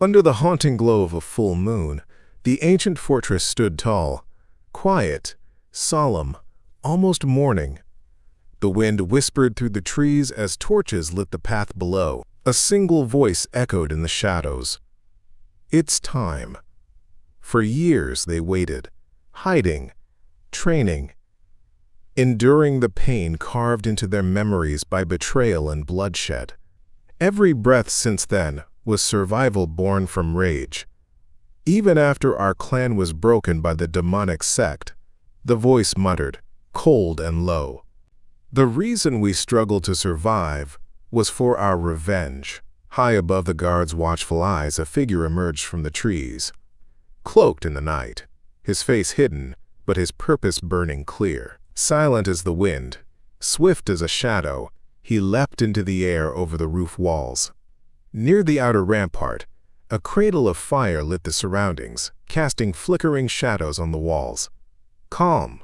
Under the haunting glow of a full moon, the ancient fortress stood tall, quiet, solemn, almost mourning. The wind whispered through the trees as torches lit the path below. A single voice echoed in the shadows. It's time. For years they waited, hiding, training, enduring the pain carved into their memories by betrayal and bloodshed. Every breath since then was survival born from rage. Even after our clan was broken by the demonic sect, the voice muttered, cold and low. The reason we struggled to survive was for our revenge. High above the guards' watchful eyes, a figure emerged from the trees. Cloaked in the night, his face hidden, but his purpose burning clear. Silent as the wind, swift as a shadow, he leapt into the air over the roof walls. Near the outer rampart, a cradle of fire lit the surroundings, casting flickering shadows on the walls. Calm,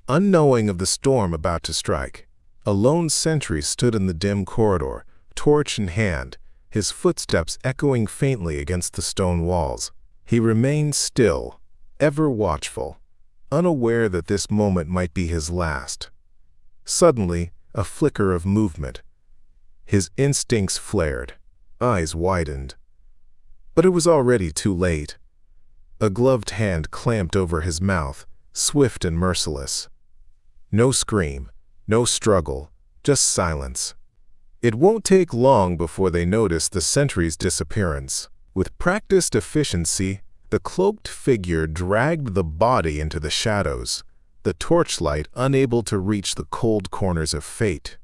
unknowing of the storm about to strike, a lone sentry stood in the dim corridor, torch in hand, his footsteps echoing faintly against the stone walls. He remained still, ever watchful, unaware that this moment might be his last. Suddenly, a flicker of movement. His instincts flared, eyes widened. But it was already too late. A gloved hand clamped over his mouth, swift and merciless. No scream, no struggle, just silence. It won't take long before they notice the sentry's disappearance. With practiced efficiency, the cloaked figure dragged the body into the shadows, the torchlight unable to reach the cold corners of fate.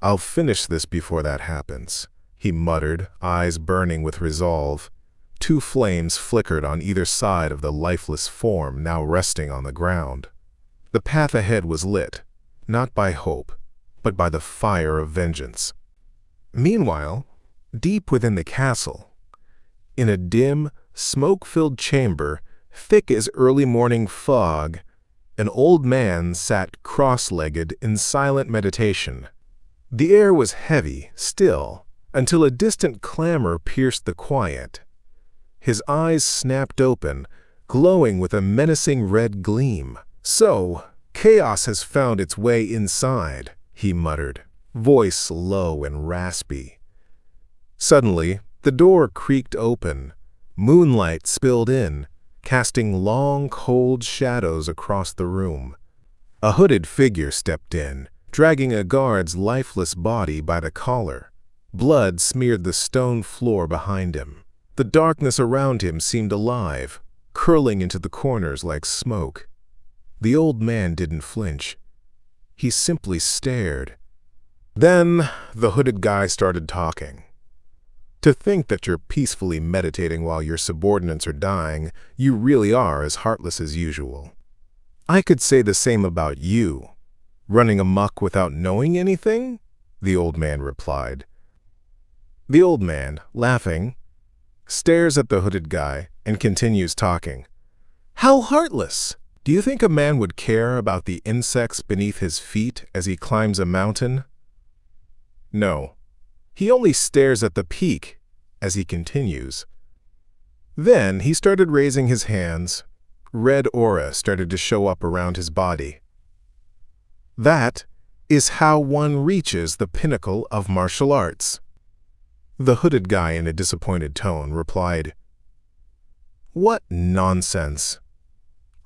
"I'll finish this before that happens," he muttered, eyes burning with resolve. Two flames flickered on either side of the lifeless form now resting on the ground. The path ahead was lit, not by hope, but by the fire of vengeance. Meanwhile, deep within the castle, in a dim, smoke-filled chamber, thick as early morning fog, an old man sat cross-legged in silent meditation. The air was heavy, still, until a distant clamor pierced the quiet. His eyes snapped open, glowing with a menacing red gleam. "So, chaos has found its way inside," he muttered, voice low and raspy. Suddenly, the door creaked open. Moonlight spilled in, casting long, cold shadows across the room. A hooded figure stepped in, dragging a guard's lifeless body by the collar. Blood smeared the stone floor behind him. The darkness around him seemed alive, curling into the corners like smoke. The old man didn't flinch. He simply stared. Then the hooded guy started talking. "To think that you're peacefully meditating while your subordinates are dying, you really are as heartless as usual. I could say the same about you. Running amok without knowing anything?" the old man replied. The old man, laughing, stares at the hooded guy and continues talking. "How heartless! Do you think a man would care about the insects beneath his feet as he climbs a mountain? No. He only stares at the peak as he continues." Then he started raising his hands. Red aura started to show up around his body. "That is how one reaches the pinnacle of martial arts." The hooded guy, in a disappointed tone, replied, "What nonsense!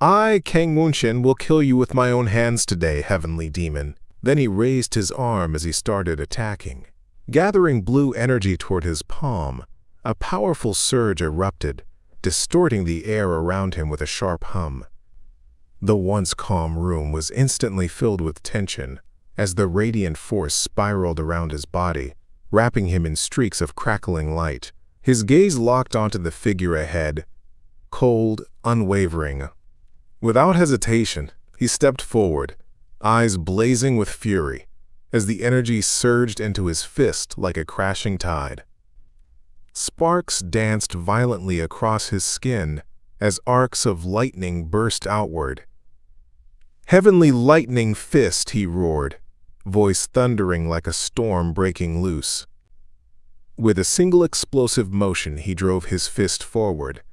I, Kang Wunshin, will kill you with my own hands today, heavenly demon." Then he raised his arm as he started attacking. Gathering blue energy toward his palm, a powerful surge erupted, distorting the air around him with a sharp hum. The once calm room was instantly filled with tension as the radiant force spiraled around his body, wrapping him in streaks of crackling light. His gaze locked onto the figure ahead, cold, unwavering. Without hesitation, he stepped forward, eyes blazing with fury, as the energy surged into his fist like a crashing tide. Sparks danced violently across his skin as arcs of lightning burst outward. "Heavenly lightning fist," he roared, voice thundering like a storm breaking loose. With a single explosive motion, he drove his fist forward,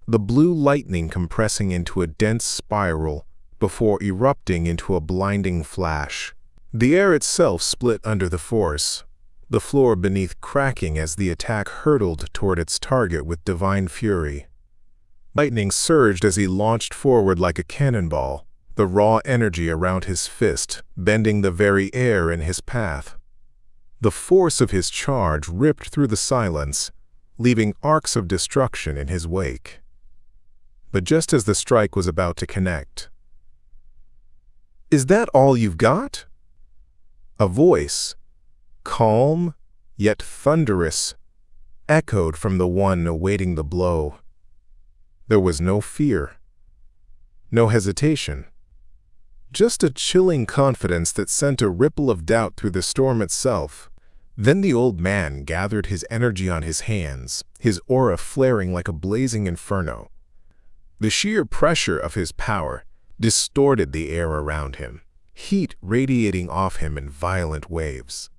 the blue lightning compressing into a dense spiral before erupting into a blinding flash. The air itself split under the force, the floor beneath cracking as the attack hurtled toward its target with divine fury. Lightning surged as he launched forward like a cannonball, the raw energy around his fist bending the very air in his path. The force of his charge ripped through the silence, leaving arcs of destruction in his wake. But just as the strike was about to connect, "Is that all you've got?" A voice, calm yet thunderous, echoed from the one awaiting the blow. There was no fear, no hesitation, just a chilling confidence that sent a ripple of doubt through the storm itself. Then the old man gathered his energy on his hands, his aura flaring like a blazing inferno. The sheer pressure of his power distorted the air around him, heat radiating off him in violent waves.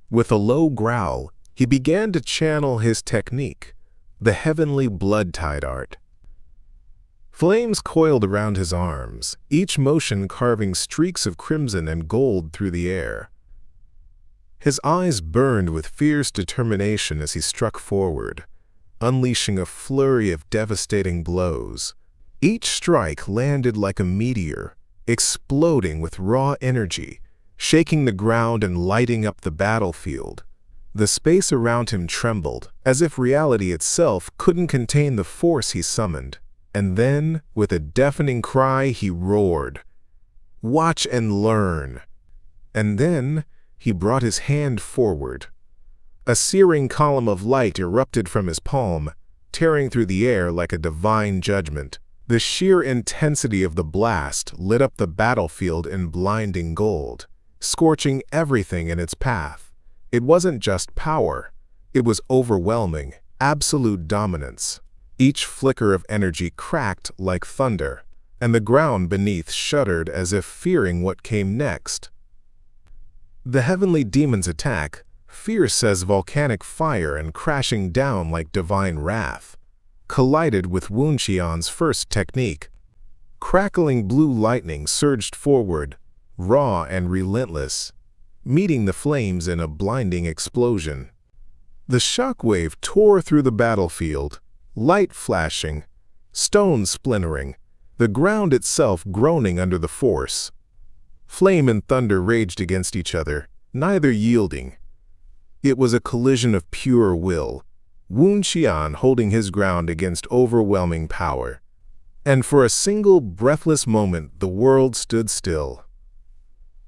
With a low growl, he began to channel his technique, the heavenly blood-tide art. Flames coiled around his arms, each motion carving streaks of crimson and gold through the air. His eyes burned with fierce determination as he struck forward, unleashing a flurry of devastating blows. Each strike landed like a meteor, exploding with raw energy, shaking the ground and lighting up the battlefield. The space around him trembled, as if reality itself couldn't contain the force he summoned. And then, with a deafening cry, he roared, "Watch and learn!" And then, he brought his hand forward. A searing column of light erupted from his palm, tearing through the air like a divine judgment. The sheer intensity of the blast lit up the battlefield in blinding gold, scorching everything in its path. It wasn't just power. It was overwhelming, absolute dominance. Each flicker of energy cracked like thunder, and the ground beneath shuddered as if fearing what came next. The heavenly demon's attack, fierce as volcanic fire and crashing down like divine wrath, collided with Wuxian's first technique. Crackling blue lightning surged forward, raw and relentless, meeting the flames in a blinding explosion. The shockwave tore through the battlefield, light flashing, stone splintering, the ground itself groaning under the force. Flame and thunder raged against each other, neither yielding. It was a collision of pure will, Wuxian holding his ground against overwhelming power. And for a single breathless moment the world stood still.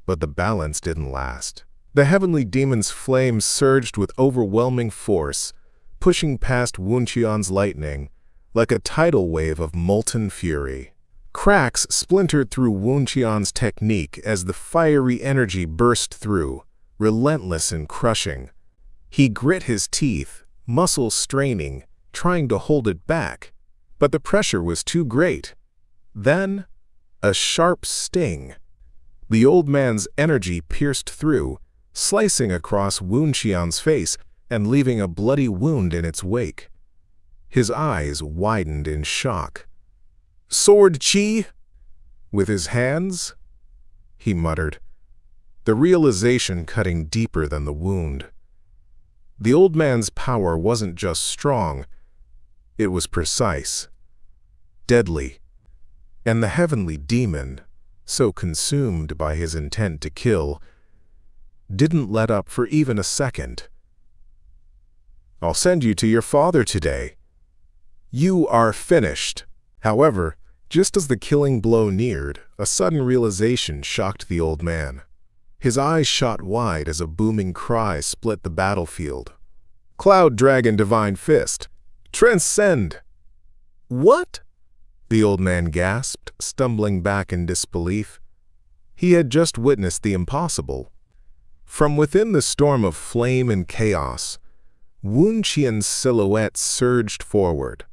But the balance didn't last. The heavenly demon's flames surged with overwhelming force, pushing past Wuxian's lightning like a tidal wave of molten fury. Cracks splintered through Wuxian's technique as the fiery energy burst through, relentless and crushing. He grit his teeth, muscles straining, trying to hold it back, but the pressure was too great. Then, a sharp sting. The old man's energy pierced through, slicing across Wuxian's face and leaving a bloody wound in its wake. His eyes widened in shock. "Sword Chi?" With his hands, he muttered, the realization cutting deeper than the wound. The old man's power wasn't just strong, it was precise, deadly, and the heavenly demon, so consumed by his intent to kill, didn't let up for even a second. "I'll send you to your father today. You are finished." However, just as the killing blow neared, a sudden realization shocked the old man. His eyes shot wide as a booming cry split the battlefield. "Cloud Dragon Divine Fist! Transcend!" "What?" the old man gasped, stumbling back in disbelief. He had just witnessed the impossible. From within the storm of flame and chaos, Wuxian's silhouette surged forward.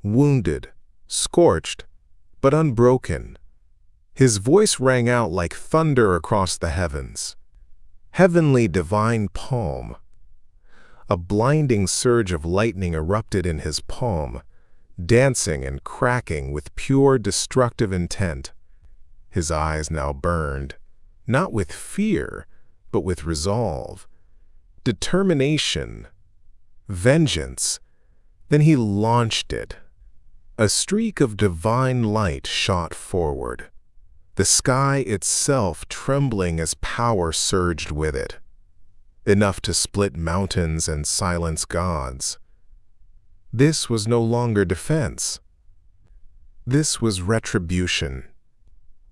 Wounded, scorched, but unbroken. His voice rang out like thunder across the heavens. "Heavenly divine palm. A blinding surge of lightning erupted in his palm, dancing and cracking with pure destructive intent. His eyes now burned, not with fear, but with resolve, determination, vengeance. Then he launched it. A streak of divine light shot forward, the sky itself trembling as power surged with it, enough to split mountains and silence gods. This was no longer defense. This was retribution.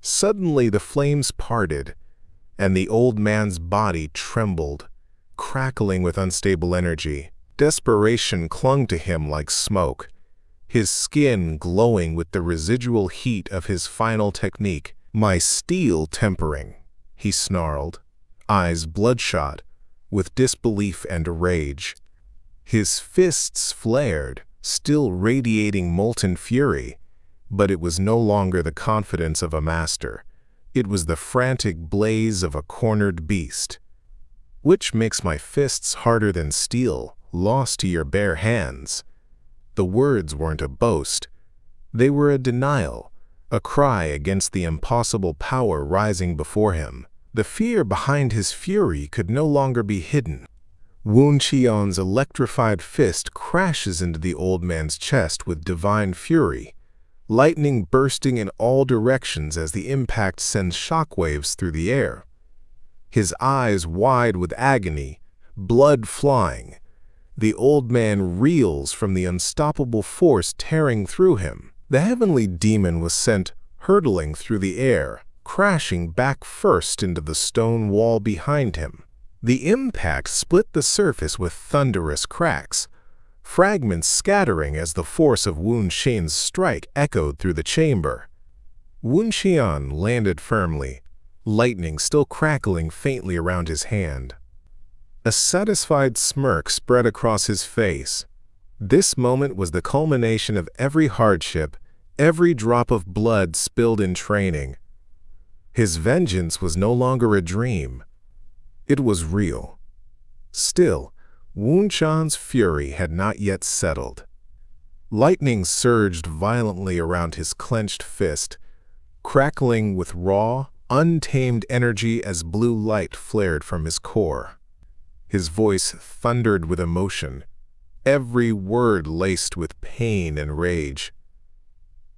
Suddenly the flames parted, and the old man's body trembled, crackling with unstable energy. Desperation clung to him like smoke, his skin glowing with the residual heat of his final technique. "My steel tempering," he snarled, eyes bloodshot with disbelief and rage. His fists flared, still radiating molten fury, but it was no longer the confidence of a master. It was the frantic blaze of a cornered beast. "Which makes my fists harder than steel, lost to your bare hands." The words weren't a boast. They were a denial, a cry against the impossible power rising before him. The fear behind his fury could no longer be hidden. Wu Qian's electrified fist crashes into the old man's chest with divine fury, lightning bursting in all directions as the impact sends shockwaves through the air. His eyes wide with agony, blood flying. The old man reels from the unstoppable force tearing through him. The heavenly demon was sent hurtling through the air, crashing back first into the stone wall behind him. The impact split the surface with thunderous cracks, fragments scattering as the force of Wu Qian's strike echoed through the chamber. Wu Qian landed firmly, lightning still crackling faintly around his hand. A satisfied smirk spread across his face. This moment was the culmination of every hardship, every drop of blood spilled in training. His vengeance was no longer a dream. It was real. Still, Wu Qian's fury had not yet settled. Lightning surged violently around his clenched fist, crackling with raw, untamed energy as blue light flared from his core. His voice thundered with emotion, every word laced with pain and rage.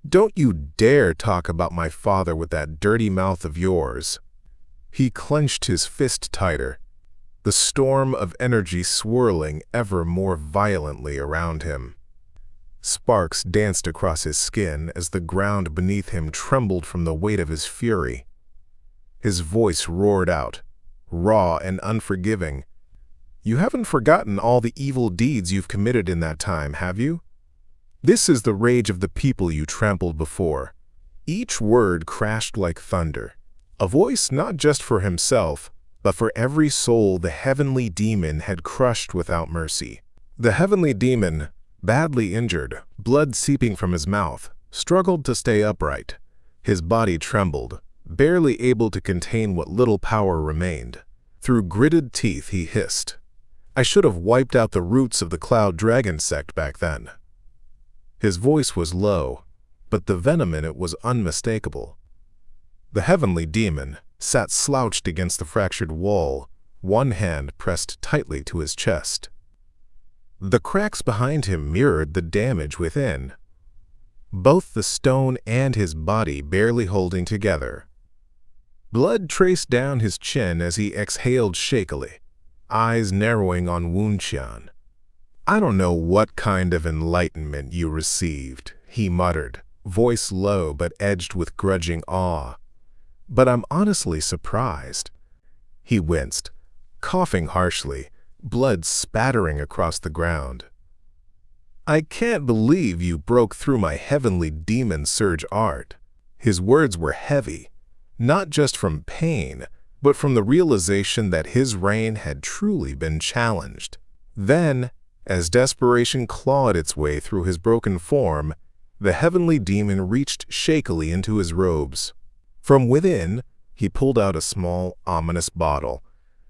"Don't you dare talk about my father with that dirty mouth of yours." He clenched his fist tighter, the storm of energy swirling ever more violently around him. Sparks danced across his skin as the ground beneath him trembled from the weight of his fury. His voice roared out, raw and unforgiving. "You haven't forgotten all the evil deeds you've committed in that time, have you? This is the rage of the people you trampled before." Each word crashed like thunder, a voice not just for himself, but for every soul the heavenly demon had crushed without mercy. The heavenly demon, badly injured, blood seeping from his mouth, struggled to stay upright. His body trembled, barely able to contain what little power remained. Through gritted teeth he hissed, "I should have wiped out the roots of the Cloud Dragon sect back then." His voice was low, but the venom in it was unmistakable. The heavenly demon sat slouched against the fractured wall, one hand pressed tightly to his chest. The cracks behind him mirrored the damage within, both the stone and his body barely holding together. Blood traced down his chin as he exhaled shakily, eyes narrowing on Wu Qian. "I don't know what kind of enlightenment you received," he muttered, voice low but edged with grudging awe. "But I'm honestly surprised." He winced, coughing harshly, blood spattering across the ground. "I can't believe you broke through my heavenly demon surge art." His words were heavy, not just from pain, but from the realization that his reign had truly been challenged. Then, as desperation clawed its way through his broken form, the heavenly demon reached shakily into his robes. From within, he pulled out a small, ominous bottle,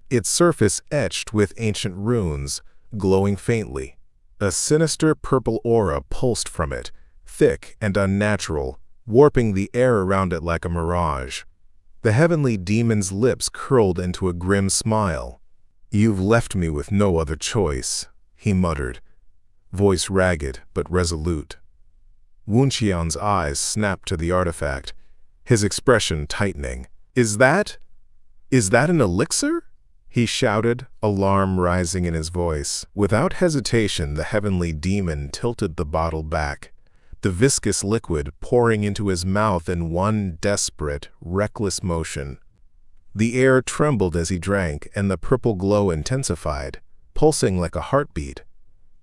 its surface etched with ancient runes, glowing faintly. A sinister purple aura pulsed from it, thick and unnatural, warping the air around it like a mirage. The heavenly demon's lips curled into a grim smile. "You've left me with no other choice," he muttered, voice ragged but resolute. Wuxian's eyes snapped to the artifact, his expression tightening. Is that an elixir?" he shouted, alarm rising in his voice. Without hesitation, the heavenly demon tilted the bottle back, the viscous liquid pouring into his mouth in one desperate, reckless motion. The air trembled as he drank, and the purple glow intensified, pulsing like a heartbeat.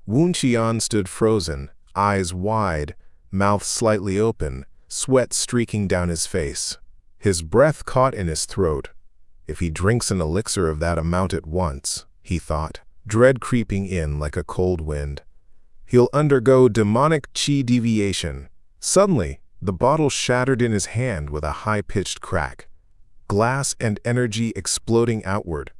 Wuxian stood frozen, eyes wide, mouth slightly open, sweat streaking down his face. His breath caught in his throat. If he drinks an elixir of that amount at once, he thought, dread creeping in like a cold wind, he'll undergo demonic chi deviation. Suddenly, the bottle shattered in his hand with a high-pitched crack. Glass and energy exploding outward.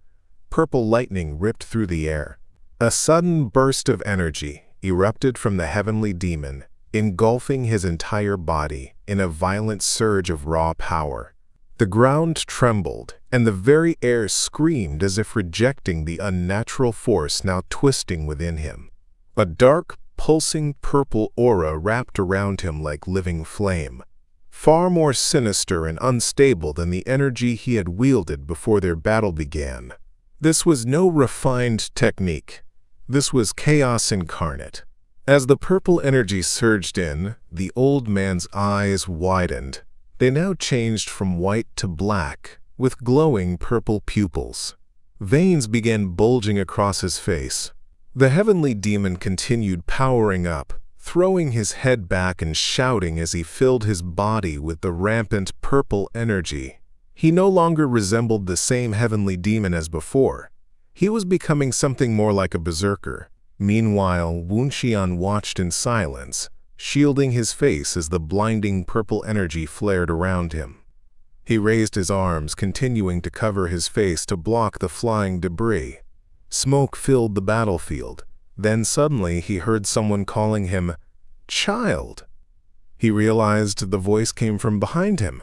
Purple lightning ripped through the air. A sudden burst of energy erupted from the heavenly demon, engulfing his entire body in a violent surge of raw power. The ground trembled, and the very air screamed as if rejecting the unnatural force now twisting within him. A dark, pulsing purple aura wrapped around him like living flame, far more sinister and unstable than the energy he had wielded before their battle began. This was no refined technique. This was chaos incarnate. As the purple energy surged in, the old man's eyes widened. They now changed from white to black, with glowing purple pupils. Veins began bulging across his face. The heavenly demon continued powering up, throwing his head back and shouting as he filled his body with the rampant purple energy. He no longer resembled the same heavenly demon as before. He was becoming something more like a berserker. Meanwhile, Wuxian watched in silence, shielding his face as the blinding purple energy flared around him. He raised his arms, continuing to cover his face to block the flying debris. Smoke filled the battlefield. Then suddenly he heard someone calling him, "Child." He realized the voice came from behind him.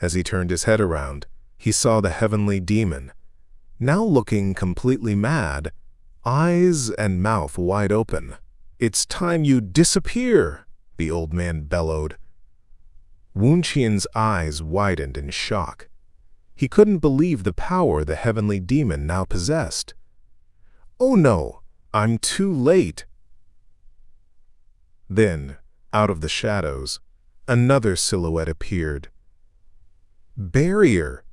As he turned his head around, he saw the heavenly demon, now looking completely mad, eyes and mouth wide open. "It's time you disappear," the old man bellowed. Wuxian's eyes widened in shock. He couldn't believe the power the heavenly demon now possessed. "Oh no, I'm too late." Then, out of the shadows, another silhouette appeared. "Barrier,"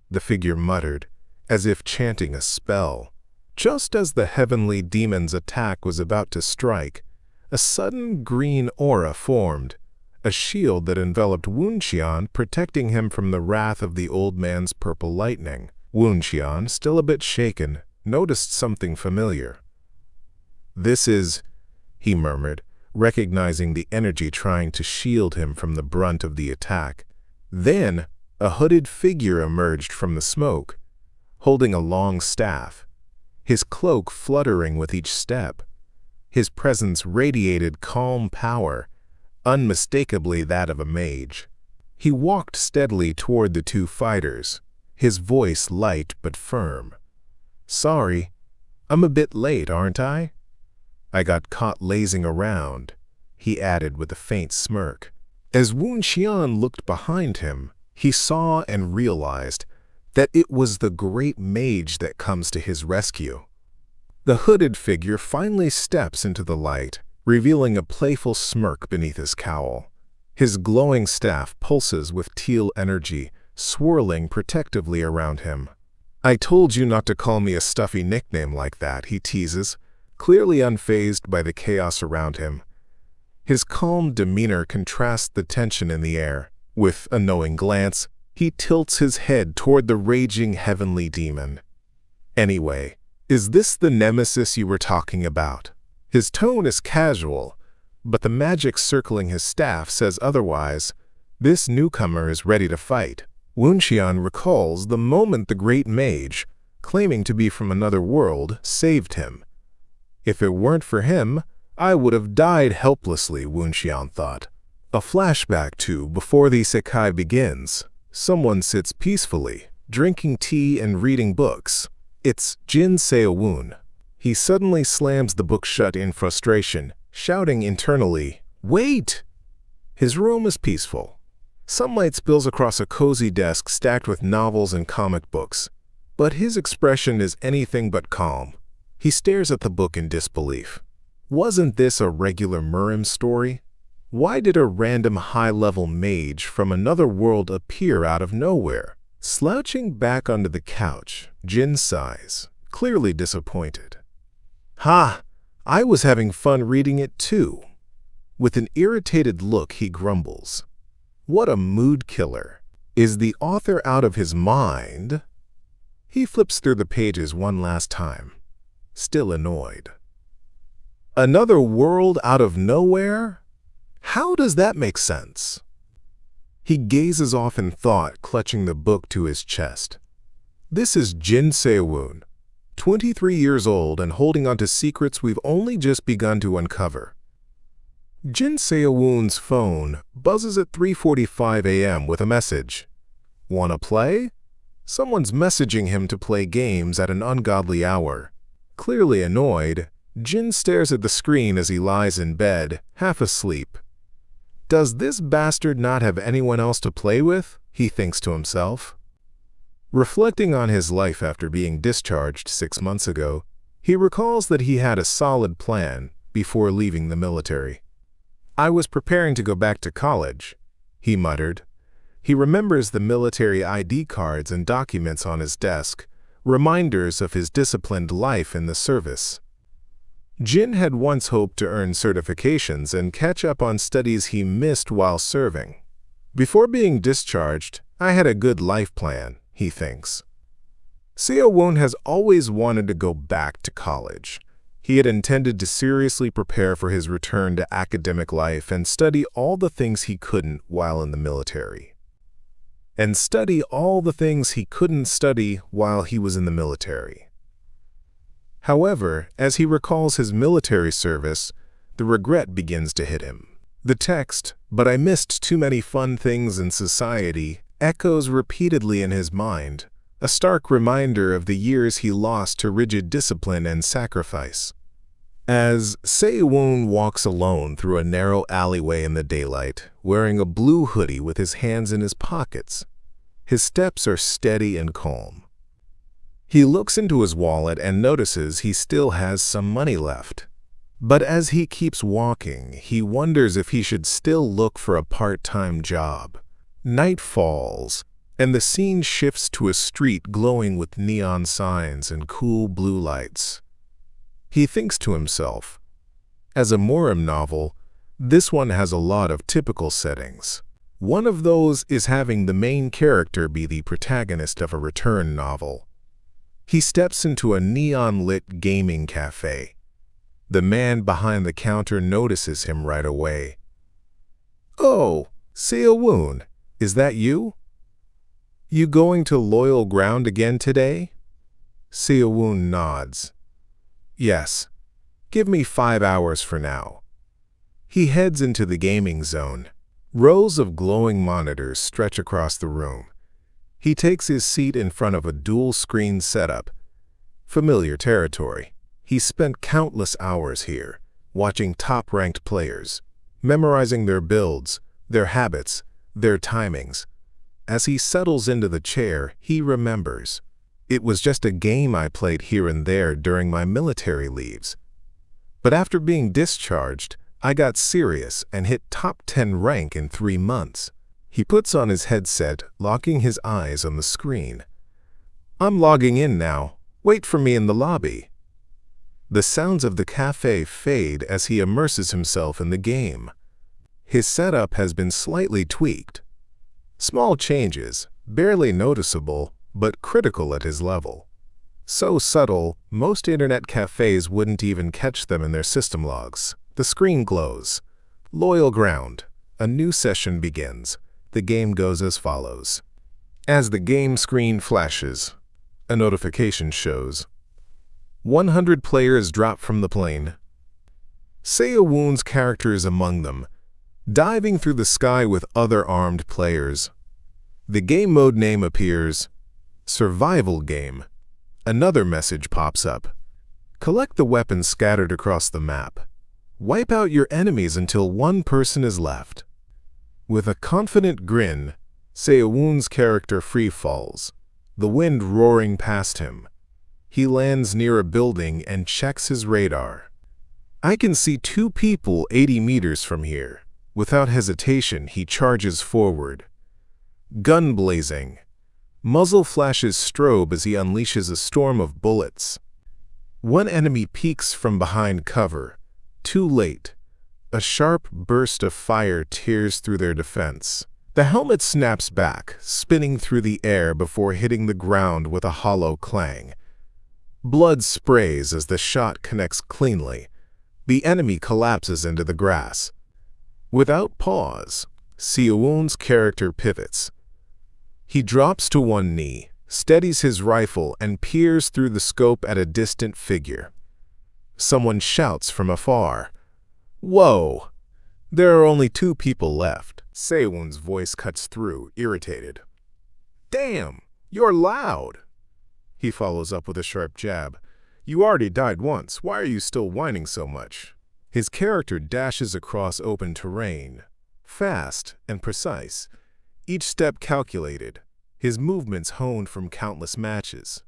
the figure muttered, as if chanting a spell. Just as the heavenly demon's attack was about to strike, a sudden green aura formed, a shield that enveloped Wuxian, protecting him from the wrath of the old man's purple lightning. Wuxian, still a bit shaken, noticed something familiar. "This is," he murmured, recognizing the energy trying to shield him from the brunt of the attack. Then, a hooded figure emerged from the smoke, holding a long staff, his cloak fluttering with each step. His presence radiated calm power, unmistakably that of a mage. He walked steadily toward the two fighters, his voice light but firm. "Sorry, I'm a bit late, aren't I? I got caught lazing around," he added with a faint smirk. As Wuxian looked behind him, he saw and realized that it was the great mage that comes to his rescue. The hooded figure finally steps into the light, revealing a playful smirk beneath his cowl. His glowing staff pulses with teal energy, swirling protectively around him. "I told you not to call me a stuffy nickname like that," he teases, clearly unfazed by the chaos around him. His calm demeanor contrasts the tension in the air. With a knowing glance, he tilts his head toward the raging heavenly demon. "Anyway, is this the nemesis you were talking about?" His tone is casual, but the magic circling his staff says otherwise. This newcomer is ready to fight. Wuxian recalls the moment the great mage, claiming to be from another world, saved him. If it weren't for him, I would have died helplessly, Wuxian thought. A flashback to before the isekai begins. Someone sits peacefully, drinking tea and reading books. It's Jin Seo-woon. He suddenly slams the book shut in frustration, shouting internally, "Wait!" His room is peaceful. Sunlight spills across a cozy desk stacked with novels and comic books. But his expression is anything but calm. He stares at the book in disbelief. Wasn't this a regular Murim story? Why did a random high-level mage from another world appear out of nowhere? Slouching back onto the couch, Jin sighs, clearly disappointed. "Ha! I was having fun reading it too." With an irritated look, he grumbles. What a mood killer. Is the author out of his mind? He flips through the pages one last time, still annoyed. Another world out of nowhere? How does that make sense? He gazes off in thought, clutching the book to his chest. This is Jin Seo-woon, 23 years old and holding on to secrets we've only just begun to uncover. Jin Seo-woon's phone buzzes at 3:45 a.m. with a message. Wanna play? Someone's messaging him to play games at an ungodly hour. Clearly annoyed, Jin stares at the screen as he lies in bed, half asleep. Does this bastard not have anyone else to play with? He thinks to himself. Reflecting on his life after being discharged 6 months ago, he recalls that he had a solid plan before leaving the military. I was preparing to go back to college, he muttered. He remembers the military ID cards and documents on his desk, reminders of his disciplined life in the service. Jin had once hoped to earn certifications and catch up on studies he missed while serving. Before being discharged, I had a good life plan, he thinks. Seo-woon has always wanted to go back to college. He had intended to seriously prepare for his return to academic life and study all the things he couldn't while in the military. And study all the things he couldn't study while he was in the military. However, as he recalls his military service, the regret begins to hit him. The text, "But I missed too many fun things in society," echoes repeatedly in his mind, a stark reminder of the years he lost to rigid discipline and sacrifice. As Seo-woon walks alone through a narrow alleyway in the daylight, wearing a blue hoodie with his hands in his pockets, his steps are steady and calm. He looks into his wallet and notices he still has some money left. But as he keeps walking, he wonders if he should still look for a part-time job. Night falls, and the scene shifts to a street glowing with neon signs and cool blue lights. He thinks to himself, as a Murim novel, this one has a lot of typical settings. One of those is having the main character be the protagonist of a return novel. He steps into a neon-lit gaming cafe. The man behind the counter notices him right away. "Oh, Seo-woon, is that you? You going to Loyal Ground again today?" Seo-woon nods. "Yes. Give me 5 hours for now." He heads into the gaming zone. Rows of glowing monitors stretch across the room. He takes his seat in front of a dual-screen setup. Familiar territory. He spent countless hours here, watching top-ranked players, memorizing their builds, their habits, their timings. As he settles into the chair, he remembers. It was just a game I played here and there during my military leaves. But after being discharged, I got serious and hit top 10 rank in 3 months. He puts on his headset, locking his eyes on the screen. "I'm logging in now. Wait for me in the lobby." The sounds of the cafe fade as he immerses himself in the game. His setup has been slightly tweaked. Small changes, barely noticeable, but critical at his level. So subtle, most internet cafes wouldn't even catch them in their system logs. The screen glows. Loyal Ground. A new session begins. The game goes as follows. As the game screen flashes, a notification shows. 100 players drop from the plane. Seo-woon's character is among them, diving through the sky with other armed players. The game mode name appears, Survival Game. Another message pops up. Collect the weapons scattered across the map. Wipe out your enemies until one person is left. With a confident grin, Seo-woon's character free falls, the wind roaring past him. He lands near a building and checks his radar. I can see two people 80 meters from here. Without hesitation, he charges forward. Gun blazing. Muzzle flashes strobe as he unleashes a storm of bullets. One enemy peeks from behind cover. Too late. A sharp burst of fire tears through their defense. The helmet snaps back, spinning through the air before hitting the ground with a hollow clang. Blood sprays as the shot connects cleanly. The enemy collapses into the grass. Without pause, Seo-woon's character pivots. He drops to one knee, steadies his rifle, and peers through the scope at a distant figure. Someone shouts from afar, "Whoa! There are only 2 people left." Seo-woon's voice cuts through, irritated. "Damn, you're loud!" He follows up with a sharp jab. "You already died once. Why are you still whining so much?" His character dashes across open terrain, fast and precise, each step calculated, his movements honed from countless matches.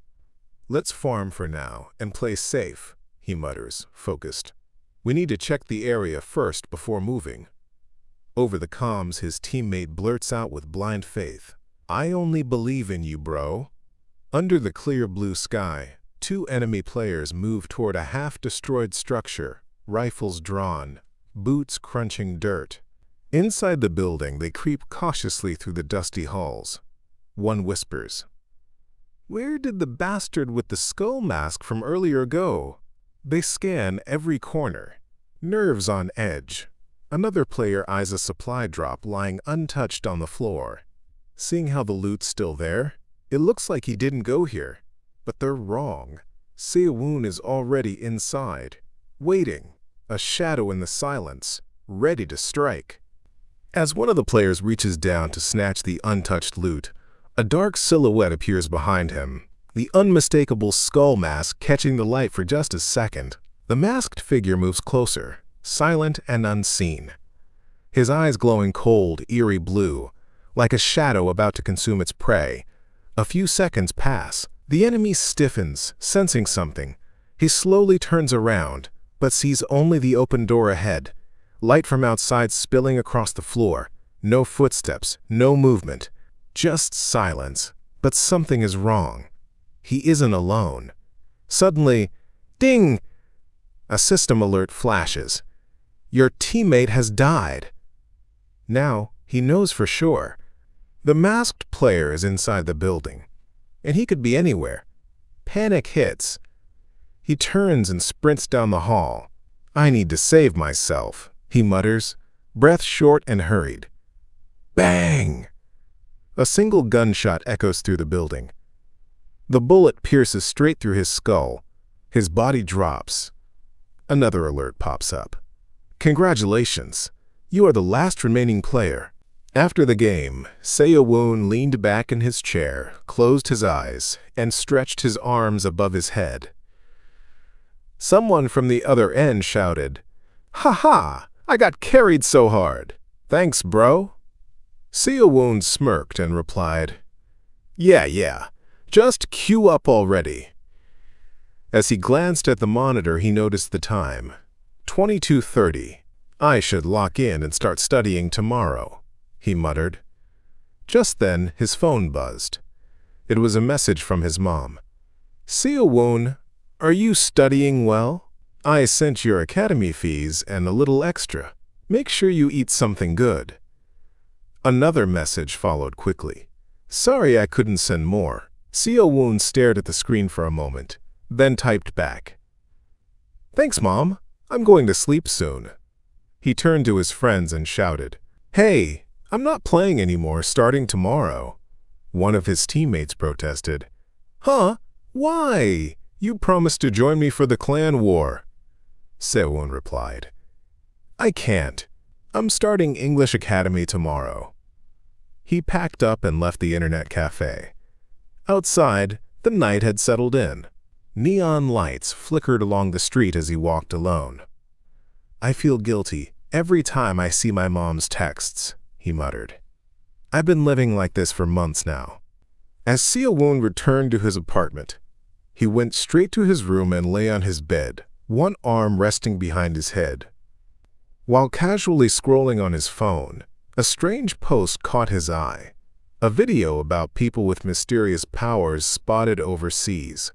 "Let's farm for now and play safe," he mutters, focused. "We need to check the area first before moving." Over the comms, his teammate blurts out with blind faith, "I only believe in you, bro." Under the clear blue sky, 2 enemy players move toward a half-destroyed structure, rifles drawn, boots crunching dirt. Inside the building, they creep cautiously through the dusty halls. One whispers, "Where did the bastard with the skull mask from earlier go?" They scan every corner, nerves on edge. Another player eyes a supply drop lying untouched on the floor. Seeing how the loot's still there, it looks like he didn't go here. But they're wrong. Seo-woon is already inside, waiting, a shadow in the silence, ready to strike. As one of the players reaches down to snatch the untouched loot, a dark silhouette appears behind him, the unmistakable skull mask catching the light for just a second. The masked figure moves closer, silent and unseen. His eyes glowing cold, eerie blue, like a shadow about to consume its prey. A few seconds pass. The enemy stiffens, sensing something. He slowly turns around, but sees only the open door ahead. Light from outside spilling across the floor. No footsteps, no movement. Just silence. But something is wrong. He isn't alone. Suddenly, ding! A system alert flashes. Your teammate has died. Now, he knows for sure. The masked player is inside the building, and he could be anywhere. Panic hits. He turns and sprints down the hall. "I need to save myself," he mutters, breath short and hurried. Bang! A single gunshot echoes through the building. The bullet pierces straight through his skull. His body drops. Another alert pops up. "Congratulations! You are the last remaining player." After the game, Seo-woon leaned back in his chair, closed his eyes, and stretched his arms above his head. Someone from the other end shouted, "Ha ha! I got carried so hard! Thanks, bro!" Seo-woon smirked and replied, Yeah, just queue up already." As he glanced at the monitor, he noticed the time. 22:30. "I should lock in and start studying tomorrow," he muttered. Just then, his phone buzzed. It was a message from his mom. "Seo-woon, are you studying well? I sent your academy fees and a little extra. Make sure you eat something good." Another message followed quickly. "Sorry I couldn't send more." Seo-woon stared at the screen for a moment, then typed back, "Thanks, Mom. I'm going to sleep soon." He turned to his friends and shouted, "Hey, I'm not playing anymore starting tomorrow." One of his teammates protested, "Huh? Why? You promised to join me for the clan war, Seo-woon replied. I can't. I'm starting English Academy tomorrow. He packed up and left the internet cafe. Outside, the night had settled in. Neon lights flickered along the street as he walked alone. I feel guilty every time I see my mom's texts, he muttered. I've been living like this for months now. As Seo-woon returned to his apartment, he went straight to his room and lay on his bed, one arm resting behind his head. While casually scrolling on his phone, a strange post caught his eye, a video about people with mysterious powers spotted overseas.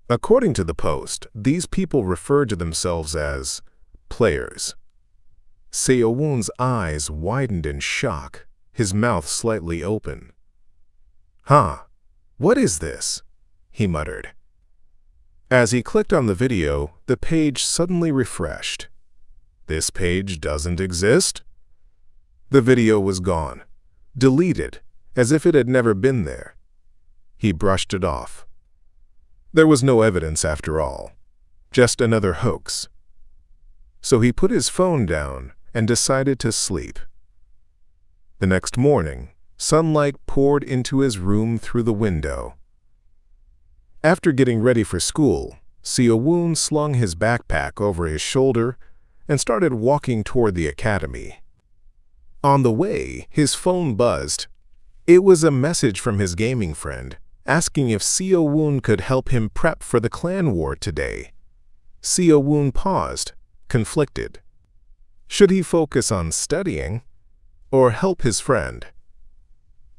According to the post, these people referred to themselves as players. Seo-woon's eyes widened in shock, his mouth slightly open. Huh, what is this? He muttered. As he clicked on the video, the page suddenly refreshed. This page doesn't exist? The video was gone, deleted, as if it had never been there. He brushed it off. There was no evidence after all, just another hoax. So he put his phone down and decided to sleep. The next morning, sunlight poured into his room through the window. After getting ready for school, Seo-woon slung his backpack over his shoulder and started walking toward the academy. On the way, his phone buzzed. It was a message from his gaming friend, asking if Seo-woon could help him prep for the clan war today. Seo-woon paused, conflicted. Should he focus on studying or help his friend?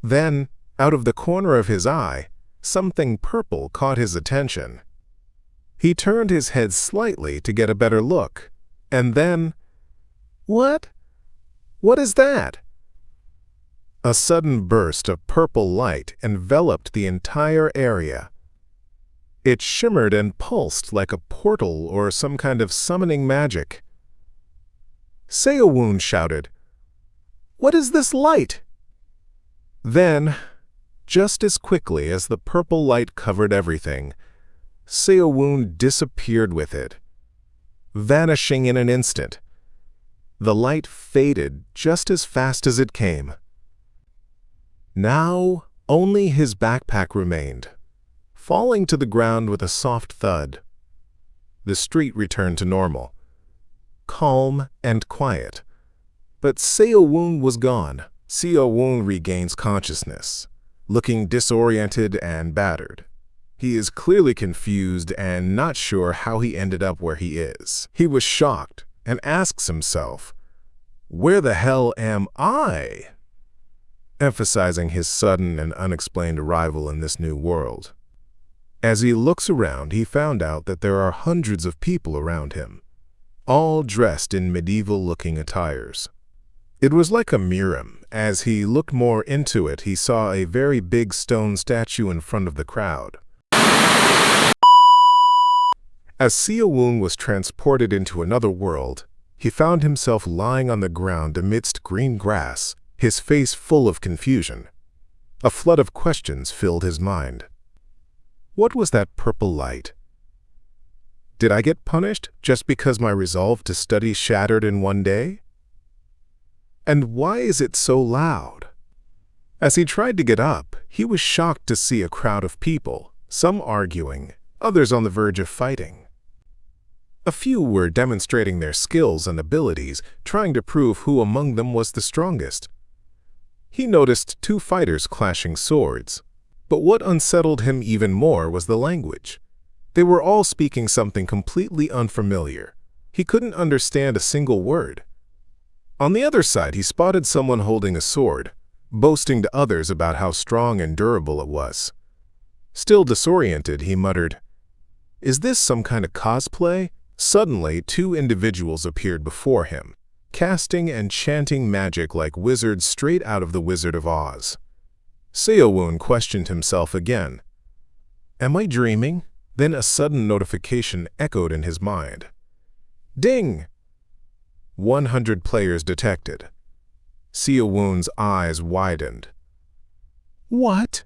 Then, out of the corner of his eye, something purple caught his attention. He turned his head slightly to get a better look, and then, What? What is that? A sudden burst of purple light enveloped the entire area. It shimmered and pulsed like a portal or some kind of summoning magic. Seo-woon shouted, What is this light? Then, just as quickly as the purple light covered everything, Seo-woon disappeared with it, vanishing in an instant. The light faded just as fast as it came. Now, only his backpack remained, falling to the ground with a soft thud. The street returned to normal, calm and quiet. But Seo-woon was gone. Seo-woon regains consciousness, looking disoriented and battered. He is clearly confused and not sure how he ended up where he is. He was shocked and asks himself, Where the hell am I? Emphasizing his sudden and unexplained arrival in this new world. As he looks around, he found out that there are hundreds of people around him, all dressed in medieval-looking attires. It was like a mirror. As he looked more into it, he saw a very big stone statue in front of the crowd. As Seo-woon was transported into another world, he found himself lying on the ground amidst green grass, his face full of confusion. A flood of questions filled his mind. What was that purple light? Did I get punished just because my resolve to study shattered in one day? And why is it so loud? As he tried to get up, he was shocked to see a crowd of people, some arguing, others on the verge of fighting. A few were demonstrating their skills and abilities, trying to prove who among them was the strongest. He noticed two fighters clashing swords, but what unsettled him even more was the language. They were all speaking something completely unfamiliar. He couldn't understand a single word. On the other side, he spotted someone holding a sword, boasting to others about how strong and durable it was. Still disoriented, he muttered, Is this some kind of cosplay? Suddenly, two individuals appeared before him, casting and chanting magic like wizards straight out of The Wizard of Oz. Seo-woon questioned himself again. Am I dreaming? Then a sudden notification echoed in his mind. Ding! 100 players detected. Seo-woon's eyes widened. What?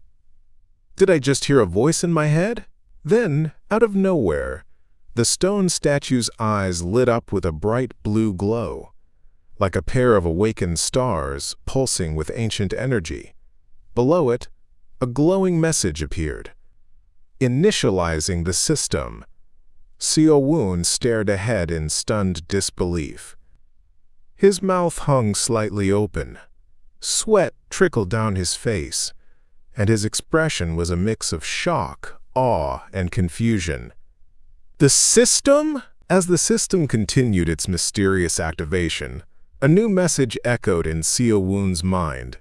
Did I just hear a voice in my head? Then, out of nowhere, the stone statue's eyes lit up with a bright blue glow, like a pair of awakened stars pulsing with ancient energy. Below it, a glowing message appeared. Initializing the system. Seo-woon stared ahead in stunned disbelief. His mouth hung slightly open. Sweat trickled down his face, and his expression was a mix of shock, awe, and confusion. The system? As the system continued its mysterious activation, a new message echoed in Seo-woon's mind.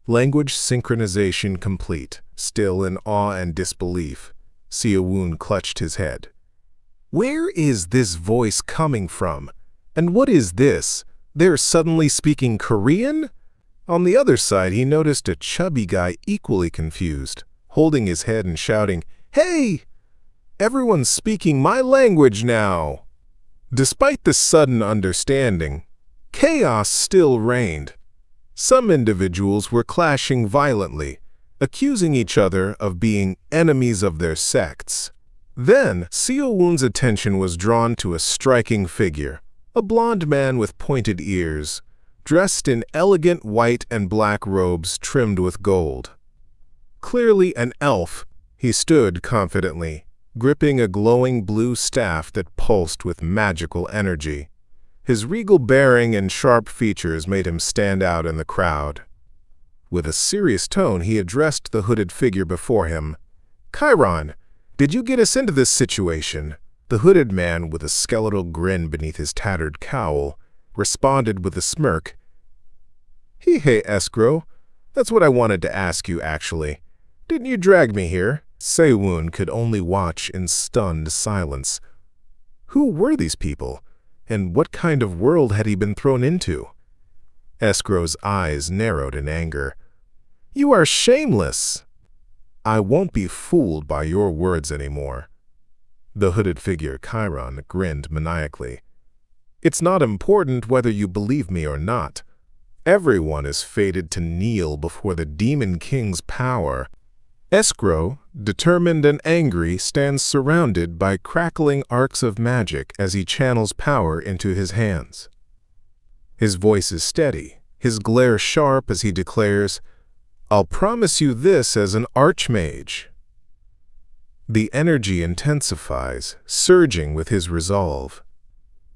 Language synchronization complete. Still in awe and disbelief, Seo-woon clutched his head. Where is this voice coming from? And what is this? They're suddenly speaking Korean? On the other side, he noticed a chubby guy equally confused, holding his head and shouting, "Hey! Everyone's speaking my language now!" Despite the sudden understanding, chaos still reigned. Some individuals were clashing violently, accusing each other of being enemies of their sects. Then, Seo-woon's attention was drawn to a striking figure, a blond man with pointed ears, dressed in elegant white and black robes trimmed with gold. Clearly an elf, he stood confidently, gripping a glowing blue staff that pulsed with magical energy. His regal bearing and sharp features made him stand out in the crowd. With a serious tone, he addressed the hooded figure before him. "Chiron, did you get us into this situation?" The hooded man, with a skeletal grin beneath his tattered cowl, responded with a smirk. "Hey, escrow, that's what I wanted to ask you, actually. Didn't you drag me here?" Seo-woon could only watch in stunned silence. Who were these people, and what kind of world had he been thrown into? Escrow's eyes narrowed in anger. "You are shameless!" "I won't be fooled by your words anymore." The hooded figure, Chiron, grinned maniacally. "It's not important whether you believe me or not. Everyone is fated to kneel before the Demon King's power." Escrow, determined and angry, stands surrounded by crackling arcs of magic as he channels power into his hands. His voice is steady, his glare sharp as he declares, "I'll promise you this as an archmage." The energy intensifies, surging with his resolve.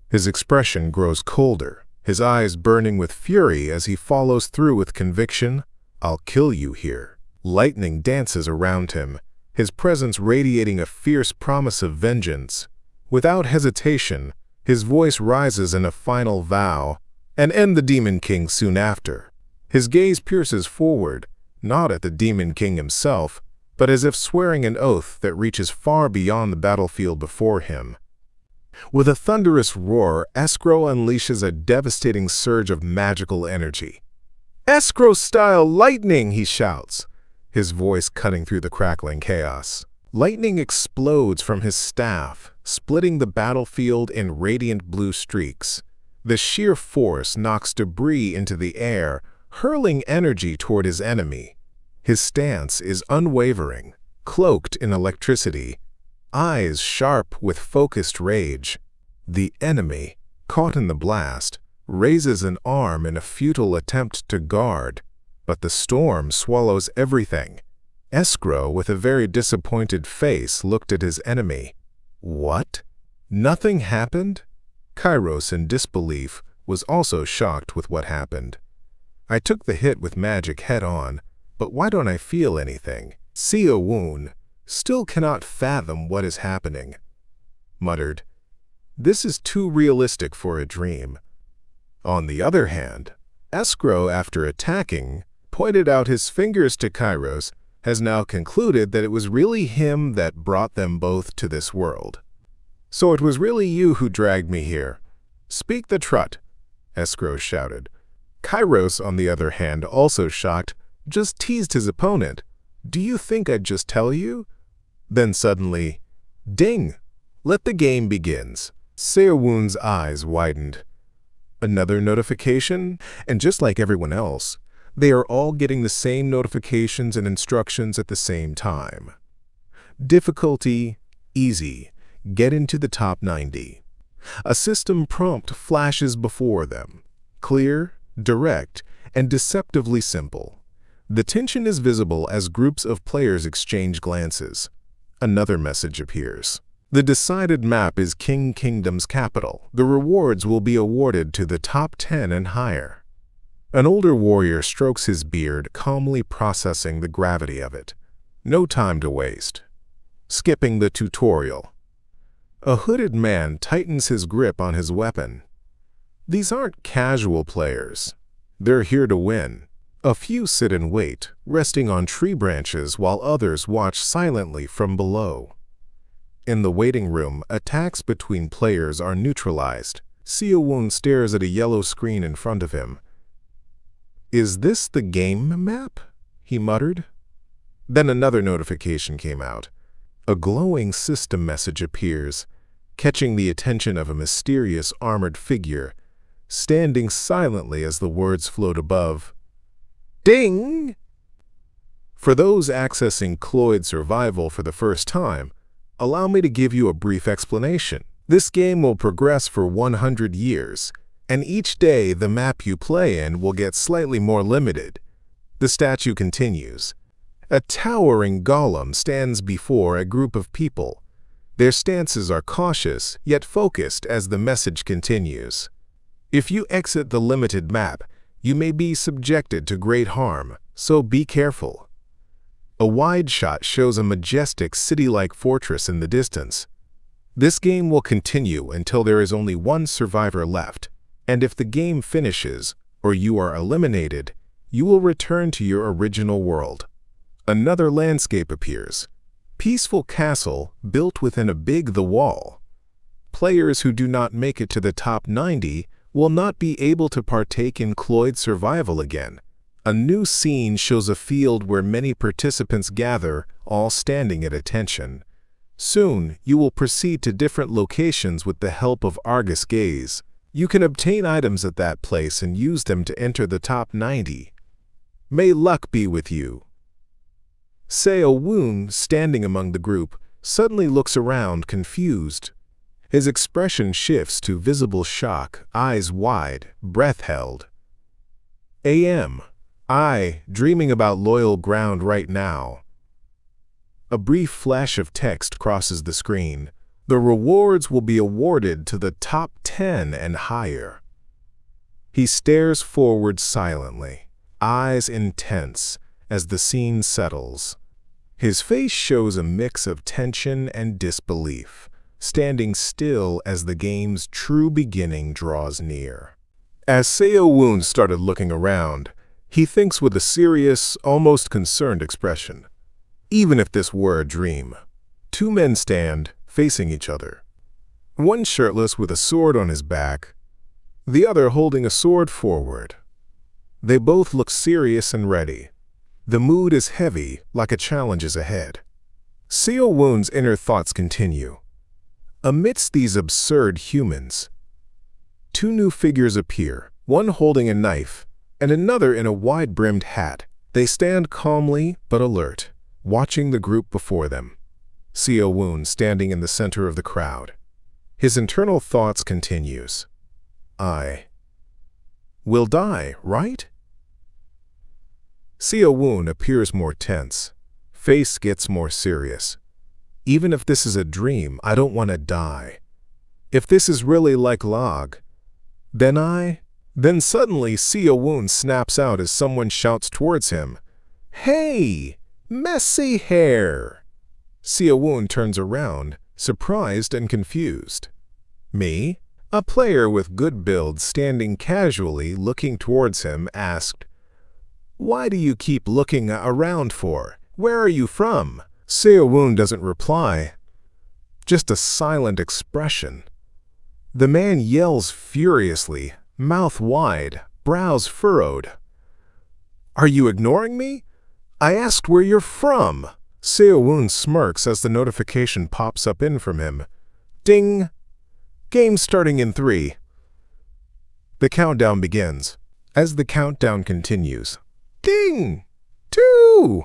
His expression grows colder, his eyes burning with fury as he follows through with conviction. "I'll kill you here." Lightning dances around him, his presence radiating a fierce promise of vengeance. Without hesitation, his voice rises in a final vow, and end the Demon King soon after. His gaze pierces forward, not at the Demon King himself, but as if swearing an oath that reaches far beyond the battlefield before him. With a thunderous roar, Escrow unleashes a devastating surge of magical energy. "Escrow-style lightning!" he shouts, his voice cutting through the crackling chaos. Lightning explodes from his staff, splitting the battlefield in radiant blue streaks. The sheer force knocks debris into the air, hurling energy toward his enemy. His stance is unwavering, cloaked in electricity, eyes sharp with focused rage. The enemy, caught in the blast, raises an arm in a futile attempt to guard, but the storm swallows everything. Escrow, with a very disappointed face, looked at his enemy. What? Nothing happened? Kairos, in disbelief, was also shocked with what happened. I took the hit with magic head-on, but why don't I feel anything? Seo-woon still cannot fathom what is happening. Muttered, "This is too realistic for a dream." On the other hand, Escrow, after attacking, pointed out his fingers to Kairos, has now concluded that it was really him that brought them both to this world. "So it was really you who dragged me here. Speak the trut," Escrow shouted. Kairos, on the other hand, also shocked, just teased his opponent. "Do you think I'd just tell you?" Then suddenly, ding! Let the game begins. Seo-woon's eyes widened. Another notification? And just like everyone else, they are all getting the same notifications and instructions at the same time. Difficulty Easy. Get into the top 90. A system prompt flashes before them. Clear, direct, and deceptively simple. The tension is visible as groups of players exchange glances. Another message appears. The decided map is King Kingdom's capital. The rewards will be awarded to the top 10 and higher. An older warrior strokes his beard, calmly processing the gravity of it. No time to waste. Skipping the tutorial. A hooded man tightens his grip on his weapon. These aren't casual players. They're here to win. A few sit and wait, resting on tree branches while others watch silently from below. In the waiting room, attacks between players are neutralized. Seo-woon stares at a yellow screen in front of him. "Is this the game map?" he muttered. Then another notification came out. A glowing system message appears, catching the attention of a mysterious armored figure, standing silently as the words float above. Ding! For those accessing Cloyd Survival for the first time, allow me to give you a brief explanation. This game will progress for 100 years, and each day the map you play in will get slightly more limited. The statue continues. A towering golem stands before a group of people. Their stances are cautious, yet focused as the message continues. If you exit the limited map, you may be subjected to great harm, so be careful. A wide shot shows a majestic city-like fortress in the distance. This game will continue until there is only one survivor left, and if the game finishes, or you are eliminated, you will return to your original world. Another landscape appears. Peaceful castle built within a big the wall. Players who do not make it to the top 90 will not be able to partake in Cloyd Survival again. A new scene shows a field where many participants gather, all standing at attention. Soon, you will proceed to different locations with the help of Argus Gaze. You can obtain items at that place and use them to enter the top 90. May luck be with you. Seo-woon, standing among the group, suddenly looks around, confused. His expression shifts to visible shock, eyes wide, breath held. I, dreaming about loyal ground right now. A brief flash of text crosses the screen. The rewards will be awarded to the top 10 and higher. He stares forward silently, eyes intense, as the scene settles. His face shows a mix of tension and disbelief, standing still as the game's true beginning draws near. As Seo-woon started looking around, he thinks with a serious, almost concerned expression. Even if this were a dream. Two men stand, facing each other. One shirtless with a sword on his back, the other holding a sword forward. They both look serious and ready. The mood is heavy, like a challenge is ahead. Seo-woon's inner thoughts continue. Amidst these absurd humans, two new figures appear, one holding a knife, and another in a wide-brimmed hat. They stand calmly but alert, watching the group before them. Seo-woon standing in the center of the crowd. His internal thoughts continues. I will die, right? Seo-woon appears more tense. Face gets more serious. Even if this is a dream, I don't want to die. If this is really like Log, Then suddenly Seo-woon snaps out as someone shouts towards him. Hey! Messy hair! Seo-woon turns around, surprised and confused. Me? A player with good build standing casually looking towards him asked, Why do you keep looking around for? Where are you from? Seo-woon doesn't reply. Just a silent expression. The man yells furiously, mouth wide, brows furrowed. Are you ignoring me? I asked where you're from. Seo-woon smirks as the notification pops up in from him. Ding! Game starting in 3. The countdown begins. As the countdown continues, Ding! 2!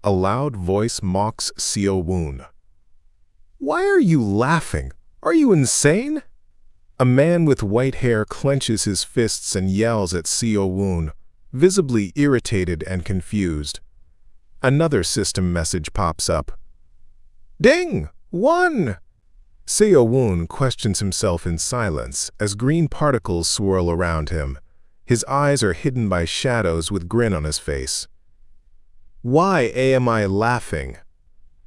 A loud voice mocks Seo-woon. Why are you laughing? Are you insane? A man with white hair clenches his fists and yells at Seo Woon, visibly irritated and confused. Another system message pops up. Ding! Won! Seo Woon questions himself in silence as green particles swirl around him. His eyes are hidden by shadows with grin on his face. Why am I laughing?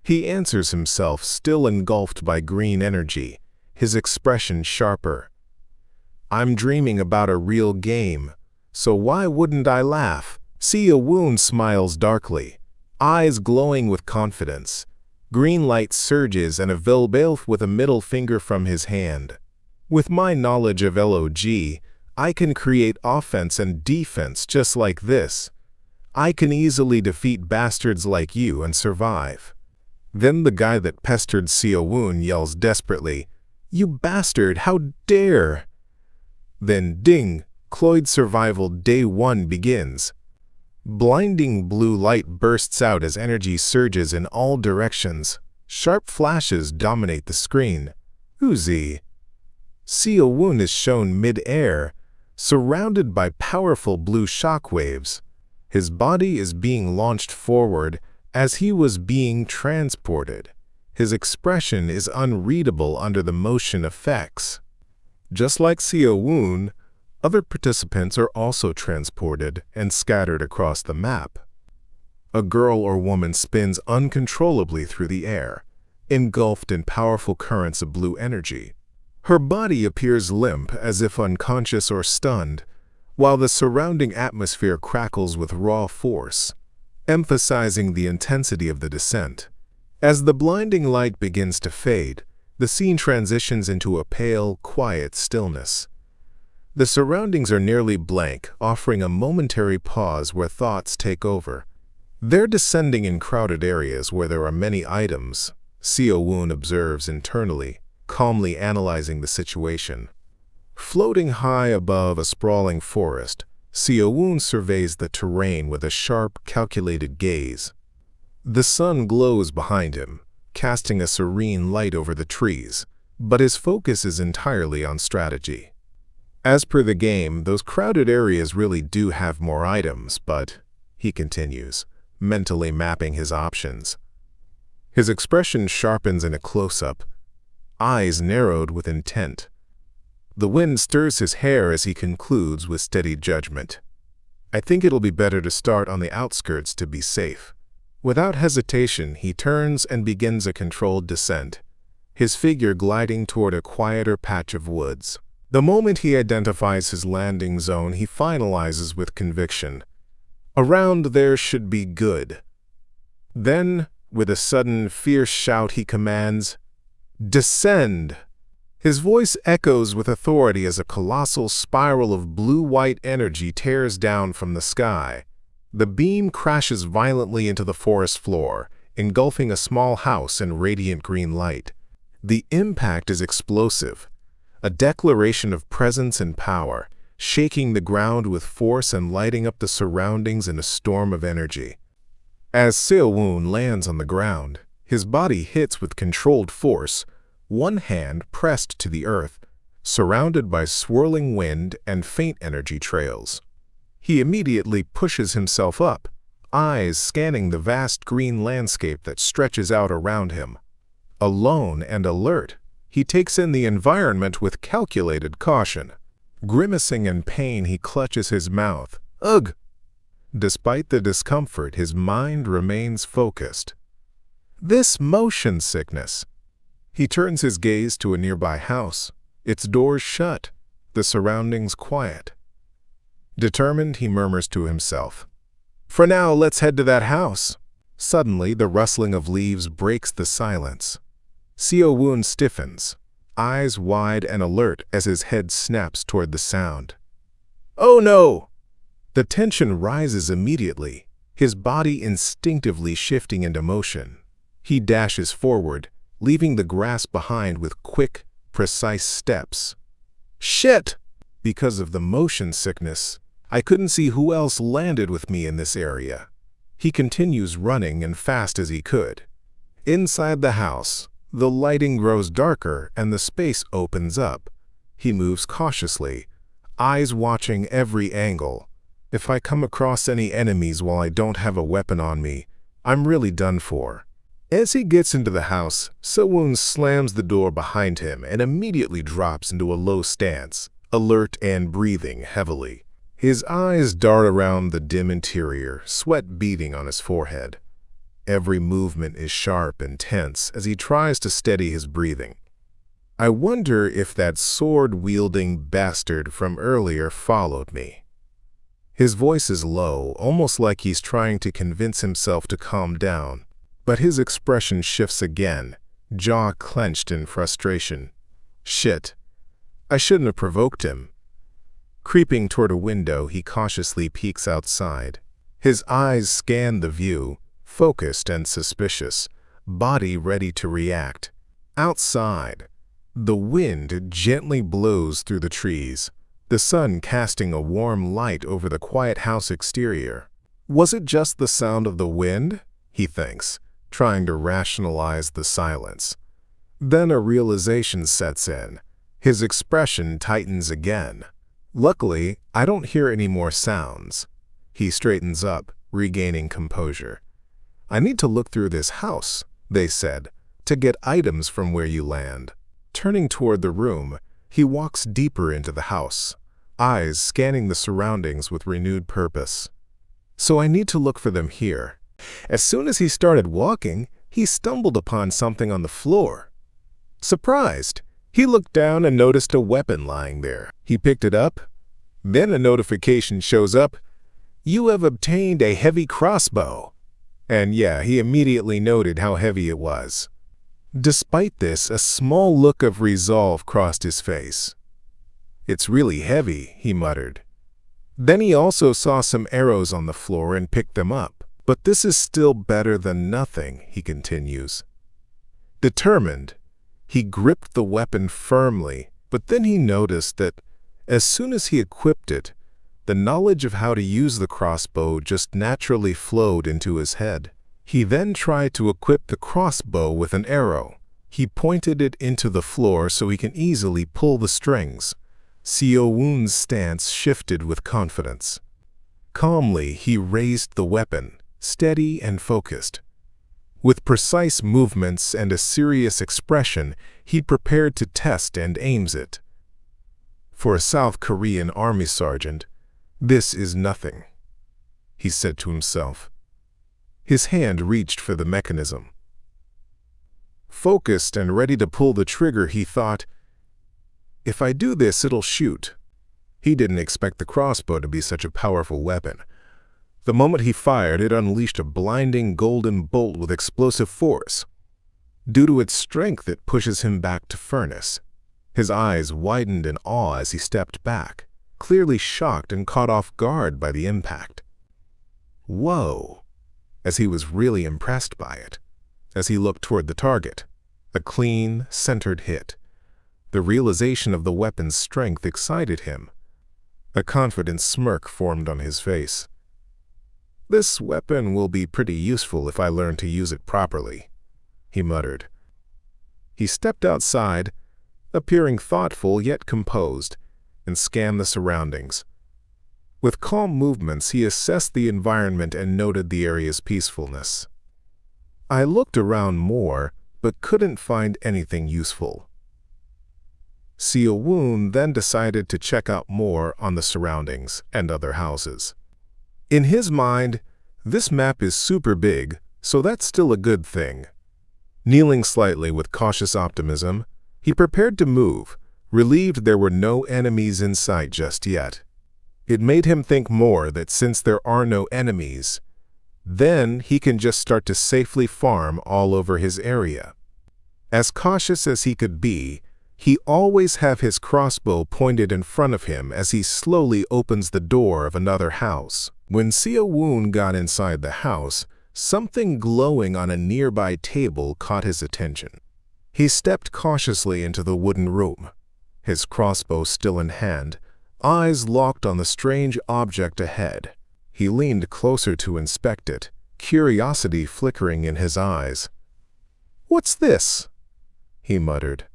He answers himself, still engulfed by green energy, his expression sharper. I'm dreaming about a real game, so why wouldn't I laugh? Seo Woon smiles darkly, eyes glowing with confidence. Green light surges and a Vilbalf with a middle finger from his hand. With my knowledge of LOG, I can create offense and defense just like this. I can easily defeat bastards like you and survive. Then the guy that pestered Seo Woon yells desperately, You bastard, how dare! Then ding, Cloyd survival day 1 begins. Blinding blue light bursts out as energy surges in all directions. Sharp flashes dominate the screen. Uzi. Seo Woon is shown mid-air, surrounded by powerful blue shockwaves. His body is being launched forward as he was being transported. His expression is unreadable under the motion effects. Just like Seo Woon, other participants are also transported and scattered across the map. A girl or woman spins uncontrollably through the air, engulfed in powerful currents of blue energy. Her body appears limp, as if unconscious or stunned, while the surrounding atmosphere crackles with raw force, emphasizing the intensity of the descent. As the blinding light begins to fade, the scene transitions into a pale, quiet stillness. The surroundings are nearly blank, offering a momentary pause where thoughts take over. They're descending in crowded areas where there are many items, Seo Woon observes internally, calmly analyzing the situation. Floating high above a sprawling forest, Seo Woon surveys the terrain with a sharp, calculated gaze. The sun glows behind him, casting a serene light over the trees, but his focus is entirely on strategy. As per the game, those crowded areas really do have more items, but, he continues, mentally mapping his options. His expression sharpens in a close-up, eyes narrowed with intent. The wind stirs his hair as he concludes with steady judgment. I think it'll be better to start on the outskirts to be safe. Without hesitation, he turns and begins a controlled descent, his figure gliding toward a quieter patch of woods. The moment he identifies his landing zone, he finalizes with conviction. Around there should be good. Then, with a sudden, fierce shout, he commands, Descend! His voice echoes with authority as a colossal spiral of blue-white energy tears down from the sky. The beam crashes violently into the forest floor, engulfing a small house in radiant green light. The impact is explosive, a declaration of presence and power, shaking the ground with force and lighting up the surroundings in a storm of energy. As Seo Woon lands on the ground, his body hits with controlled force, one hand pressed to the earth, surrounded by swirling wind and faint energy trails. He immediately pushes himself up, eyes scanning the vast green landscape that stretches out around him. Alone and alert, he takes in the environment with calculated caution. Grimacing in pain, he clutches his mouth. Ugh! Despite the discomfort, his mind remains focused. This motion sickness. He turns his gaze to a nearby house, its doors shut, the surroundings quiet. Determined, he murmurs to himself, For now, let's head to that house. Suddenly, the rustling of leaves breaks the silence. Seo Woon stiffens, eyes wide and alert as his head snaps toward the sound. Oh no! The tension rises immediately, his body instinctively shifting into motion. He dashes forward, leaving the grass behind with quick, precise steps. Shit! Because of the motion sickness, I couldn't see who else landed with me in this area. He continues running and fast as he could. Inside the house, The lighting grows darker and the space opens up. He moves cautiously, eyes watching every angle. If I come across any enemies while I don't have a weapon on me, I'm really done for. As he gets into the house, Seo-woon slams the door behind him and immediately drops into a low stance, alert and breathing heavily. His eyes dart around the dim interior, sweat beading on his forehead. Every movement is sharp and tense as he tries to steady his breathing. I wonder if that sword-wielding bastard from earlier followed me. His voice is low, almost like he's trying to convince himself to calm down. But his expression shifts again, jaw clenched in frustration. Shit. I shouldn't have provoked him. Creeping toward a window, he cautiously peeks outside. His eyes scan the view, focused and suspicious, body ready to react. Outside, the wind gently blows through the trees, the sun casting a warm light over the quiet house exterior. Was it just the sound of the wind? He thinks, trying to rationalize the silence. Then a realization sets in. His expression tightens again. Luckily, I don't hear any more sounds. He straightens up, regaining composure. I need to look through this house, they said, to get items from where you land. Turning toward the room, he walks deeper into the house, eyes scanning the surroundings with renewed purpose. So I need to look for them here. As soon as he started walking, he stumbled upon something on the floor. Surprised, he looked down and noticed a weapon lying there. He picked it up. Then a notification shows up. You have obtained a heavy crossbow. And yeah, he immediately noted how heavy it was. Despite this, a small look of resolve crossed his face. It's really heavy, he muttered. Then he also saw some arrows on the floor and picked them up. But this is still better than nothing, he continues. Determined, he gripped the weapon firmly, but then he noticed that as soon as he equipped it, the knowledge of how to use the crossbow just naturally flowed into his head. He then tried to equip the crossbow with an arrow. He pointed it into the floor so he can easily pull the strings. Seo-woon's stance shifted with confidence. Calmly, he raised the weapon, steady and focused. With precise movements and a serious expression, he prepared to test and aims it. For a South Korean army sergeant, this is nothing, he said to himself. His hand reached for the mechanism. Focused and ready to pull the trigger, he thought, if I do this, it'll shoot. He didn't expect the crossbow to be such a powerful weapon. The moment he fired, it unleashed a blinding golden bolt with explosive force. Due to its strength, it pushes him back to furnace. His eyes widened in awe as he stepped back, clearly shocked and caught off guard by the impact. Whoa! As he was really impressed by it. As he looked toward the target, a clean, centered hit. The realization of the weapon's strength excited him. A confident smirk formed on his face. This weapon will be pretty useful if I learn to use it properly, he muttered. He stepped outside, appearing thoughtful yet composed, and scanned the surroundings. With calm movements, he assessed the environment and noted the area's peacefulness. I looked around more, but couldn't find anything useful. Seo-woon then decided to check out more on the surroundings and other houses. In his mind, this map is super big, so that's still a good thing. Kneeling slightly with cautious optimism, he prepared to move, relieved there were no enemies in sight just yet. It made him think more that since there are no enemies, then he can just start to safely farm all over his area. As cautious as he could be, he always have his crossbow pointed in front of him as he slowly opens the door of another house. When Seo-woon got inside the house, something glowing on a nearby table caught his attention. He stepped cautiously into the wooden room, his crossbow still in hand, eyes locked on the strange object ahead. He leaned closer to inspect it, curiosity flickering in his eyes. "What's this?" he muttered.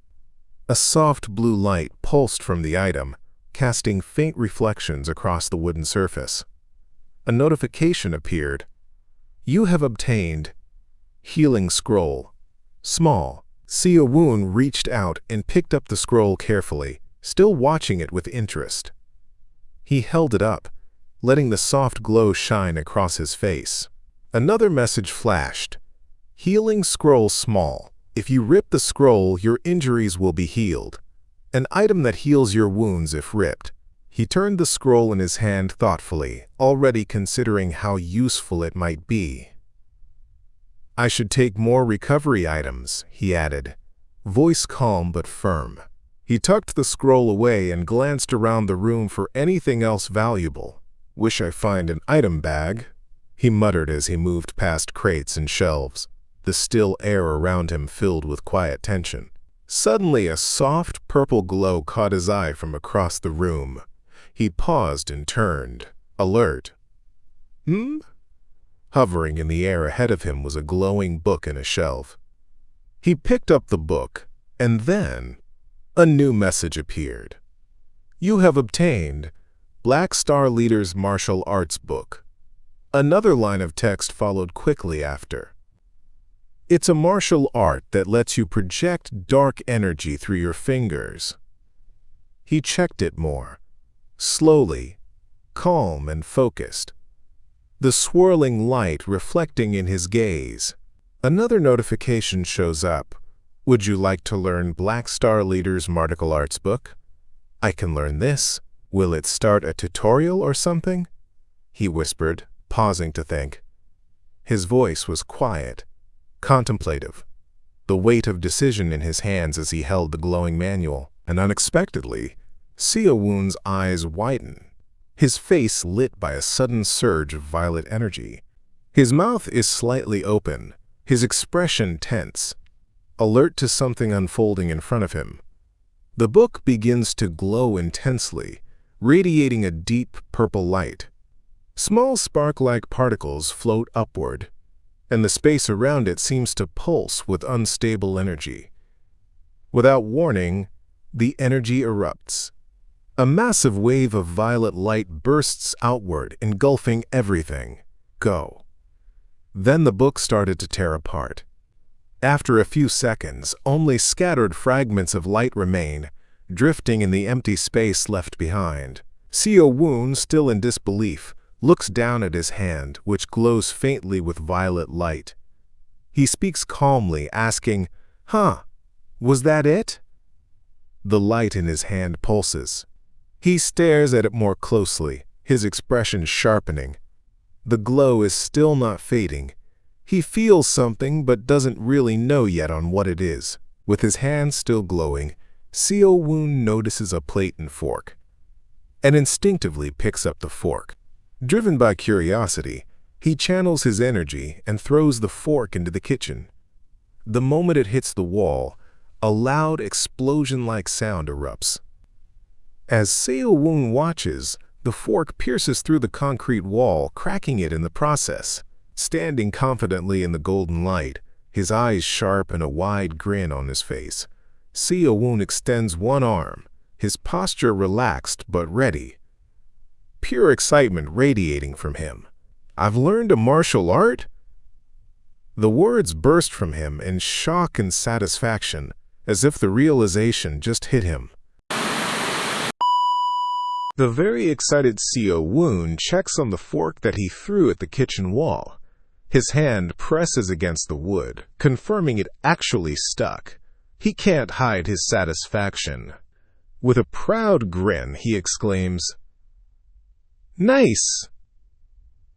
A soft blue light pulsed from the item, casting faint reflections across the wooden surface. A notification appeared. You have obtained Healing Scroll. Small. Seo Woon reached out and picked up the scroll carefully, still watching it with interest. He held it up, letting the soft glow shine across his face. Another message flashed. Healing Scroll Small. If you rip the scroll, your injuries will be healed. An item that heals your wounds if ripped. He turned the scroll in his hand thoughtfully, already considering how useful it might be. I should take more recovery items, he added, voice calm but firm. He tucked the scroll away and glanced around the room for anything else valuable. Wish I find an item bag, he muttered as he moved past crates and shelves, the still air around him filled with quiet tension. Suddenly, a soft purple glow caught his eye from across the room. He paused and turned, alert. Hovering in the air ahead of him was a glowing book in a shelf. He picked up the book, and then a new message appeared. You have obtained Black Star Leader's Martial Arts Book. Another line of text followed quickly after. It's a martial art that lets you project dark energy through your fingers. He checked it more, slowly, calm and focused, the swirling light reflecting in his gaze. Another notification shows up. Would you like to learn Black Star Leader's Martial Arts Book? I can learn this. Will it start a tutorial or something? He whispered, pausing to think. His voice was quiet, contemplative, the weight of decision in his hands as he held the glowing manual, and unexpectedly, Seo Woon's eyes widened, his face lit by a sudden surge of violet energy. His mouth is slightly open, his expression tense, alert to something unfolding in front of him. The book begins to glow intensely, radiating a deep purple light. Small spark-like particles float upward, and the space around it seems to pulse with unstable energy. Without warning, the energy erupts. A massive wave of violet light bursts outward, engulfing everything. Go. Then the book started to tear apart. After a few seconds, only scattered fragments of light remain, drifting in the empty space left behind. Seo Woon, still in disbelief, looks down at his hand, which glows faintly with violet light. He speaks calmly, asking, was that it? The light in his hand pulses. He stares at it more closely, his expression sharpening. The glow is still not fading. He feels something but doesn't really know yet on what it is. With his hand still glowing, Seo Woon notices a plate and fork, and instinctively picks up the fork. Driven by curiosity, he channels his energy and throws the fork into the kitchen. The moment it hits the wall, a loud explosion-like sound erupts. As Seo Woon watches, the fork pierces through the concrete wall, cracking it in the process. Standing confidently in the golden light, his eyes sharp and a wide grin on his face, Seo Woon extends one arm, his posture relaxed but ready. Pure excitement radiating from him. I've learned a martial art? The words burst from him in shock and satisfaction, as if the realization just hit him. The very excited Seo Woon checks on the fork that he threw at the kitchen wall. His hand presses against the wood, confirming it actually stuck. He can't hide his satisfaction. With a proud grin, he exclaims, "Nice!"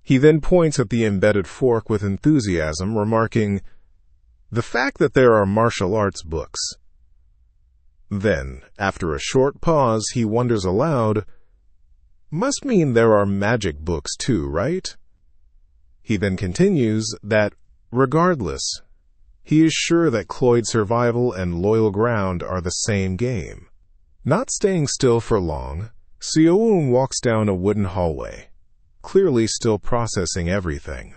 He then points at the embedded fork with enthusiasm, remarking, "The fact that there are martial arts books." Then, after a short pause, he wonders aloud, "Must mean there are magic books too, right?" He then continues that, regardless, he is sure that Cloyd Survival and Loyal Ground are the same game. Not staying still for long, Seo Woon walks down a wooden hallway, clearly still processing everything.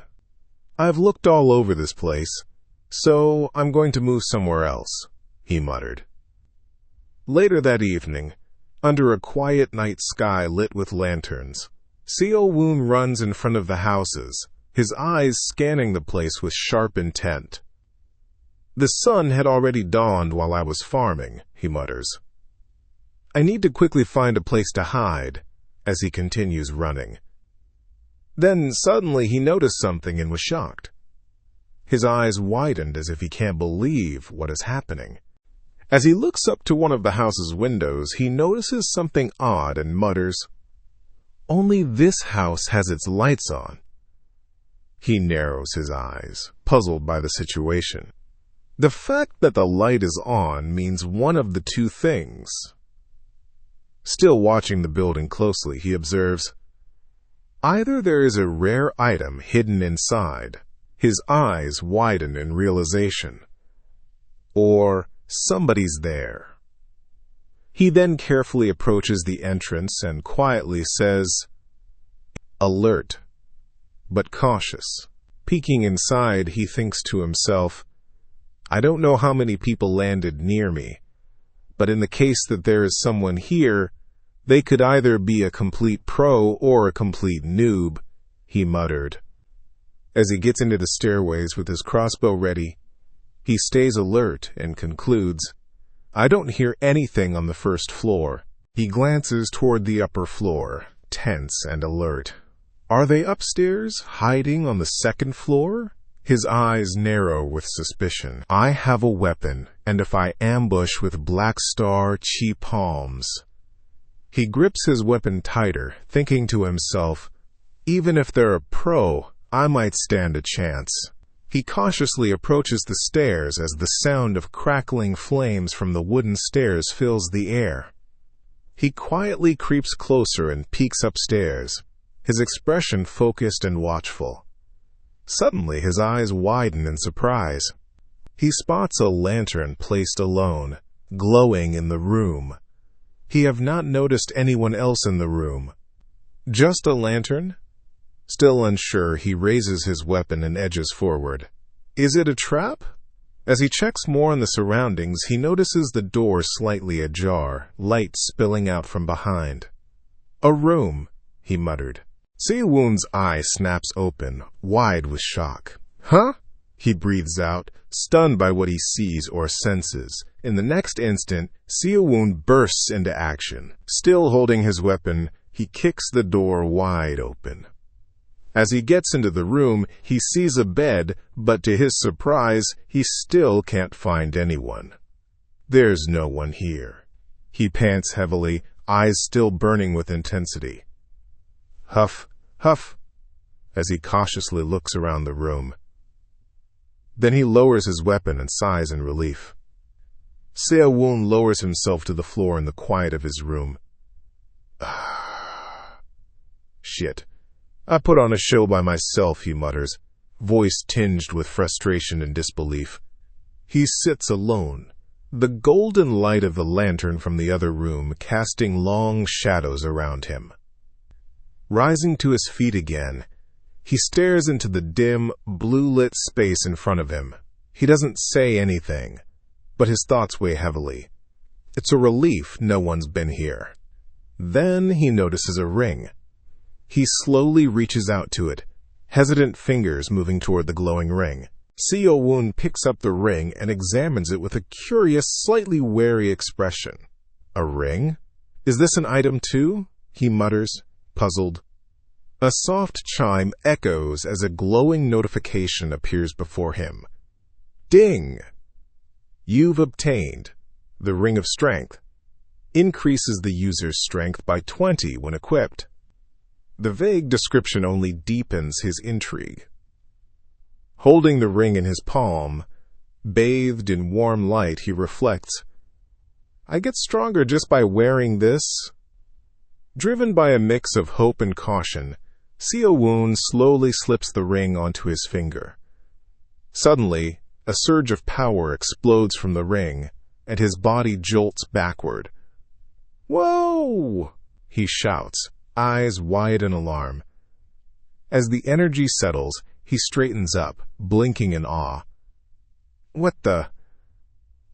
"I've looked all over this place, so I'm going to move somewhere else," he muttered. Later that evening, under a quiet night sky lit with lanterns, Seo-woon runs in front of the houses, his eyes scanning the place with sharp intent. The sun had already dawned while I was farming, he mutters. I need to quickly find a place to hide, as he continues running. Then suddenly he noticed something and was shocked. His eyes widened as if he can't believe what is happening. As he looks up to one of the house's windows, he notices something odd and mutters, "Only this house has its lights on." He narrows his eyes, puzzled by the situation. The fact that the light is on means one of the two things. Still watching the building closely, he observes, either there is a rare item hidden inside, his eyes widen in realization, or somebody's there. He then carefully approaches the entrance and quietly says, alert, but cautious. Peeking inside, he thinks to himself, I don't know how many people landed near me, but in the case that there is someone here, they could either be a complete pro or a complete noob, he muttered. As he gets into the stairways with his crossbow ready, he stays alert and concludes, I don't hear anything on the first floor. He glances toward the upper floor, tense and alert. Are they upstairs, hiding on the second floor? His eyes narrow with suspicion. I have a weapon, and if I ambush with Black Star Chi Palms. He grips his weapon tighter, thinking to himself, even if they're a pro, I might stand a chance. He cautiously approaches the stairs as the sound of crackling flames from the wooden stairs fills the air. He quietly creeps closer and peeks upstairs, his expression focused and watchful. Suddenly, his eyes widen in surprise. He spots a lantern placed alone, glowing in the room. He have not noticed anyone else in the room. Just a lantern? Still unsure, he raises his weapon and edges forward. Is it a trap? As he checks more on the surroundings, he notices the door slightly ajar, light spilling out from behind. A room, he muttered. Seo-woon's eye snaps open, wide with shock. Huh? He breathes out, stunned by what he sees or senses. In the next instant, Seo-woon bursts into action. Still holding his weapon, he kicks the door wide open. As he gets into the room, he sees a bed, but to his surprise, he still can't find anyone. There's no one here. He pants heavily, eyes still burning with intensity. Huff, huff, as he cautiously looks around the room. Then he lowers his weapon and sighs in relief. Seo-woon lowers himself to the floor in the quiet of his room. Shit. I put on a show by myself, he mutters, voice tinged with frustration and disbelief. He sits alone, the golden light of the lantern from the other room casting long shadows around him. Rising to his feet again, he stares into the dim, blue-lit space in front of him. He doesn't say anything, but his thoughts weigh heavily. It's a relief no one's been here. Then he notices a ring. He slowly reaches out to it, hesitant fingers moving toward the glowing ring. Seo-woon picks up the ring and examines it with a curious, slightly wary expression. A ring? Is this an item too? He mutters, puzzled. A soft chime echoes as a glowing notification appears before him. Ding! You've obtained the Ring of Strength. Increases the user's strength by 20 when equipped. The vague description only deepens his intrigue. Holding the ring in his palm, bathed in warm light, he reflects, I get stronger just by wearing this. Driven by a mix of hope and caution, Seo-woon slowly slips the ring onto his finger. Suddenly, a surge of power explodes from the ring, and his body jolts backward. Whoa! He shouts, eyes wide in alarm. As the energy settles, he straightens up, blinking in awe. What the?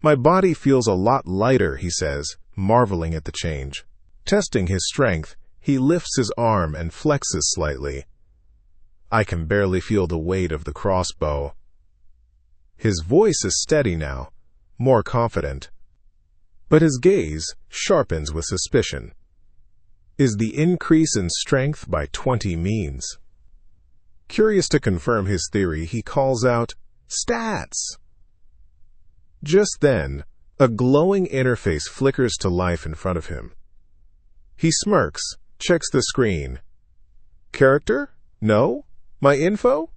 My body feels a lot lighter, he says, marveling at the change. Testing his strength, he lifts his arm and flexes slightly. I can barely feel the weight of the crossbow. His voice is steady now, more confident. But his gaze sharpens with suspicion. Is the increase in strength by 20 means? Curious to confirm his theory, he calls out, "Stats!" Just then, a glowing interface flickers to life in front of him. He smirks, checks the screen. Character? No? My info?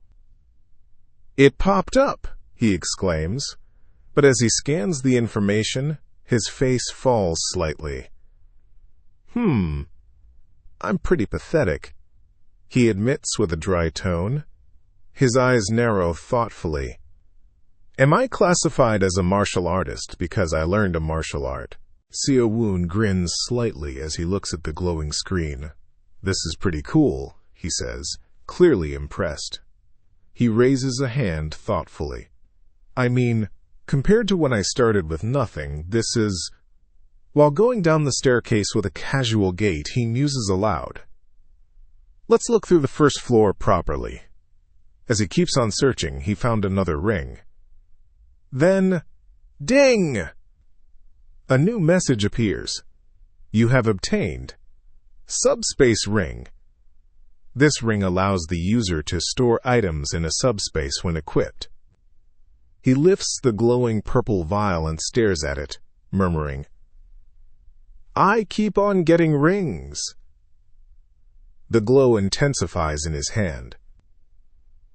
It popped up, he exclaims, but as he scans the information, his face falls slightly. I'm pretty pathetic, he admits with a dry tone. His eyes narrow thoughtfully. Am I classified as a martial artist because I learned a martial art? Seo Woon grins slightly as he looks at the glowing screen. This is pretty cool, he says, clearly impressed. He raises a hand thoughtfully. I mean, compared to when I started with nothing, this is... While going down the staircase with a casual gait, he muses aloud. Let's look through the first floor properly. As he keeps on searching, he found another ring. Then, ding! A new message appears. You have obtained Subspace Ring. This ring allows the user to store items in a subspace when equipped. He lifts the glowing purple vial and stares at it, murmuring, I keep on getting rings. The glow intensifies in his hand.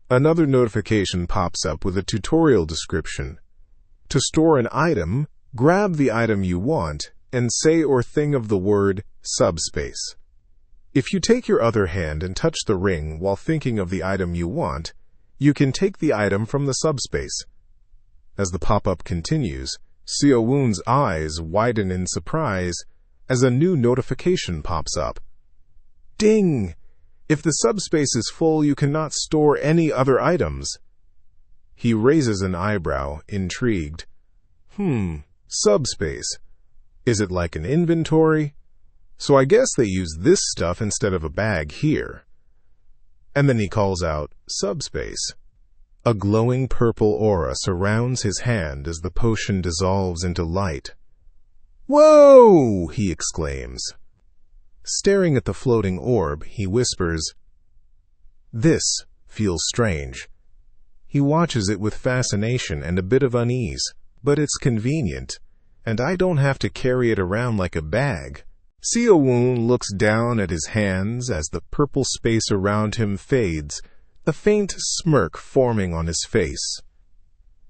Another notification pops up with a tutorial description. To store an item, grab the item you want and say or think of the word subspace. If you take your other hand and touch the ring while thinking of the item you want, you can take the item from the subspace. As the pop-up continues, Seo Woon's eyes widen in surprise as a new notification pops up. Ding! If the subspace is full, you cannot store any other items. He raises an eyebrow, intrigued. Subspace. Is it like an inventory? So I guess they use this stuff instead of a bag here. And then he calls out, subspace. A glowing purple aura surrounds his hand as the potion dissolves into light. Whoa! He exclaims. Staring at the floating orb, he whispers, This feels strange. He watches it with fascination and a bit of unease, but it's convenient, and I don't have to carry it around like a bag. Seo Woon looks down at his hands as the purple space around him fades, a faint smirk forming on his face.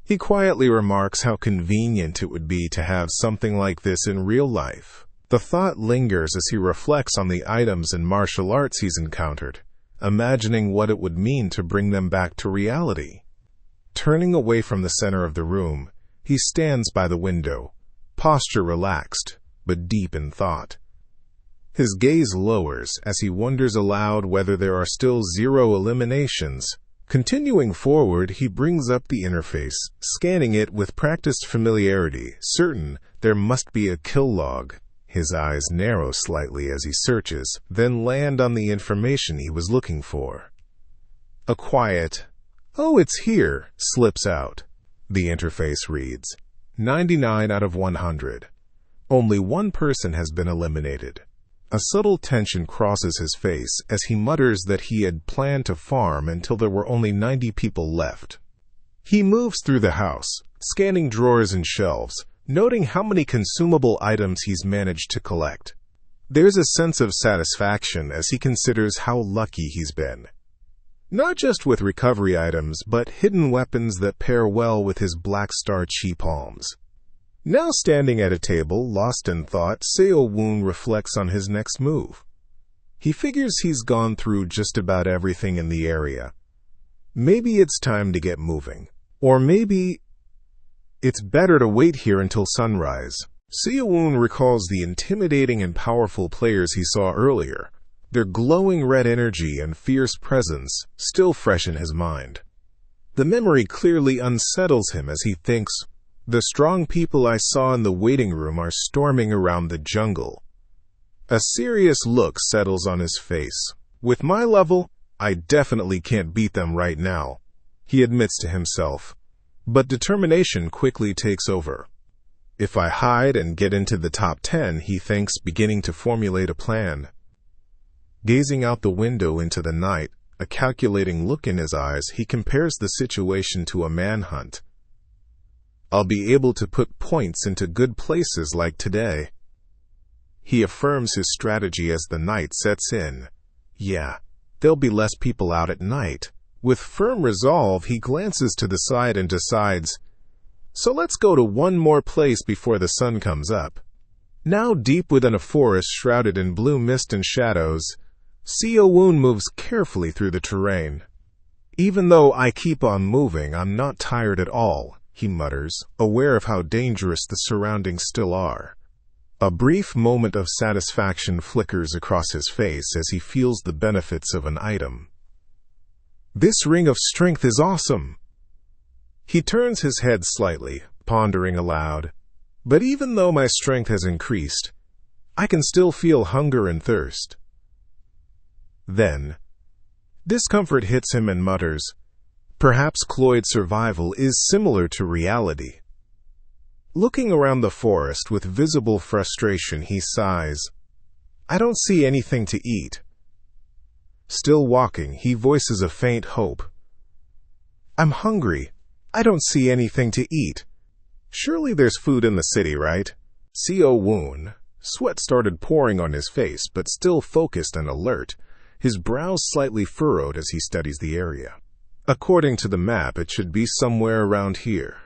He quietly remarks how convenient it would be to have something like this in real life. The thought lingers as he reflects on the items and martial arts he's encountered, imagining what it would mean to bring them back to reality. Turning away from the center of the room, he stands by the window, posture relaxed, but deep in thought. His gaze lowers as he wonders aloud whether there are still 0 eliminations. Continuing forward, he brings up the interface, scanning it with practiced familiarity, certain there must be a kill log. His eyes narrow slightly as he searches, then land on the information he was looking for. A quiet, "Oh, it's here," slips out. The interface reads, 99 out of 100. Only one person has been eliminated. A subtle tension crosses his face as he mutters that he had planned to farm until there were only 90 people left. He moves through the house, scanning drawers and shelves, noting how many consumable items he's managed to collect. There's a sense of satisfaction as he considers how lucky he's been. Not just with recovery items, but hidden weapons that pair well with his Black Star chi palms. Now standing at a table, lost in thought, Seo Woon reflects on his next move. He figures he's gone through just about everything in the area. Maybe it's time to get moving. Or maybe it's better to wait here until sunrise. Seo Woon recalls the intimidating and powerful players he saw earlier, their glowing red energy and fierce presence still fresh in his mind. The memory clearly unsettles him as he thinks, The strong people I saw in the waiting room are storming around the jungle. A serious look settles on his face. With my level, I definitely can't beat them right now, he admits to himself. But determination quickly takes over. If I hide and get into the top 10, he thinks, beginning to formulate a plan. Gazing out the window into the night, a calculating look in his eyes, he compares the situation to a manhunt. I'll be able to put points into good places like today. He affirms his strategy as the night sets in. Yeah, there'll be less people out at night. With firm resolve, he glances to the side and decides, so let's go to one more place before the sun comes up. Now deep within a forest shrouded in blue mist and shadows, Seo-woon moves carefully through the terrain. Even though I keep on moving, I'm not tired at all, he mutters, aware of how dangerous the surroundings still are. A brief moment of satisfaction flickers across his face as he feels the benefits of an item. This ring of strength is awesome. He turns his head slightly, pondering aloud. But even though my strength has increased, I can still feel hunger and thirst. Then, discomfort hits him and mutters, perhaps Cloyd's survival is similar to reality. Looking around the forest with visible frustration, he sighs. I don't see anything to eat. Still walking, he voices a faint hope. I'm hungry. I don't see anything to eat. Surely there's food in the city, right? Seo-woon. Sweat started pouring on his face, but still focused and alert, his brows slightly furrowed as he studies the area. According to the map, it should be somewhere around here.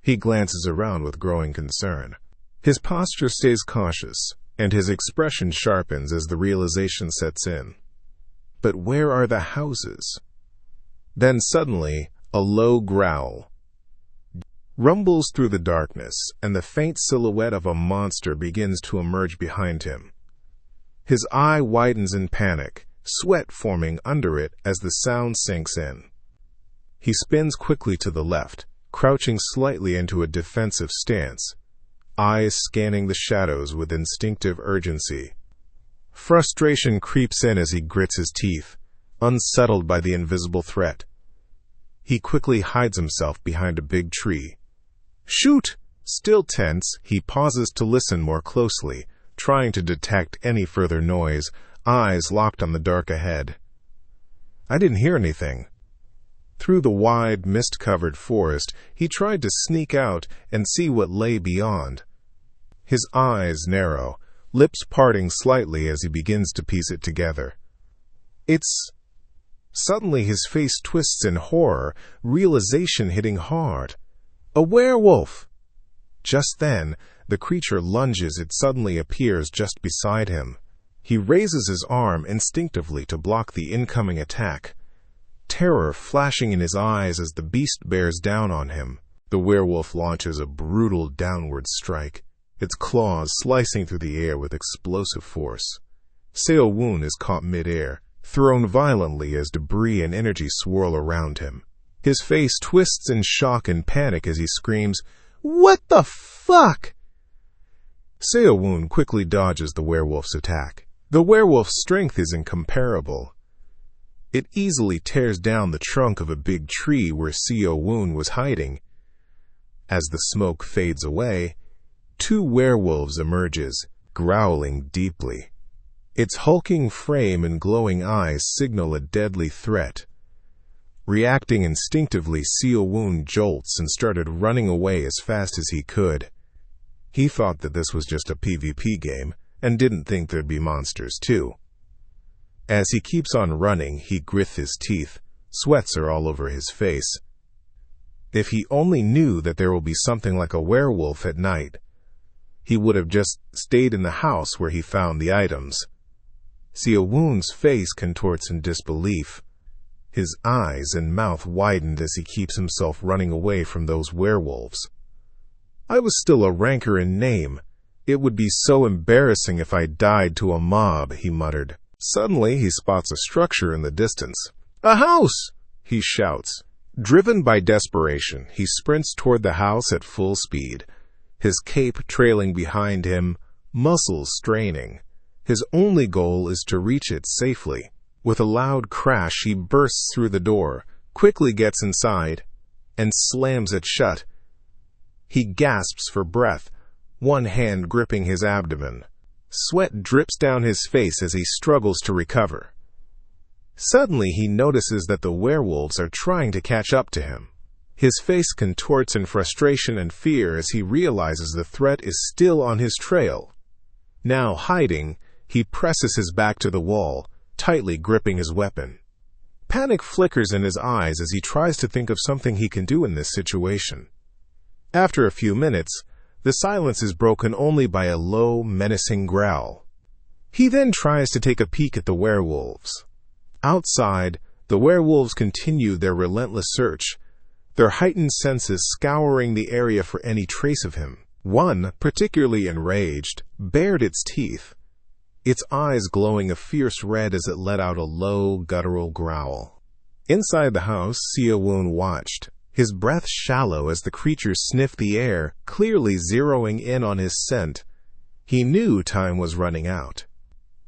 He glances around with growing concern. His posture stays cautious, and his expression sharpens as the realization sets in. But where are the houses? Then suddenly, a low growl rumbles through the darkness, and the faint silhouette of a monster begins to emerge behind him. His eye widens in panic, sweat forming under it as the sound sinks in. He spins quickly to the left, crouching slightly into a defensive stance, eyes scanning the shadows with instinctive urgency. Frustration creeps in as he grits his teeth, unsettled by the invisible threat. He quickly hides himself behind a big tree. Shoot! Still tense, he pauses to listen more closely, trying to detect any further noise, eyes locked on the dark ahead. I didn't hear anything. Through the wide, mist-covered forest, he tried to sneak out and see what lay beyond. His eyes narrow, lips parting slightly as he begins to piece it together. Suddenly his face twists in horror, realization hitting hard. A werewolf! Just then, the creature lunges. It suddenly appears just beside him. He raises his arm instinctively to block the incoming attack, terror flashing in his eyes as the beast bears down on him. The werewolf launches a brutal downward strike, its claws slicing through the air with explosive force. Seo-woon is caught mid-air, thrown violently as debris and energy swirl around him. His face twists in shock and panic as he screams, "What the fuck?" Seo-woon quickly dodges the werewolf's attack. The werewolf's strength is incomparable. It easily tears down the trunk of a big tree where Seo-woon was hiding. As the smoke fades away, two werewolves emerges, growling deeply. Its hulking frame and glowing eyes signal a deadly threat. Reacting instinctively, Seo-woon jolts and started running away as fast as he could. He thought that this was just a PvP game, and didn't think there'd be monsters too. As he keeps on running, he grits his teeth. Sweats are all over his face. If he only knew that there will be something like a werewolf at night, he would have just stayed in the house where he found the items. Seo-woon's face contorts in disbelief. His eyes and mouth widened as he keeps himself running away from those werewolves. I was still a ranker in name. It would be so embarrassing if I died to a mob, he muttered. Suddenly, he spots a structure in the distance. A house! He shouts. Driven by desperation, he sprints toward the house at full speed, his cape trailing behind him, muscles straining. His only goal is to reach it safely. With a loud crash, he bursts through the door, quickly gets inside, and slams it shut. He gasps for breath, one hand gripping his abdomen. Sweat drips down his face as he struggles to recover. Suddenly, he notices that the werewolves are trying to catch up to him. His face contorts in frustration and fear as he realizes the threat is still on his trail. Now hiding, he presses his back to the wall, tightly gripping his weapon. Panic flickers in his eyes as he tries to think of something he can do in this situation. After a few minutes, the silence is broken only by a low, menacing growl. He then tries to take a peek at the werewolves. Outside, the werewolves continue their relentless search, their heightened senses scouring the area for any trace of him. One, particularly enraged, bared its teeth, its eyes glowing a fierce red as it let out a low, guttural growl. Inside the house, Seo-woon watched, his breath shallow as the creature sniffed the air, clearly zeroing in on his scent. He knew time was running out.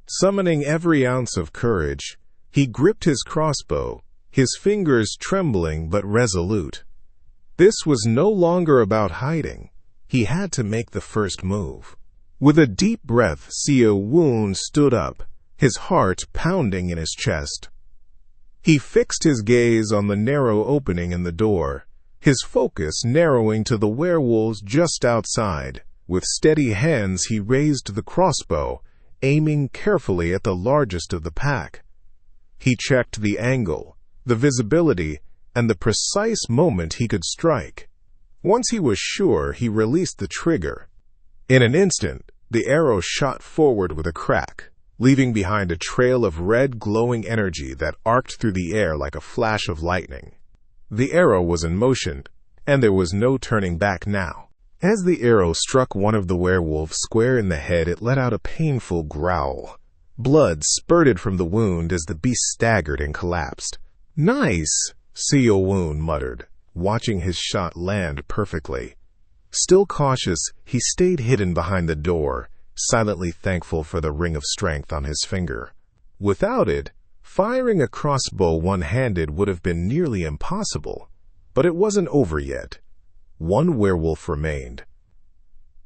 Summoning every ounce of courage, he gripped his crossbow, his fingers trembling but resolute. This was no longer about hiding. He had to make the first move. With a deep breath, Seo-woon stood up, his heart pounding in his chest. He fixed his gaze on the narrow opening in the door, his focus narrowing to the werewolves just outside. With steady hands, he raised the crossbow, aiming carefully at the largest of the pack. He checked the angle, the visibility, and the precise moment he could strike. Once he was sure, he released the trigger. In an instant, the arrow shot forward with a crack, leaving behind a trail of red glowing energy that arced through the air like a flash of lightning. The arrow was in motion, and there was no turning back now. As the arrow struck one of the werewolves square in the head, it let out a painful growl. Blood spurted from the wound as the beast staggered and collapsed. "Nice," Seo-woon muttered, watching his shot land perfectly. Still cautious, he stayed hidden behind the door, silently thankful for the ring of strength on his finger. Without it, firing a crossbow one-handed would have been nearly impossible. But it wasn't over yet. One werewolf remained.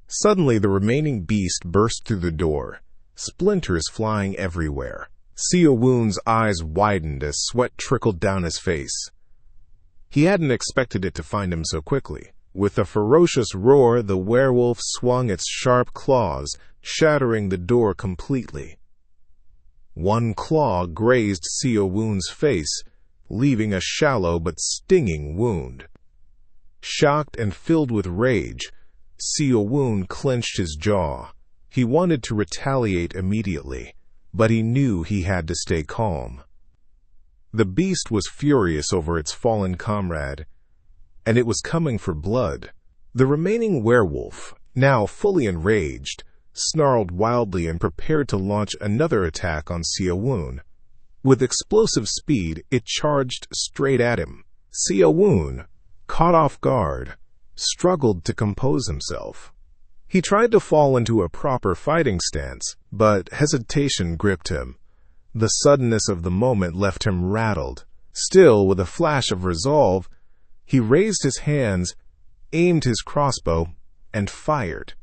Suddenly, the remaining beast burst through the door, splinters flying everywhere. Seo-woon's eyes widened as sweat trickled down his face. He hadn't expected it to find him so quickly. With a ferocious roar, the werewolf swung its sharp claws, shattering the door completely. One claw grazed Seo-woon's face, leaving a shallow but stinging wound. Shocked and filled with rage, Seo-woon clenched his jaw. He wanted to retaliate immediately, but he knew he had to stay calm. The beast was furious over its fallen comrade, and it was coming for blood. The remaining werewolf, now fully enraged, snarled wildly and prepared to launch another attack on Seo-woon. With explosive speed, it charged straight at him. Seo-woon, caught off guard, struggled to compose himself. He tried to fall into a proper fighting stance, but hesitation gripped him. The suddenness of the moment left him rattled. Still, with a flash of resolve, he raised his hands, aimed his crossbow, and fired.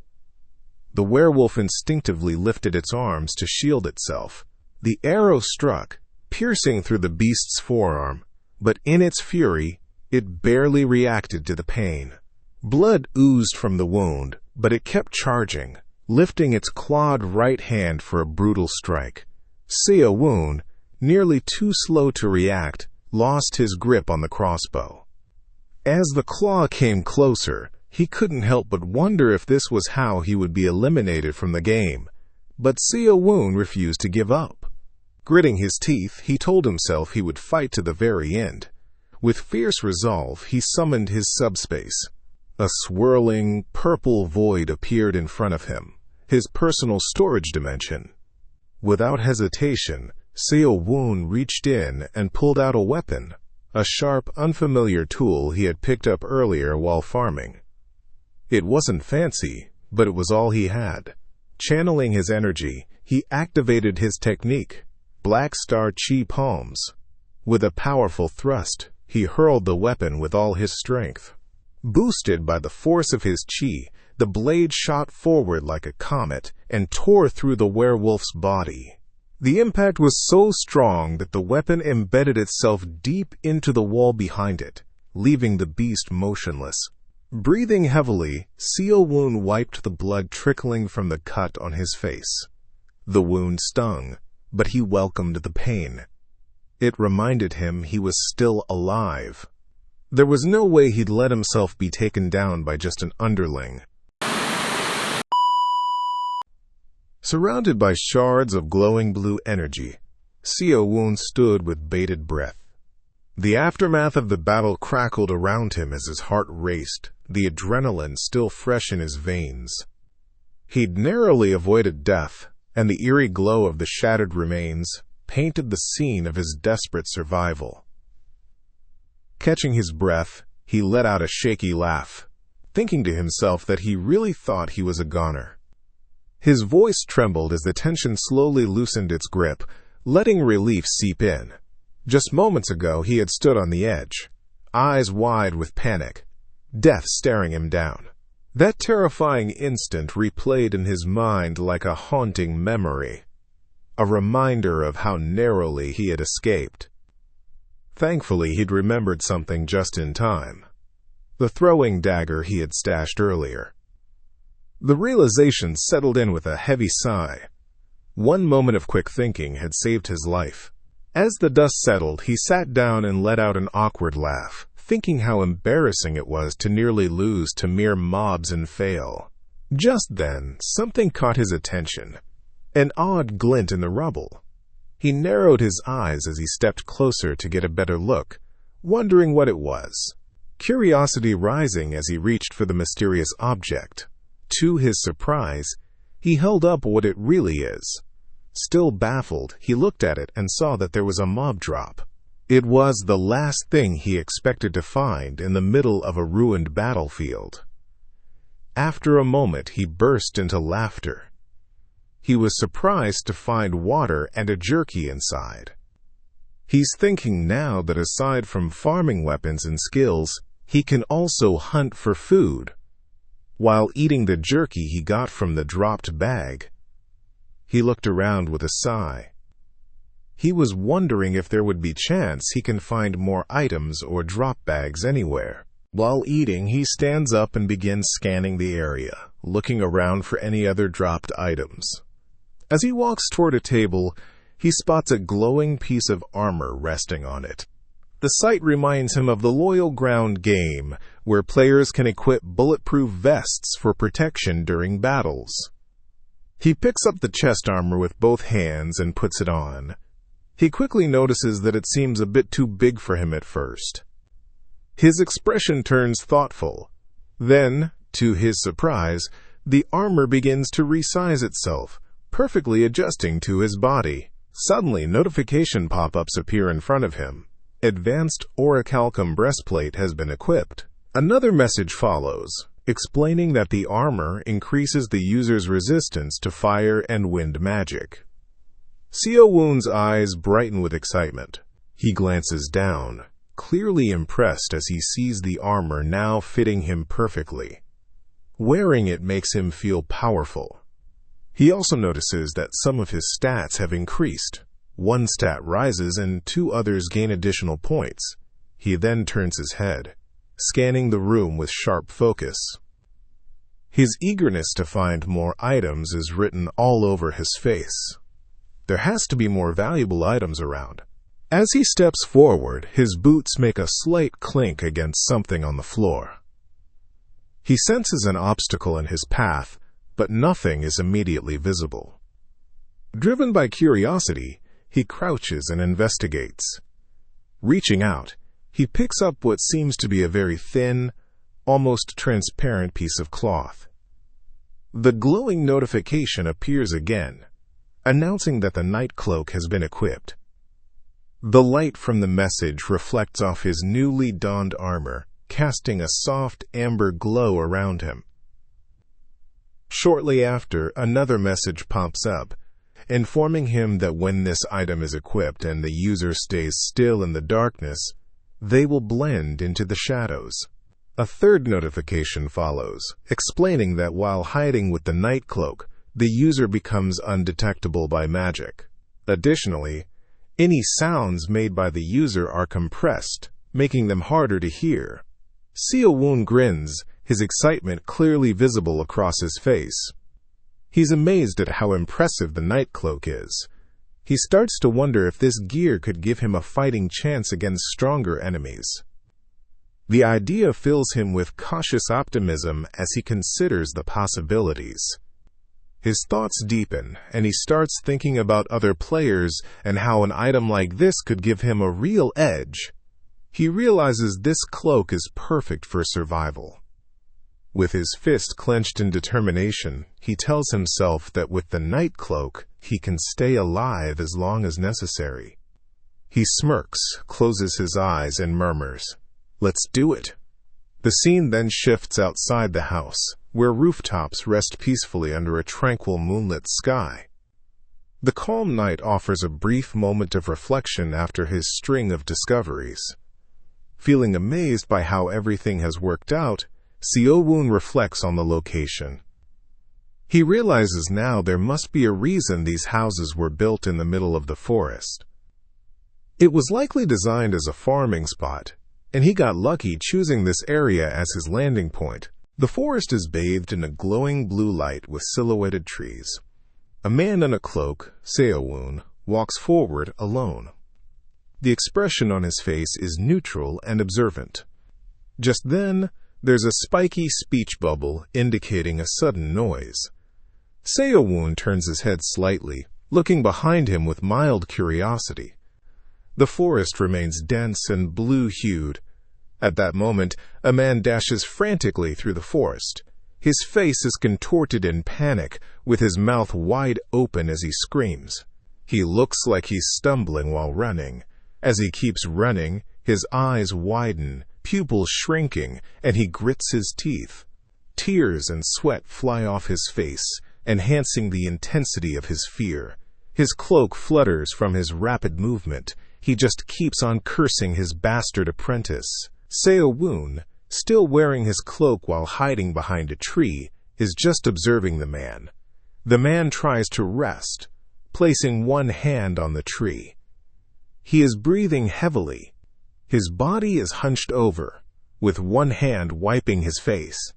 The werewolf instinctively lifted its arms to shield itself. The arrow struck, piercing through the beast's forearm, but in its fury, it barely reacted to the pain. Blood oozed from the wound, but it kept charging, lifting its clawed right hand for a brutal strike. Seo-woon, nearly too slow to react, lost his grip on the crossbow. As the claw came closer, he couldn't help but wonder if this was how he would be eliminated from the game. But Seo-woon refused to give up. Gritting his teeth, he told himself he would fight to the very end. With fierce resolve, he summoned his subspace. A swirling, purple void appeared in front of him, his personal storage dimension. Without hesitation, Seo-woon reached in and pulled out a weapon, a sharp, unfamiliar tool he had picked up earlier while farming. It wasn't fancy, but it was all he had. Channeling his energy, he activated his technique, Black Star Chi Palms. With a powerful thrust, he hurled the weapon with all his strength. Boosted by the force of his chi, the blade shot forward like a comet and tore through the werewolf's body. The impact was so strong that the weapon embedded itself deep into the wall behind it, leaving the beast motionless. Breathing heavily, Seo Woon wiped the blood trickling from the cut on his face. The wound stung, but he welcomed the pain. It reminded him he was still alive. There was no way he'd let himself be taken down by just an underling. Surrounded by shards of glowing blue energy, Seo Woon stood with bated breath. The aftermath of the battle crackled around him as his heart raced, the adrenaline still fresh in his veins. He'd narrowly avoided death, and the eerie glow of the shattered remains painted the scene of his desperate survival. Catching his breath, he let out a shaky laugh, thinking to himself that he really thought he was a goner. His voice trembled as the tension slowly loosened its grip, letting relief seep in. Just moments ago, he had stood on the edge, eyes wide with panic, death staring him down. That terrifying instant replayed in his mind like a haunting memory, a reminder of how narrowly he had escaped. Thankfully, he'd remembered something just in time: the throwing dagger he had stashed earlier. The realization settled in with a heavy sigh. One moment of quick thinking had saved his life. As the dust settled, he sat down and let out an awkward laugh, thinking how embarrassing it was to nearly lose to mere mobs and fail. Just then, something caught his attention, an odd glint in the rubble. He narrowed his eyes as he stepped closer to get a better look, wondering what it was, curiosity rising as he reached for the mysterious object. To his surprise, he held up what it really is. Still baffled, he looked at it and saw that there was a mob drop. It was the last thing he expected to find in the middle of a ruined battlefield. After a moment, he burst into laughter. He was surprised to find water and a jerky inside. He's thinking now that aside from farming weapons and skills, he can also hunt for food. While eating the jerky he got from the dropped bag, he looked around with a sigh. He was wondering if there would be chance he can find more items or drop bags anywhere. While eating, he stands up and begins scanning the area, looking around for any other dropped items. As he walks toward a table, he spots a glowing piece of armor resting on it. The sight reminds him of the Loyal Ground game, where players can equip bulletproof vests for protection during battles. He picks up the chest armor with both hands and puts it on. He quickly notices that it seems a bit too big for him at first. His expression turns thoughtful. Then, to his surprise, the armor begins to resize itself, perfectly adjusting to his body. Suddenly, notification pop-ups appear in front of him. Advanced Orichalcum breastplate has been equipped. Another message follows, explaining that the armor increases the user's resistance to fire and wind magic. Seo Woon's eyes brighten with excitement. He glances down, clearly impressed as he sees the armor now fitting him perfectly. Wearing it makes him feel powerful. He also notices that some of his stats have increased. One stat rises and 2 others gain additional points. He then turns his head, scanning the room with sharp focus. His eagerness to find more items is written all over his face. There has to be more valuable items around. As he steps forward, his boots make a slight clink against something on the floor. He senses an obstacle in his path, but nothing is immediately visible. Driven by curiosity, he crouches and investigates. Reaching out, he picks up what seems to be a very thin, almost transparent piece of cloth. The glowing notification appears again, announcing that the night cloak has been equipped. The light from the message reflects off his newly donned armor, casting a soft amber glow around him. Shortly after, another message pops up, informing him that when this item is equipped and the user stays still in the darkness, they will blend into the shadows. A third notification follows, explaining that while hiding with the night cloak, the user becomes undetectable by magic. Additionally, any sounds made by the user are compressed, making them harder to hear. Seo-woon grins, his excitement clearly visible across his face. He's amazed at how impressive the night cloak is. He starts to wonder if this gear could give him a fighting chance against stronger enemies. The idea fills him with cautious optimism as he considers the possibilities. His thoughts deepen, and he starts thinking about other players and how an item like this could give him a real edge. He realizes this cloak is perfect for survival. With his fist clenched in determination, he tells himself that with the night cloak, he can stay alive as long as necessary. He smirks, closes his eyes, and murmurs, "Let's do it." The scene then shifts outside the house, where rooftops rest peacefully under a tranquil moonlit sky. The calm night offers a brief moment of reflection after his string of discoveries. Feeling amazed by how everything has worked out, Seo-woon reflects on the location. He realizes now there must be a reason these houses were built in the middle of the forest. It was likely designed as a farming spot, and he got lucky choosing this area as his landing point. The forest is bathed in a glowing blue light with silhouetted trees. A man in a cloak, Seo-woon, walks forward alone. The expression on his face is neutral and observant. Just then, there's a spiky speech bubble indicating a sudden noise. Seo-woon turns his head slightly, looking behind him with mild curiosity. The forest remains dense and blue-hued. At that moment, a man dashes frantically through the forest. His face is contorted in panic, with his mouth wide open as he screams. He looks like he's stumbling while running. As he keeps running, his eyes widen, pupils shrinking, and he grits his teeth. Tears and sweat fly off his face, enhancing the intensity of his fear. His cloak flutters from his rapid movement. He just keeps on cursing his bastard apprentice. Seo-woon, still wearing his cloak while hiding behind a tree, is just observing the man. The man tries to rest, placing one hand on the tree. He is breathing heavily. His body is hunched over, with one hand wiping his face.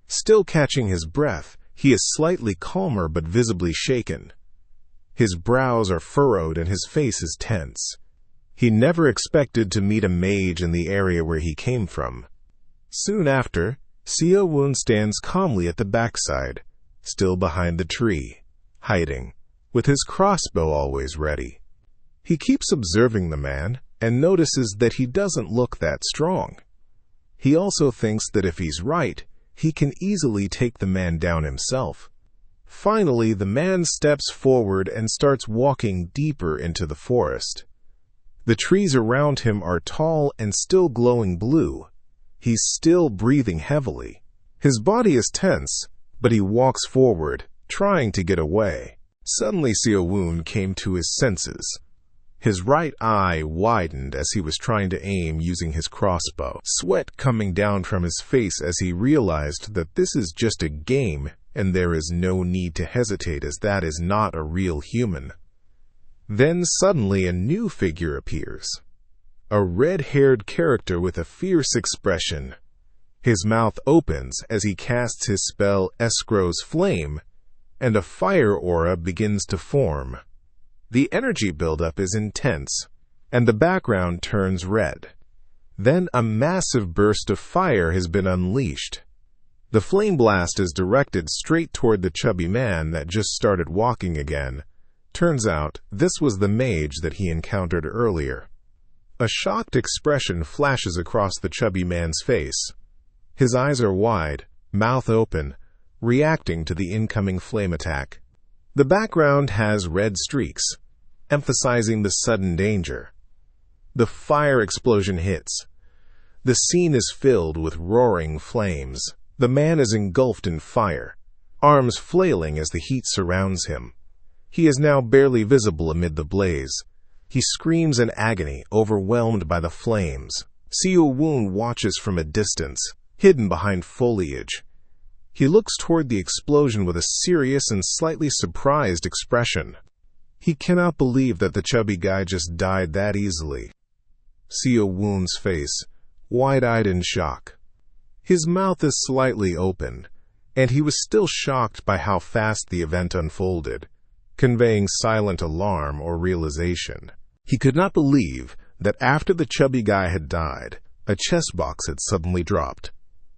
Still catching his breath, he is slightly calmer but visibly shaken. His brows are furrowed and his face is tense. He never expected to meet a mage in the area where he came from. Soon after, Seo-woon stands calmly at the backside, still behind the tree, hiding, with his crossbow always ready. He keeps observing the man and notices that he doesn't look that strong. He also thinks that if he's right, he can easily take the man down himself. Finally, the man steps forward and starts walking deeper into the forest. The trees around him are tall and still glowing blue. He's still breathing heavily. His body is tense, but he walks forward, trying to get away. Suddenly, Seo-woon came to his senses. His right eye widened as he was trying to aim using his crossbow, sweat coming down from his face as he realized that this is just a game and there is no need to hesitate as that is not a real human. Then suddenly a new figure appears. A red-haired character with a fierce expression. His mouth opens as he casts his spell Escrow's Flame, and a fire aura begins to form. The energy buildup is intense, and the background turns red. Then a massive burst of fire has been unleashed. The flame blast is directed straight toward the chubby man that just started walking again. Turns out, this was the mage that he encountered earlier. A shocked expression flashes across the chubby man's face. His eyes are wide, mouth open, reacting to the incoming flame attack. The background has red streaks, emphasizing the sudden danger. The fire explosion hits. The scene is filled with roaring flames. The man is engulfed in fire, arms flailing as the heat surrounds him. He is now barely visible amid the blaze. He screams in agony, overwhelmed by the flames. Seo-woon watches from a distance, hidden behind foliage. He looks toward the explosion with a serious and slightly surprised expression. He cannot believe that the chubby guy just died that easily. Seo-woon's face, wide-eyed in shock. His mouth is slightly open, and he was still shocked by how fast the event unfolded, conveying silent alarm or realization. He could not believe that after the chubby guy had died, a chess box had suddenly dropped.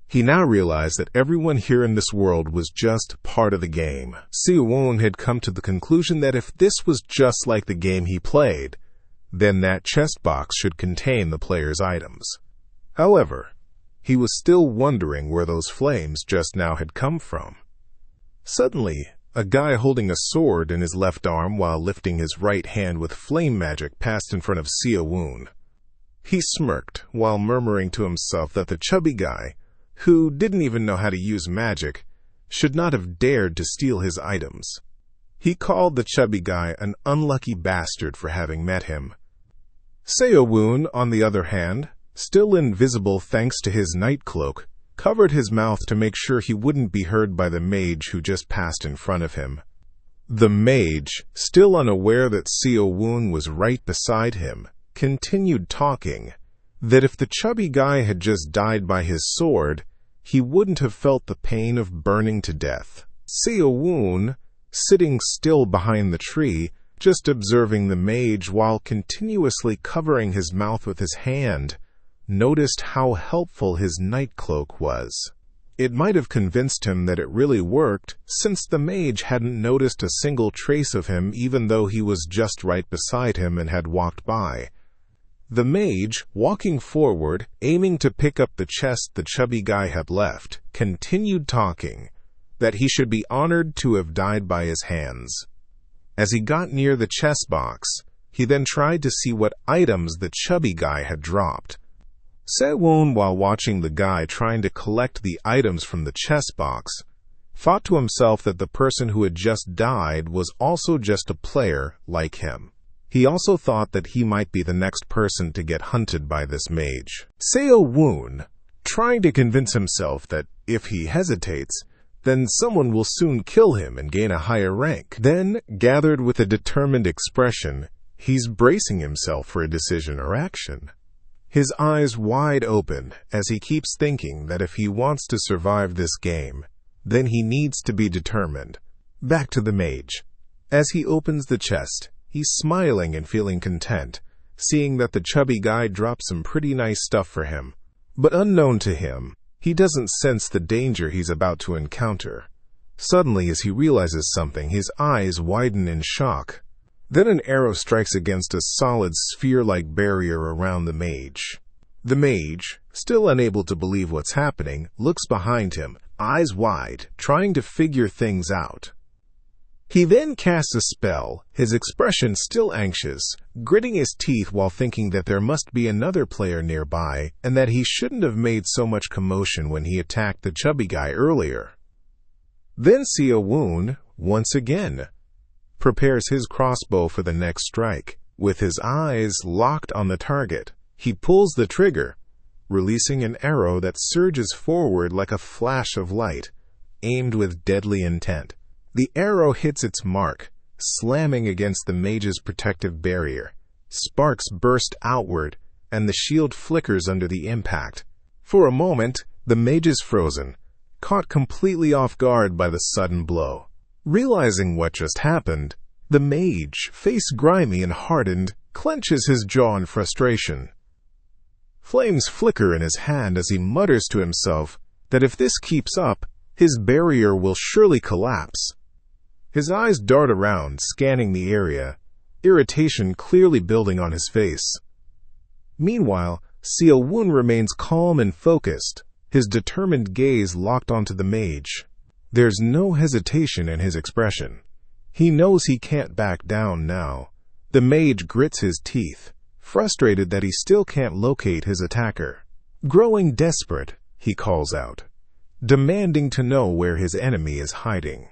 He now realized that everyone here in this world was just part of the game. Seo-woon had come to the conclusion that if this was just like the game he played, then that chest box should contain the player's items. However, he was still wondering where those flames just now had come from. Suddenly, a guy holding a sword in his left arm while lifting his right hand with flame magic passed in front of Seo-woon. He smirked while murmuring to himself that the chubby guy, who didn't even know how to use magic, should not have dared to steal his items. He called the chubby guy an unlucky bastard for having met him. Seo-woon, on the other hand, still invisible thanks to his night cloak, covered his mouth to make sure he wouldn't be heard by the mage who just passed in front of him. The mage, still unaware that Seo-woon was right beside him, continued talking, that if the chubby guy had just died by his sword, he wouldn't have felt the pain of burning to death. Seo-woon, sitting still behind the tree, just observing the mage while continuously covering his mouth with his hand, noticed how helpful his night cloak was. It might have convinced him that it really worked, since the mage hadn't noticed a single trace of him even though he was just right beside him and had walked by. The mage, walking forward, aiming to pick up the chest the chubby guy had left, continued talking, that he should be honored to have died by his hands. As he got near the chest box, he then tried to see what items the chubby guy had dropped. Seo-woon, while watching the guy trying to collect the items from the chest box, thought to himself that the person who had just died was also just a player like him. He also thought that he might be the next person to get hunted by this mage. Seo-woon, trying to convince himself that if he hesitates, then someone will soon kill him and gain a higher rank, then, gathered with a determined expression, he's bracing himself for a decision or action. His eyes wide open as he keeps thinking that if he wants to survive this game, then he needs to be determined. Back to the mage. As he opens the chest, he's smiling and feeling content, seeing that the chubby guy dropped some pretty nice stuff for him. But unknown to him, he doesn't sense the danger he's about to encounter. Suddenly, as he realizes something, his eyes widen in shock. Then an arrow strikes against a solid sphere-like barrier around the mage. The mage, still unable to believe what's happening, looks behind him, eyes wide, trying to figure things out. He then casts a spell, his expression still anxious, gritting his teeth while thinking that there must be another player nearby and that he shouldn't have made so much commotion when he attacked the chubby guy earlier. Then Seo-woon, once again, prepares his crossbow for the next strike. With his eyes locked on the target, he pulls the trigger, releasing an arrow that surges forward like a flash of light, aimed with deadly intent. The arrow hits its mark, slamming against the mage's protective barrier. Sparks burst outward, and the shield flickers under the impact. For a moment, the mage is frozen, caught completely off guard by the sudden blow. Realizing what just happened, the mage, face grimy and hardened, clenches his jaw in frustration. Flames flicker in his hand as he mutters to himself that if this keeps up, his barrier will surely collapse. His eyes dart around, scanning the area, irritation clearly building on his face. Meanwhile, Seo-woon remains calm and focused, his determined gaze locked onto the mage. There's no hesitation in his expression. He knows he can't back down now. The mage grits his teeth, frustrated that he still can't locate his attacker. Growing desperate, he calls out, demanding to know where his enemy is hiding.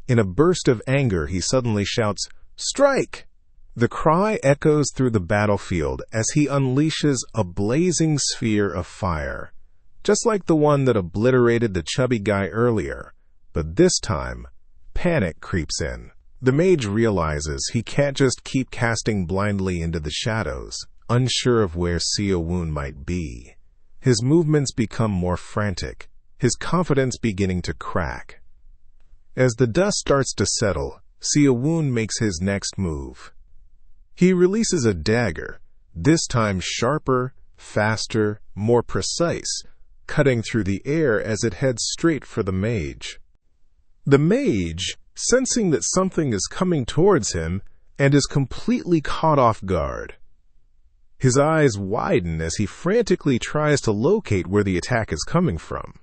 In a burst of anger, he suddenly shouts, "Strike!" The cry echoes through the battlefield as he unleashes a blazing sphere of fire, just like the one that obliterated the chubby guy earlier. But this time, panic creeps in. The mage realizes he can't just keep casting blindly into the shadows, unsure of where Seo-woon might be. His movements become more frantic, his confidence beginning to crack. As the dust starts to settle, Seo-woon makes his next move. He releases a dagger, this time sharper, faster, more precise, cutting through the air as it heads straight for the mage. The mage, sensing that something is coming towards him, and is completely caught off guard. His eyes widen as he frantically tries to locate where the attack is coming from.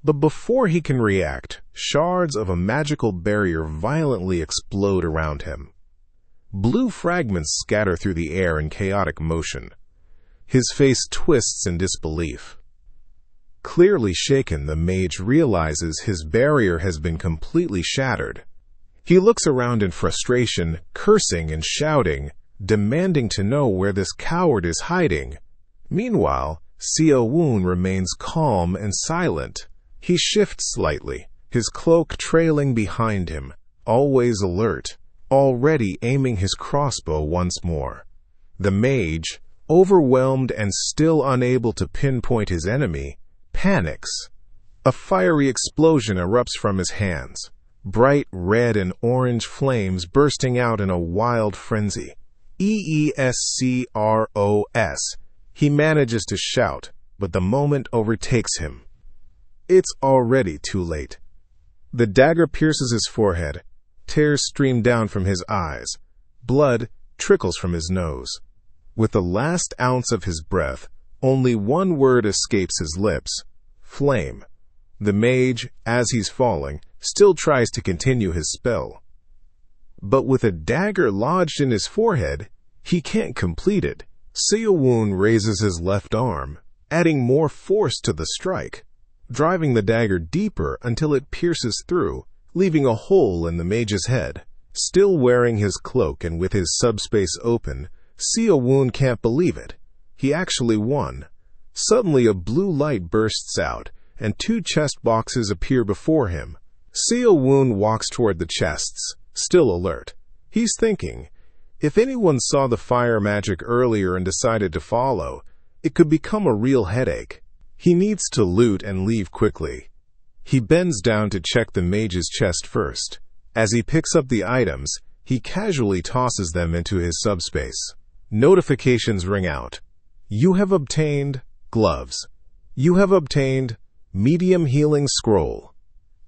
But before he can react, shards of a magical barrier violently explode around him. Blue fragments scatter through the air in chaotic motion. His face twists in disbelief. Clearly shaken, the mage realizes his barrier has been completely shattered. He looks around in frustration, cursing and shouting, demanding to know where this coward is hiding. Meanwhile, Seo-woon remains calm and silent. He shifts slightly, his cloak trailing behind him, always alert, already aiming his crossbow once more. The mage, overwhelmed and still unable to pinpoint his enemy, panics. A fiery explosion erupts from his hands, bright red and orange flames bursting out in a wild frenzy. EESCROS. He manages to shout, but the moment overtakes him. It's already too late. The dagger pierces his forehead. Tears stream down from his eyes. Blood trickles from his nose. With the last ounce of his breath, only one word escapes his lips: flame. The mage, as he's falling, still tries to continue his spell. But with a dagger lodged in his forehead, he can't complete it. Seo-woon raises his left arm, adding more force to the strike, driving the dagger deeper until it pierces through, leaving a hole in the mage's head. Still wearing his cloak and with his subspace open, Seo-woon can't believe it. He actually won. Suddenly a blue light bursts out, and 2 chest boxes appear before him. Seo-woon walks toward the chests, still alert. He's thinking, if anyone saw the fire magic earlier and decided to follow, it could become a real headache. He needs to loot and leave quickly. He bends down to check the mage's chest first. As he picks up the items, he casually tosses them into his subspace. Notifications ring out. You have obtained gloves. You have obtained medium healing scroll.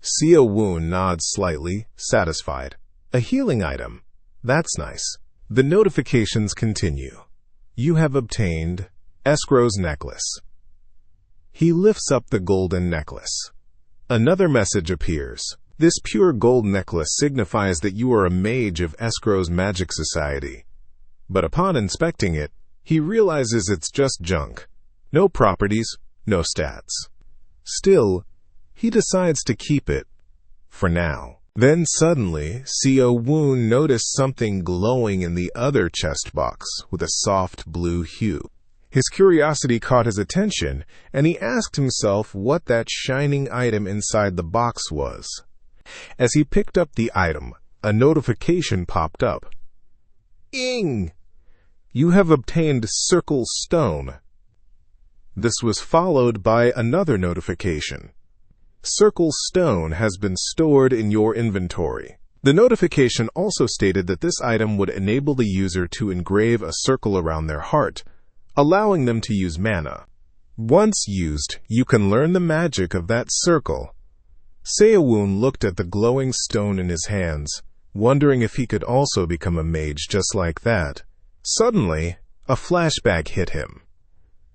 Seo-woon nods slightly, satisfied. A healing item. That's nice. The notifications continue. You have obtained escrow's necklace. He lifts up the golden necklace. Another message appears. This pure gold necklace signifies that you are a mage of Escrow's Magic Society. But upon inspecting it, he realizes it's just junk. No properties, no stats. Still, he decides to keep it. For now. Then suddenly, Seo-woon noticed something glowing in the other chest box with a soft blue hue. His curiosity caught his attention, and he asked himself what that shining item inside the box was. As he picked up the item, a notification popped up. Ing! You have obtained Circle Stone. This was followed by another notification. Circle Stone has been stored in your inventory. The notification also stated that this item would enable the user to engrave a circle around their heart, allowing them to use mana. Once used, you can learn the magic of that circle. Seo-woon looked at the glowing stone in his hands, wondering if he could also become a mage just like that. Suddenly, a flashback hit him.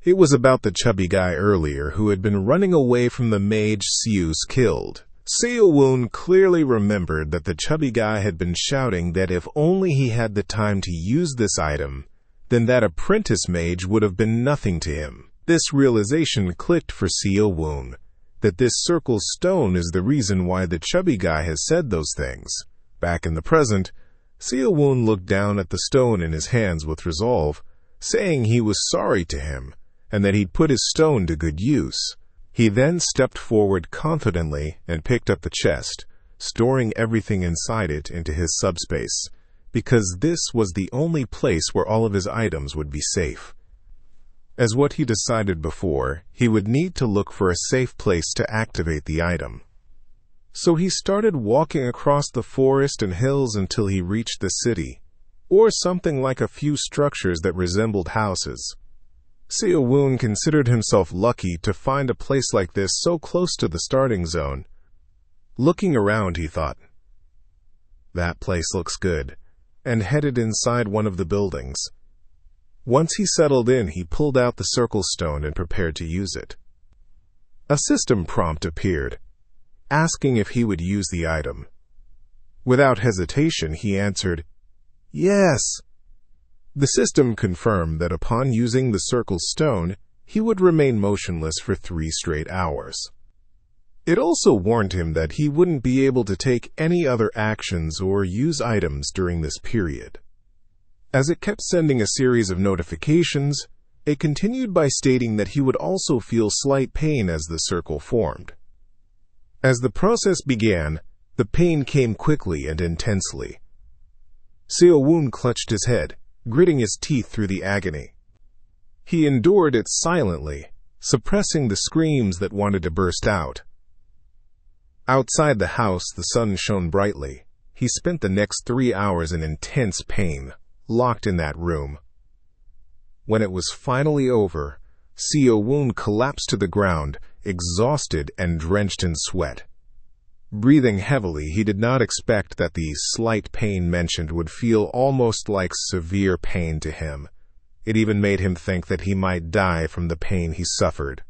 It was about the chubby guy earlier who had been running away from the mage Seus killed. Seo-woon clearly remembered that the chubby guy had been shouting that if only he had the time to use this item, then that apprentice mage would have been nothing to him. This realization clicked for Seo-woon, that this circle stone is the reason why the chubby guy has said those things. Back in the present, Seo-woon looked down at the stone in his hands with resolve, saying he was sorry to him, and that he'd put his stone to good use. He then stepped forward confidently and picked up the chest, storing everything inside it into his subspace, because this was the only place where all of his items would be safe. As what he decided before, he would need to look for a safe place to activate the item. So he started walking across the forest and hills until he reached the city, or something like a few structures that resembled houses. Seo-woon considered himself lucky to find a place like this so close to the starting zone. Looking around, he thought, "That place looks good," and headed inside one of the buildings. Once he settled in, he pulled out the circle stone and prepared to use it. A system prompt appeared, asking if he would use the item. Without hesitation, he answered, "Yes." The system confirmed that upon using the circle stone, he would remain motionless for 3 straight hours. It also warned him that he wouldn't be able to take any other actions or use items during this period. As it kept sending a series of notifications, it continued by stating that he would also feel slight pain as the circle formed. As the process began, the pain came quickly and intensely. Seo-woon clutched his head, gritting his teeth through the agony. He endured it silently, suppressing the screams that wanted to burst out. Outside the house, the sun shone brightly. He spent the next 3 hours in intense pain, locked in that room. When it was finally over, Seo-woon collapsed to the ground, exhausted and drenched in sweat. Breathing heavily, he did not expect that the slight pain mentioned would feel almost like severe pain to him. It even made him think that he might die from the pain he suffered.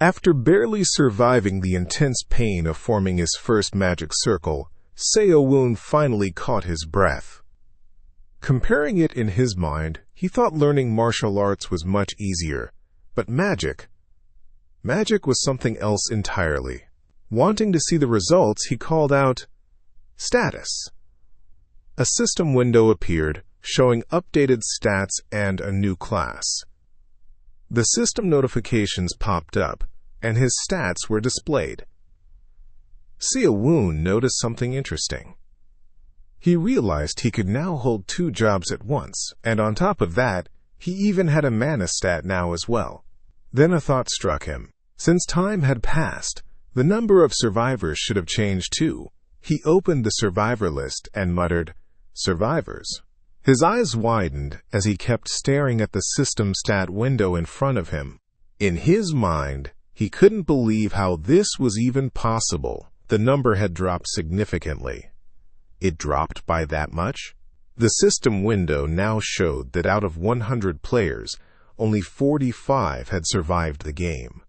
After barely surviving the intense pain of forming his first magic circle, Seo-woon finally caught his breath. Comparing it in his mind, he thought learning martial arts was much easier, but magic was something else entirely. Wanting to see the results, he called out, "Status." A system window appeared, showing updated stats and a new class. The system notifications popped up, and his stats were displayed. Seo-woon noticed something interesting. He realized he could now hold 2 jobs at once, and on top of that, he even had a mana stat now as well. Then a thought struck him. Since time had passed, the number of survivors should have changed too. He opened the survivor list and muttered, "Survivors." His eyes widened as he kept staring at the system stat window in front of him. In his mind, he couldn't believe how this was even possible. The number had dropped significantly. It dropped by that much? The system window now showed that out of 100 players, only 45 had survived the game.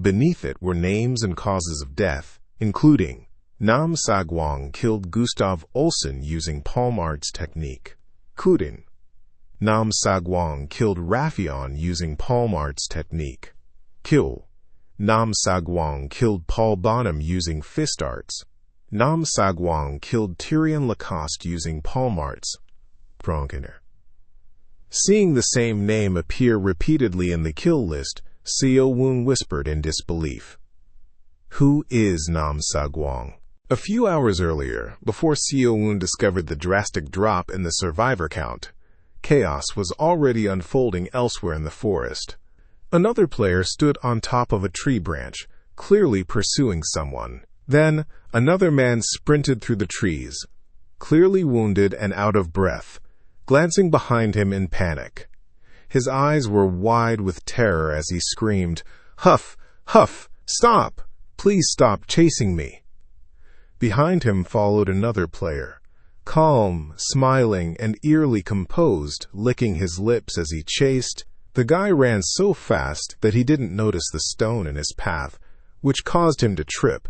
Beneath it were names and causes of death, including Nam Sagwang killed Gustav Olsen using palm arts technique. Kudin. Nam Sagwang killed Raffion using palm arts technique. Kill. Nam Sagwang killed Paul Bonham using fist arts. Nam Sagwang killed Tyrion Lacoste using palm arts. Bronkener. Seeing the same name appear repeatedly in the kill list, Seo-woon whispered in disbelief. Who is Nam Sagwang? A few hours earlier, before Seo-woon discovered the drastic drop in the survivor count, chaos was already unfolding elsewhere in the forest. Another player stood on top of a tree branch, clearly pursuing someone. Then, another man sprinted through the trees, clearly wounded and out of breath, glancing behind him in panic. His eyes were wide with terror as he screamed, "Huff! Huff! Stop! Please stop chasing me!" Behind him followed another player, calm, smiling, and eerily composed, licking his lips as he chased. The guy ran so fast that he didn't notice the stone in his path, which caused him to trip.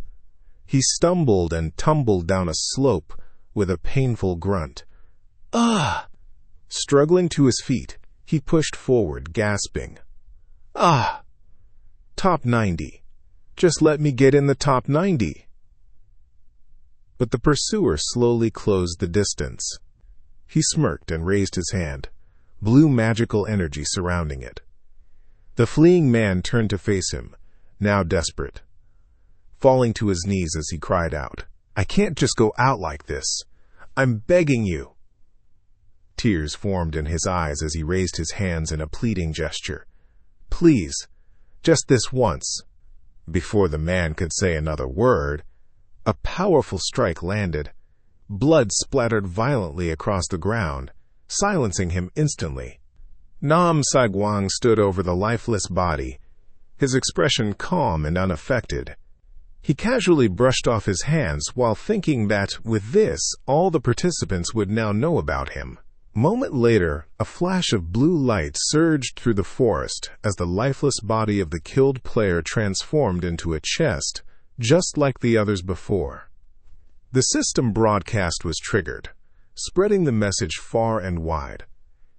He stumbled and tumbled down a slope with a painful grunt. "Ah!" Struggling to his feet, He pushed forward, gasping. Ah! Top 90. Just let me get in the top 90. But the pursuer slowly closed the distance. He smirked and raised his hand, blue magical energy surrounding it. The fleeing man turned to face him, now desperate, falling to his knees as he cried out, "I can't just go out like this. I'm begging you." Tears formed in his eyes as he raised his hands in a pleading gesture. "Please, just this once." Before the man could say another word, a powerful strike landed. Blood splattered violently across the ground, silencing him instantly. Nam Sagwang stood over the lifeless body, his expression calm and unaffected. He casually brushed off his hands while thinking that, with this, all the participants would now know about him. A moment later, a flash of blue light surged through the forest as the lifeless body of the killed player transformed into a chest, just like the others before. The system broadcast was triggered, spreading the message far and wide.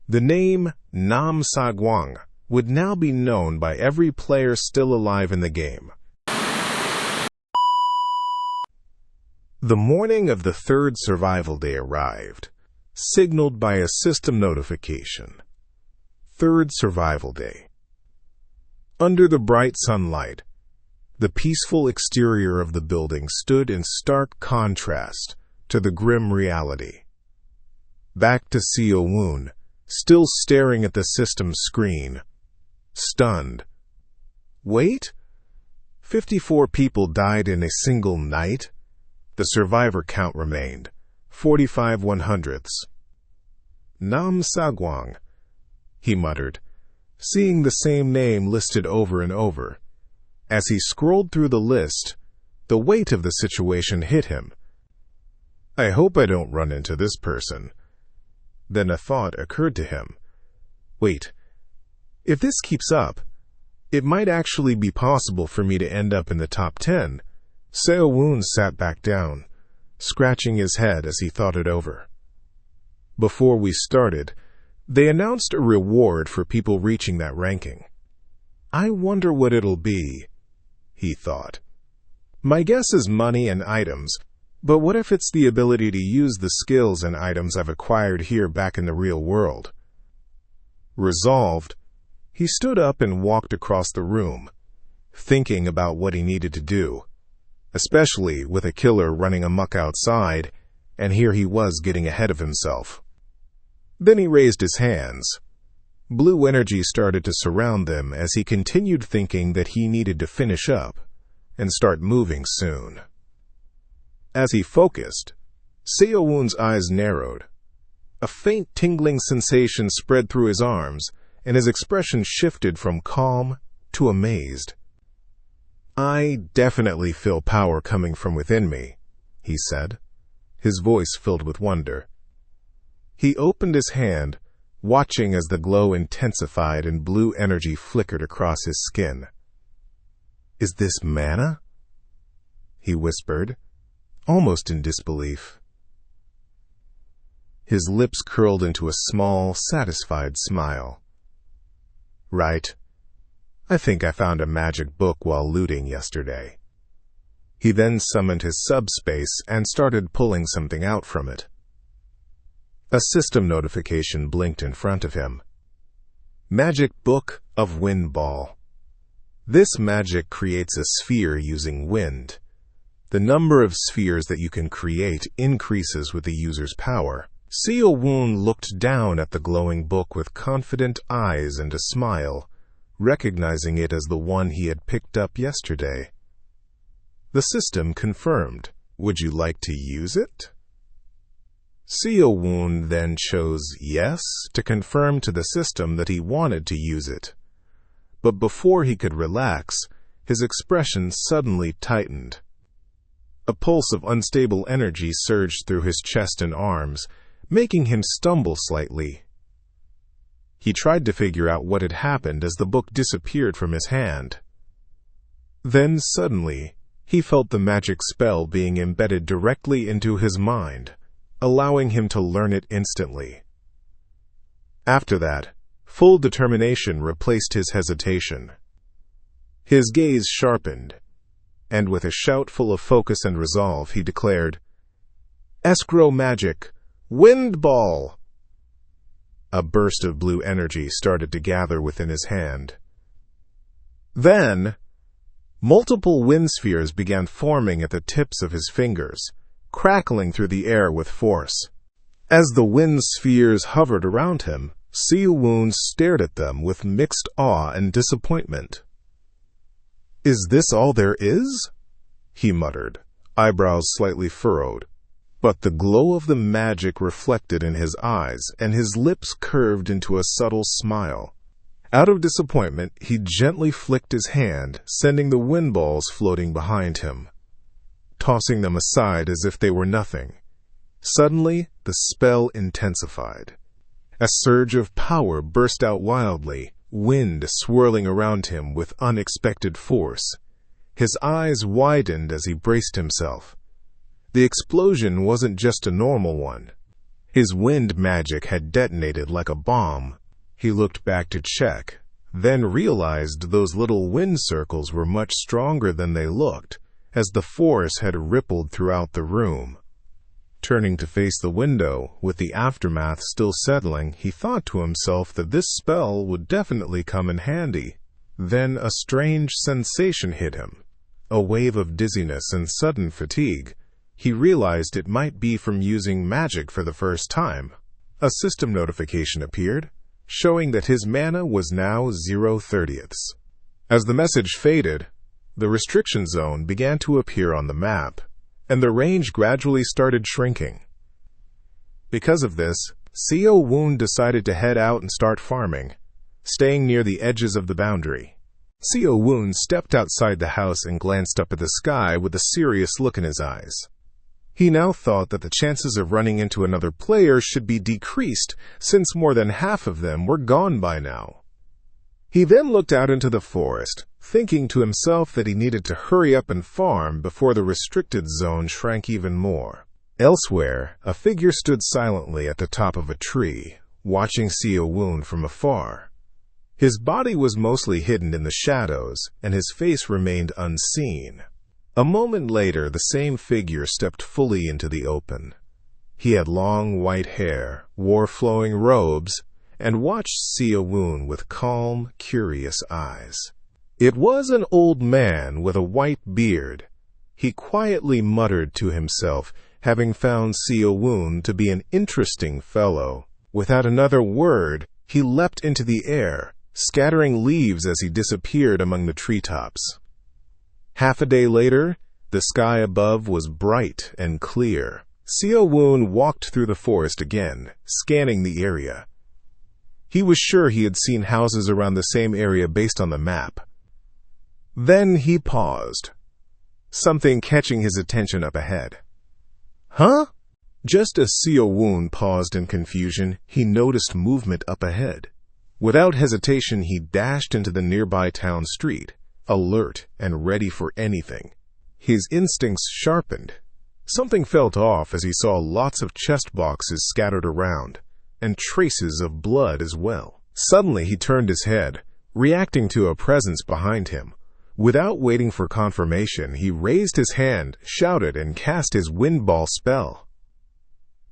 The name Nam Sagwang would now be known by every player still alive in the game. The morning of the third survival day arrived, signaled by a system notification. Third survival day. Under the bright sunlight, the peaceful exterior of the building stood in stark contrast to the grim reality. Back to Seo Woon, still staring at the system screen, stunned. Wait? 54 people died in a single night? The survivor count remained 45 1/100ths. Nam Sagwang, he muttered, seeing the same name listed over and over. As he scrolled through the list, the weight of the situation hit him. I hope I don't run into this person. Then a thought occurred to him. Wait, if this keeps up, it might actually be possible for me to end up in the top 10. Seo Woon sat back down, scratching his head as he thought it over. Before we started, they announced a reward for people reaching that ranking. I wonder what it'll be, he thought. My guess is money and items, but what if it's the ability to use the skills and items I've acquired here back in the real world? Resolved, he stood up and walked across the room, thinking about what he needed to do, especially with a killer running amok outside, and here he was getting ahead of himself. Then he raised his hands. Blue energy started to surround them as he continued thinking that he needed to finish up and start moving soon. As he focused, Seo Woon's eyes narrowed. A faint tingling sensation spread through his arms, and his expression shifted from calm to amazed. I definitely feel power coming from within me, he said, his voice filled with wonder. He opened his hand, watching as the glow intensified and blue energy flickered across his skin. Is this mana? He whispered, almost in disbelief. His lips curled into a small, satisfied smile. Right. I think I found a magic book while looting yesterday. He then summoned his subspace and started pulling something out from it. A system notification blinked in front of him. Magic Book of Wind Ball. This magic creates a sphere using wind. The number of spheres that you can create increases with the user's power. Seo Woon looked down at the glowing book with confident eyes and a smile, recognizing it as the one he had picked up yesterday. The system confirmed. Would you like to use it? Seo Woon then chose yes to confirm to the system that he wanted to use it. But before he could relax, his expression suddenly tightened. A pulse of unstable energy surged through his chest and arms, making him stumble slightly. He tried to figure out what had happened as the book disappeared from his hand. Then suddenly, he felt the magic spell being embedded directly into his mind, allowing him to learn it instantly. After that, Full determination replaced his hesitation. His gaze sharpened, and with a shout full of focus and resolve, he declared, "Escrow magic! Wind ball!" A burst of blue energy started to gather within his hand. Then, multiple wind spheres began forming at the tips of his fingers, crackling through the air with force. As the wind spheres hovered around him, Seo-woon stared at them with mixed awe and disappointment. "Is this all there is?" he muttered, eyebrows slightly furrowed. But the glow of the magic reflected in his eyes, and his lips curved into a subtle smile. Out of disappointment, he gently flicked his hand, sending the wind balls floating behind him, tossing them aside as if they were nothing. Suddenly, the spell intensified. A surge of power burst out wildly, wind swirling around him with unexpected force. His eyes widened as he braced himself. The explosion wasn't just a normal one. His wind magic had detonated like a bomb. He looked back to check, then realized those little wind circles were much stronger than they looked, as the force had rippled throughout the room. Turning to face the window, with the aftermath still settling, he thought to himself that this spell would definitely come in handy. Then a strange sensation hit him, a wave of dizziness and sudden fatigue. He realized it might be from using magic for the first time. A system notification appeared, showing that his mana was now 0/30. As the message faded, the restriction zone began to appear on the map, and the range gradually started shrinking. Because of this, Seo-woon decided to head out and start farming, staying near the edges of the boundary. Seo-woon stepped outside the house and glanced up at the sky with a serious look in his eyes. He now thought that the chances of running into another player should be decreased, since more than half of them were gone by now. He then looked out into the forest, thinking to himself that he needed to hurry up and farm before the restricted zone shrank even more. Elsewhere, a figure stood silently at the top of a tree, watching Seo-woon from afar. His body was mostly hidden in the shadows, and his face remained unseen. A moment later, the same figure stepped fully into the open. He had long white hair, wore flowing robes, and watched Seo-woon with calm, curious eyes. It was an old man with a white beard. He quietly muttered to himself, having found Seo-woon to be an interesting fellow. Without another word, he leapt into the air, scattering leaves as he disappeared among the treetops. Half a day later, the sky above was bright and clear. Seo-woon walked through the forest again, scanning the area. He was sure he had seen houses around the same area based on the map. Then he paused, something catching his attention up ahead. "Huh?" Just as Seo-woon paused in confusion, he noticed movement up ahead. Without hesitation, he dashed into the nearby town street, alert and ready for anything. His instincts sharpened. Something felt off as he saw lots of chest boxes scattered around, and traces of blood as well. Suddenly he turned his head, reacting to a presence behind him. Without waiting for confirmation, he raised his hand, shouted, and cast his wind ball spell.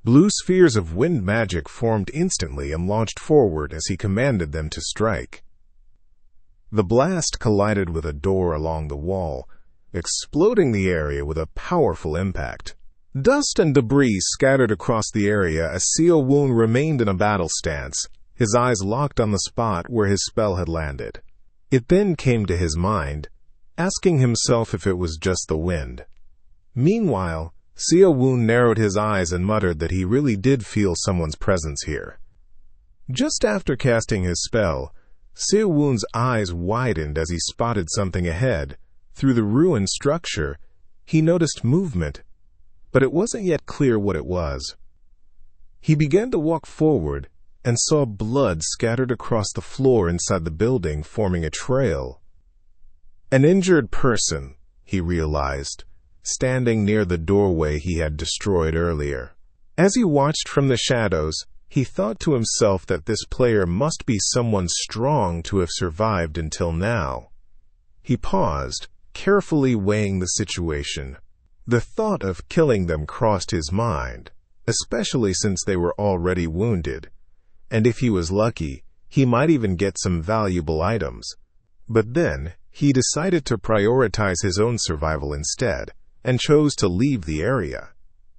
Blue spheres of wind magic formed instantly and launched forward as he commanded them to strike. The blast collided with a door along the wall, exploding the area with a powerful impact. Dust and debris scattered across the area as Seo-woon remained in a battle stance, his eyes locked on the spot where his spell had landed. It then came to his mind, asking himself if it was just the wind. Meanwhile, Seo-woon narrowed his eyes and muttered that he really did feel someone's presence here. Just after casting his spell, Seo-woon's eyes widened as he spotted something ahead. Through the ruined structure, he noticed movement, but it wasn't yet clear what it was. He began to walk forward and saw blood scattered across the floor inside the building, forming a trail. An injured person, he realized, standing near the doorway he had destroyed earlier. As he watched from the shadows, He thought to himself that this player must be someone strong to have survived until now. He paused, carefully weighing the situation. The thought of killing them crossed his mind, especially since they were already wounded, and if he was lucky, he might even get some valuable items. But then, he decided to prioritize his own survival instead, and chose to leave the area.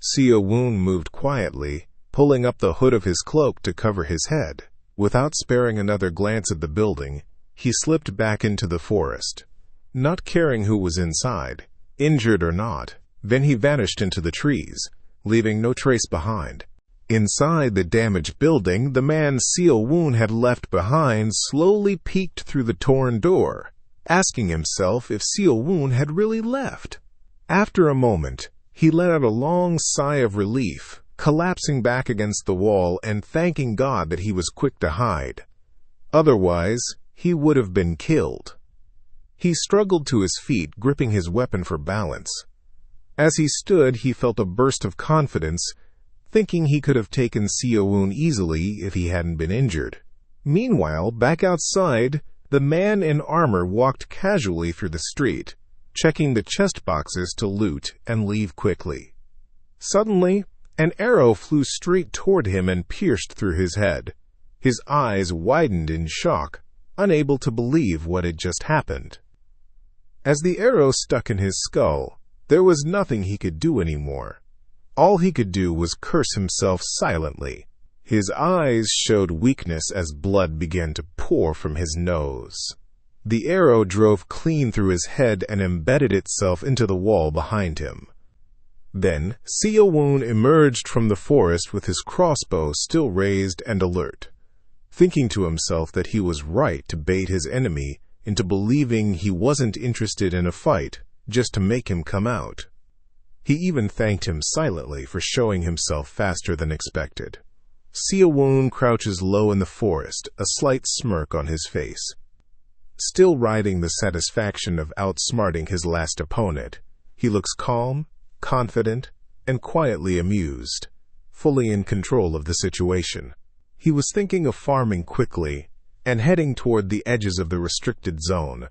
Seo Woon moved quietly, pulling up the hood of his cloak to cover his head. Without sparing another glance at the building, he slipped back into the forest, not caring who was inside, injured or not. Then he vanished into the trees, leaving no trace behind. Inside the damaged building, the man Seo Woon had left behind slowly peeked through the torn door, asking himself if Seo Woon had really left. After a moment, he let out a long sigh of relief, collapsing back against the wall and thanking God that he was quick to hide. Otherwise, he would have been killed. He struggled to his feet, gripping his weapon for balance. As he stood, he felt a burst of confidence, thinking he could have taken Seo Woon easily if he hadn't been injured. Meanwhile, back outside, the man in armor walked casually through the street, checking the chest boxes to loot and leave quickly. Suddenly, an arrow flew straight toward him and pierced through his head. His eyes widened in shock, unable to believe what had just happened. As the arrow stuck in his skull, there was nothing he could do anymore. All he could do was curse himself silently. His eyes showed weakness as blood began to pour from his nose. The arrow drove clean through his head and embedded itself into the wall behind him. Then, Seo Woon emerged from the forest with his crossbow still raised and alert, thinking to himself that he was right to bait his enemy into believing he wasn't interested in a fight just to make him come out. He even thanked him silently for showing himself faster than expected. Seo Woon crouches low in the forest, a slight smirk on his face. Still riding the satisfaction of outsmarting his last opponent, he looks calm, confident, and quietly amused, fully in control of the situation. He was thinking of farming quickly and heading toward the edges of the restricted zone.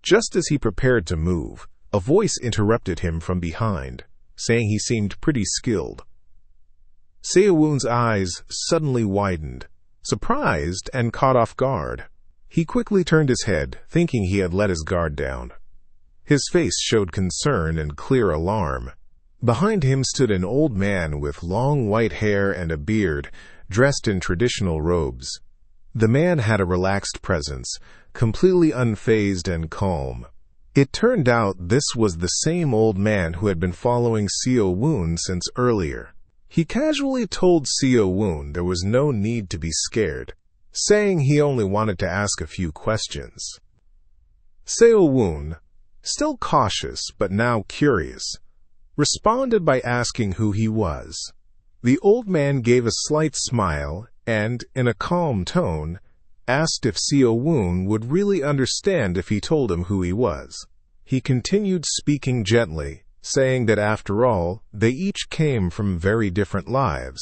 Just as he prepared to move, a voice interrupted him from behind, saying he seemed pretty skilled. Seo Woon's eyes suddenly widened, surprised and caught off guard. He quickly turned his head, thinking he had let his guard down. His face showed concern and clear alarm. Behind him stood an old man with long white hair and a beard, dressed in traditional robes. The man had a relaxed presence, completely unfazed and calm. It turned out this was the same old man who had been following Seo Woon since earlier. He casually told Seo Woon there was no need to be scared, saying he only wanted to ask a few questions. Seo Woon, still cautious but now curious, responded by asking who he was. The old man gave a slight smile and, in a calm tone, asked if Seo Woon would really understand if he told him who he was. He continued speaking gently, saying that after all, they each came from very different lives.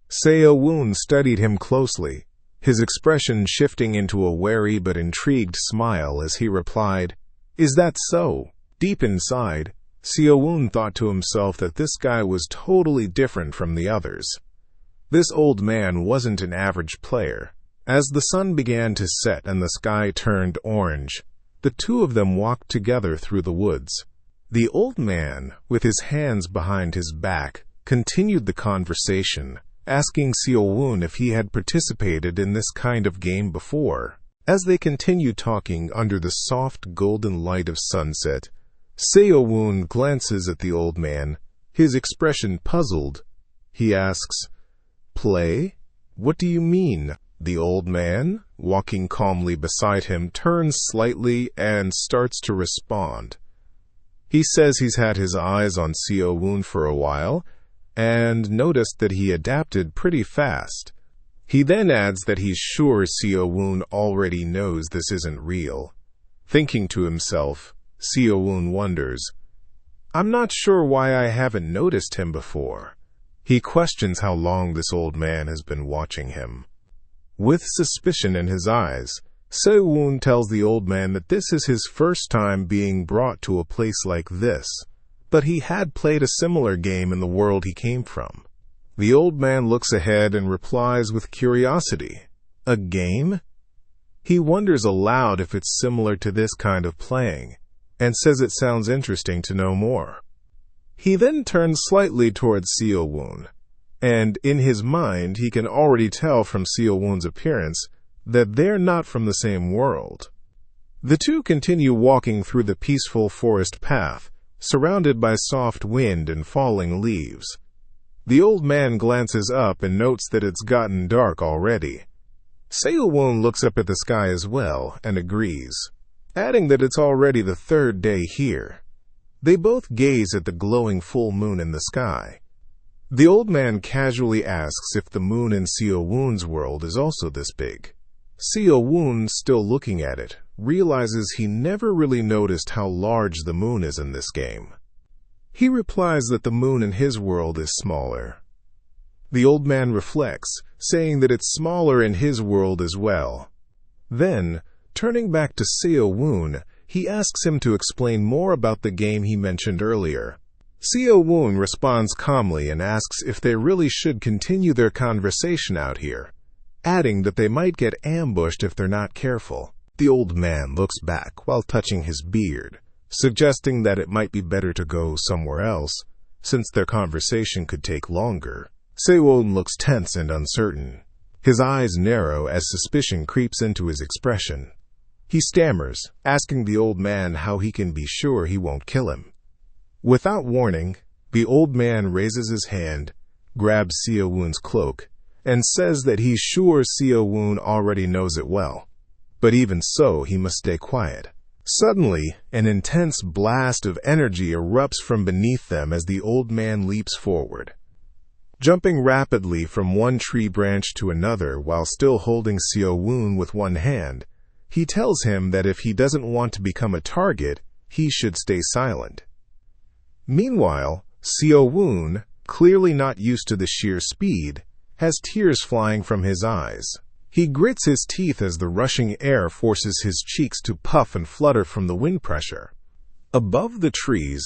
Seo Woon studied him closely, his expression shifting into a wary but intrigued smile as he replied, "Is that so?" Deep inside, Seo Woon thought to himself that this guy was totally different from the others. This old man wasn't an average player. As the sun began to set and the sky turned orange, the two of them walked together through the woods. The old man, with his hands behind his back, continued the conversation, asking Seo Woon if he had participated in this kind of game before. As they continued talking under the soft golden light of sunset, Seo Woon glances at the old man, his expression puzzled. He asks, "Play? What do you mean?" The old man, walking calmly beside him, turns slightly and starts to respond. He says he's had his eyes on Seo Woon for a while and noticed that he adapted pretty fast. He then adds that he's sure Seo Woon already knows this isn't real. Thinking to himself, Seo Woon wonders, "I'm not sure why I haven't noticed him before. He questions how long this old man has been watching him. With suspicion in his eyes, Seo-woon tells the old man that this is his first time being brought to a place like this, but he had played a similar game in the world he came from. The old man looks ahead and replies with curiosity, "A game?" He wonders aloud if it's similar to this kind of playing, and says it sounds interesting to know more. He then turns slightly towards Seo-woon, and in his mind he can already tell from Seo-woon's appearance that they're not from the same world. The two continue walking through the peaceful forest path, surrounded by soft wind and falling leaves. The old man glances up and notes that it's gotten dark already. Seo-woon looks up at the sky as well and agrees, adding that it's already the third day here. They both gaze at the glowing full moon in the sky. The old man casually asks if the moon in Seo-woon's world is also this big. Seo-woon, still looking at it, realizes he never really noticed how large the moon is in this game. He replies that the moon in his world is smaller. The old man reflects, saying that it's smaller in his world as well. Then, turning back to Seo-woon, he asks him to explain more about the game he mentioned earlier. Seo-woon responds calmly and asks if they really should continue their conversation out here, adding that they might get ambushed if they're not careful. The old man looks back while touching his beard, suggesting that it might be better to go somewhere else, since their conversation could take longer. Seo-woon looks tense and uncertain. His eyes narrow as suspicion creeps into his expression. He stammers, asking the old man how he can be sure he won't kill him. Without warning, the old man raises his hand, grabs Seo-woon's cloak, and says that he's sure Seo-woon already knows it well. But even so, he must stay quiet. Suddenly, an intense blast of energy erupts from beneath them as the old man leaps forward. Jumping rapidly from one tree branch to another while still holding Seo-woon with one hand, he tells him that if he doesn't want to become a target, he should stay silent. Meanwhile, Seo-woon, clearly not used to the sheer speed, has tears flying from his eyes. He grits his teeth as the rushing air forces his cheeks to puff and flutter from the wind pressure. Above the trees,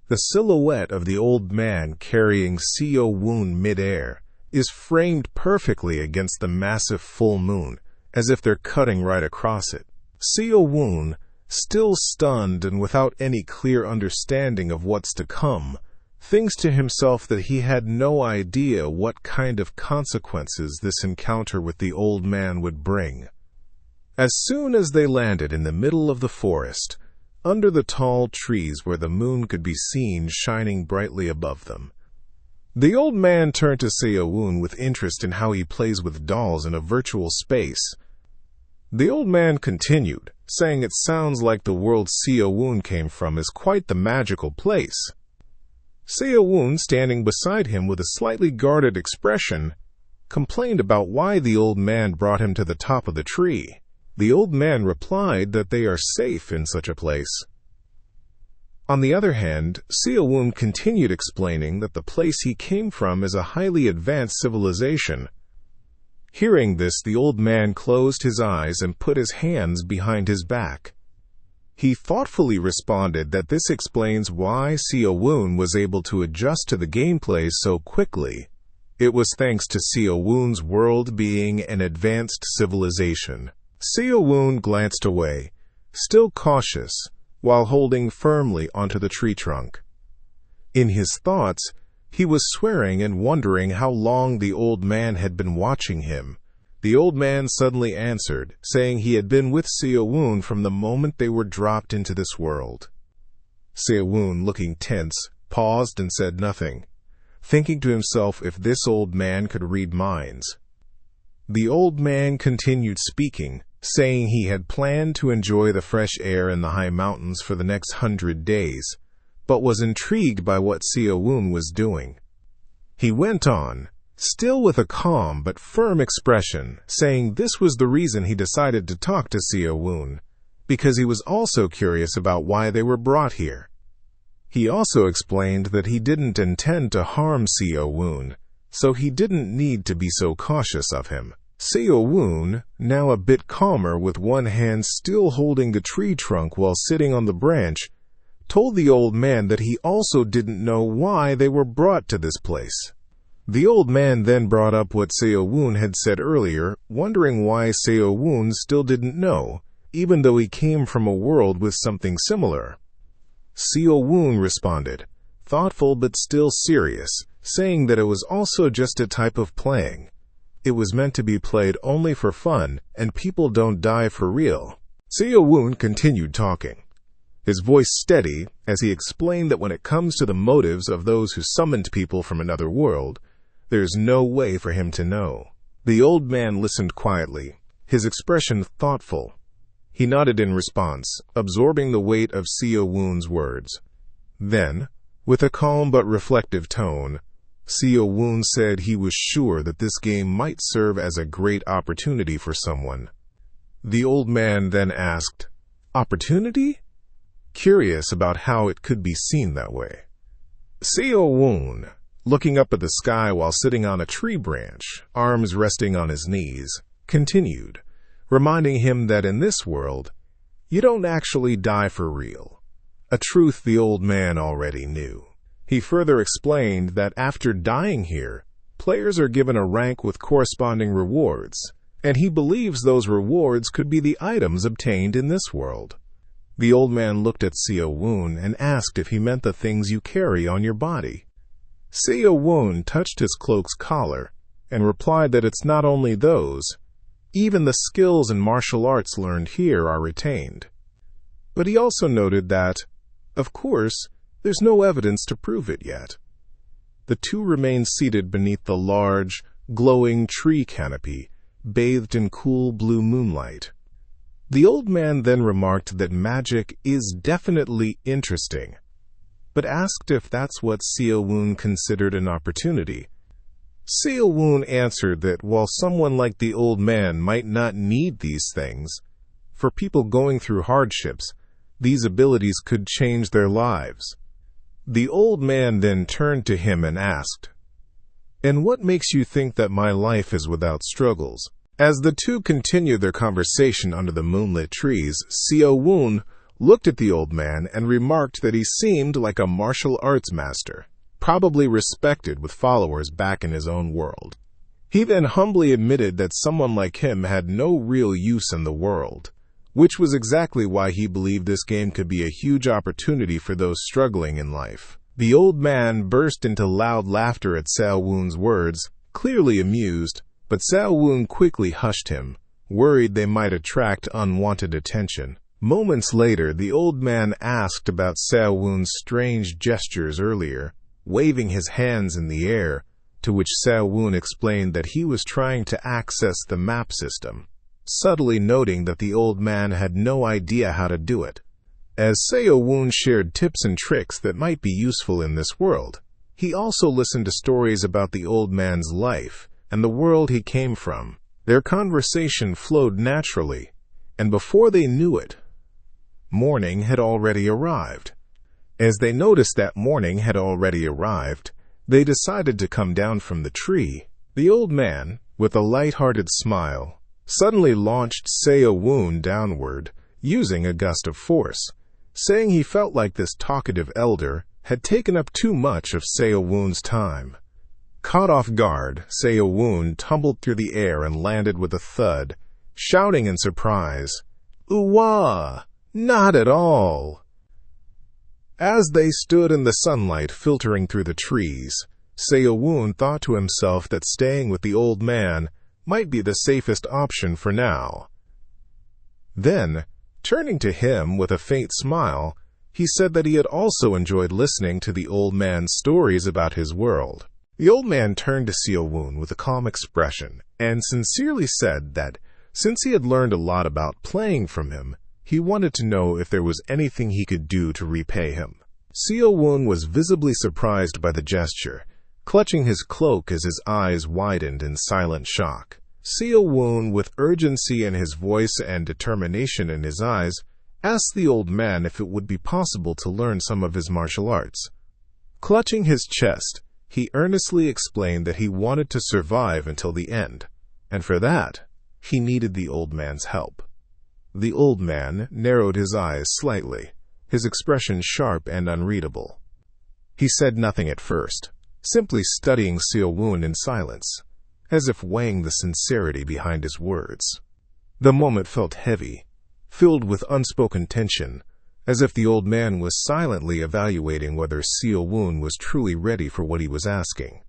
the silhouette of the old man carrying Seo-woon midair is framed perfectly against the massive full moon, as if they're cutting right across it. Seo-woon, still stunned and without any clear understanding of what's to come, thinks to himself that he had no idea what kind of consequences this encounter with the old man would bring. As soon as they landed in the middle of the forest, under the tall trees where the moon could be seen shining brightly above them, the old man turned to Seo-woon with interest in how he plays with dolls in a virtual space. The old man continued, saying it sounds like the world Seo-woon came from is quite the magical place. Seo-woon, standing beside him with a slightly guarded expression, complained about why the old man brought him to the top of the tree. The old man replied that they are safe in such a place. On the other hand, Seo-woon continued explaining that the place he came from is a highly advanced civilization. Hearing this, the old man closed his eyes and put his hands behind his back. He thoughtfully responded that this explains why Seo-woon was able to adjust to the gameplay so quickly. It was thanks to Seo-woon's world being an advanced civilization. Seo-woon glanced away, still cautious, while holding firmly onto the tree trunk. In his thoughts, he was swearing and wondering how long the old man had been watching him. The old man suddenly answered, saying he had been with Seo-woon from the moment they were dropped into this world. Seo-woon, looking tense, paused and said nothing, thinking to himself if this old man could read minds. The old man continued speaking, saying he had planned to enjoy the fresh air in the high mountains for the next 100 days, but was intrigued by what Seo-woon was doing. He went on, still with a calm but firm expression, saying this was the reason he decided to talk to Seo-woon, because he was also curious about why they were brought here. He also explained that he didn't intend to harm Seo Woon, so he didn't need to be so cautious of him. Seo Woon, now a bit calmer with one hand still holding the tree trunk while sitting on the branch, told the old man that he also didn't know why they were brought to this place. The old man then brought up what Seo Woon had said earlier, wondering why Seo Woon still didn't know, even though he came from a world with something similar. Seo Woon responded, thoughtful but still serious, saying that it was also just a type of playing. It was meant to be played only for fun, and people don't die for real. Seo Woon continued talking, his voice steady as he explained that when it comes to the motives of those who summoned people from another world, there's no way for him to know. The old man listened quietly, his expression thoughtful. He nodded in response, absorbing the weight of Seo Woon's words. Then, with a calm but reflective tone, Seo Woon said he was sure that this game might serve as a great opportunity for someone. The old man then asked, "Opportunity?" curious about how it could be seen that way. Seo Woon, looking up at the sky while sitting on a tree branch, arms resting on his knees, continued, reminding him that in this world, you don't actually die for real, a truth the old man already knew. He further explained that after dying here, players are given a rank with corresponding rewards, and he believes those rewards could be the items obtained in this world. The old man looked at Seo Woon and asked if he meant the things you carry on your body. Seo Woon touched his cloak's collar and replied that it's not only those, even the skills and martial arts learned here are retained. But he also noted that, of course, there's no evidence to prove it yet. The two remained seated beneath the large, glowing tree canopy, bathed in cool blue moonlight. The old man then remarked that magic is definitely interesting, but asked if that's what Seo Woon considered an opportunity. Seo Woon answered that while someone like the old man might not need these things, for people going through hardships, these abilities could change their lives. The old man then turned to him and asked, "And what makes you think that my life is without struggles?" As the two continued their conversation under the moonlit trees, Seo Woon looked at the old man and remarked that he seemed like a martial arts master, probably respected with followers back in his own world. He then humbly admitted that someone like him had no real use in the world, which was exactly why he believed this game could be a huge opportunity for those struggling in life. The old man burst into loud laughter at Seo Woon's words, clearly amused, but Seo Woon quickly hushed him, worried they might attract unwanted attention. Moments later, the old man asked about Seo Woon's strange gestures earlier, waving his hands in the air, to which Seo Woon explained that he was trying to access the map system, subtly noting that the old man had no idea how to do it. As Seo Woon shared tips and tricks that might be useful in this world, he also listened to stories about the old man's life and the world he came from. Their conversation flowed naturally, and before they knew it, morning had already arrived. As they noticed that morning had already arrived, they decided to come down from the tree. The old man, with a light-hearted smile, suddenly launched Seo Woon downward, using a gust of force, saying he felt like this talkative elder had taken up too much of Seo Woon's time. Caught off guard, Seo Woon tumbled through the air and landed with a thud, shouting in surprise, "Ooh-wah! Not at all!" As they stood in the sunlight filtering through the trees, Seo Woon thought to himself that staying with the old man might be the safest option for now. Then, turning to him with a faint smile, he said that he had also enjoyed listening to the old man's stories about his world. The old man turned to Seo Woon with a calm expression and sincerely said that, since he had learned a lot about playing from him, he wanted to know if there was anything he could do to repay him. Seo Woon was visibly surprised by the gesture, clutching his cloak as his eyes widened in silent shock. Seo Woon, with urgency in his voice and determination in his eyes, asked the old man if it would be possible to learn some of his martial arts. Clutching his chest, he earnestly explained that he wanted to survive until the end, and for that, he needed the old man's help. The old man narrowed his eyes slightly, his expression sharp and unreadable. He said nothing at first, simply studying Seo-woon in silence, as if weighing the sincerity behind his words. The moment felt heavy, filled with unspoken tension, as if the old man was silently evaluating whether Seo-woon was truly ready for what he was asking.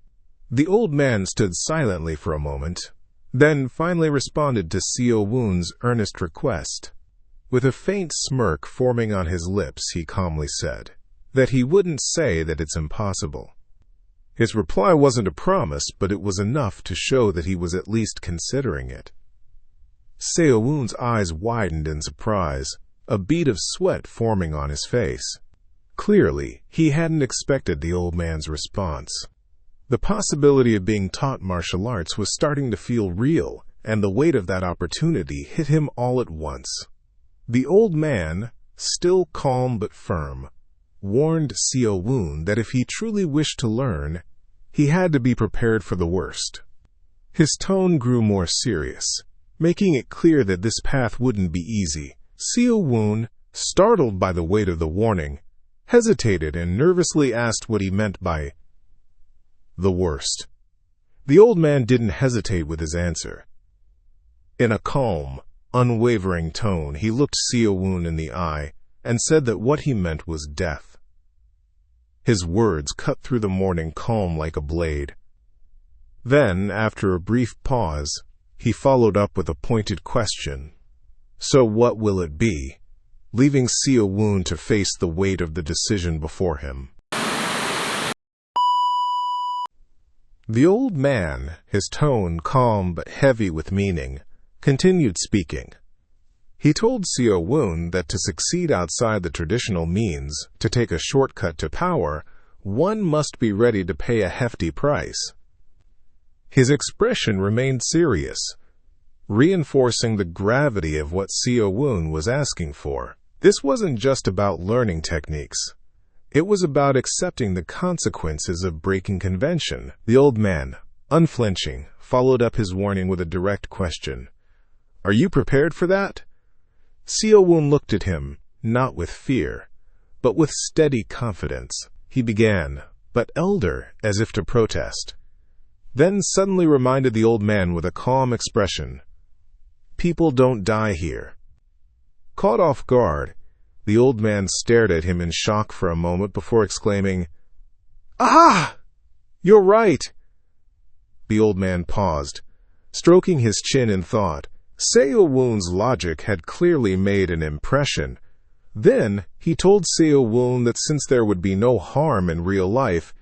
The old man stood silently for a moment, then finally responded to Seo-woon's earnest request. With a faint smirk forming on his lips, he calmly said that he wouldn't say that it's impossible. His reply wasn't a promise, but it was enough to show that he was at least considering it. Seo-woon's eyes widened in surprise, a bead of sweat forming on his face. Clearly, he hadn't expected the old man's response. The possibility of being taught martial arts was starting to feel real, and the weight of that opportunity hit him all at once. The old man, still calm but firm, warned Seo-woon that if he truly wished to learn, he had to be prepared for the worst. His tone grew more serious, making it clear that this path wouldn't be easy. Seo-woon, startled by the weight of the warning, hesitated and nervously asked what he meant by the worst. The old man didn't hesitate with his answer. In a calm, unwavering tone, he looked Seo-woon in the eye and said that what he meant was death. His words cut through the morning calm like a blade. Then, after a brief pause, he followed up with a pointed question. So what will it be? Leaving Seo-woon to face the weight of the decision before him. The old man, his tone calm but heavy with meaning, continued speaking. He told Seo-woon that to succeed outside the traditional means, to take a shortcut to power, one must be ready to pay a hefty price. His expression remained serious, reinforcing the gravity of what Seo-woon was asking for. This wasn't just about learning techniques. It was about accepting the consequences of breaking convention. The old man, unflinching, followed up his warning with a direct question. Are you prepared for that? Seo-woon looked at him, not with fear, but with steady confidence. He began, but elder, as if to protest. Then suddenly reminded the old man with a calm expression. People don't die here. Caught off guard, the old man stared at him in shock for a moment before exclaiming, Ah! You're right! The old man paused, stroking his chin in thought. Seo-woon's logic had clearly made an impression. Then he told Seo-woon that since there would be no harm in real life,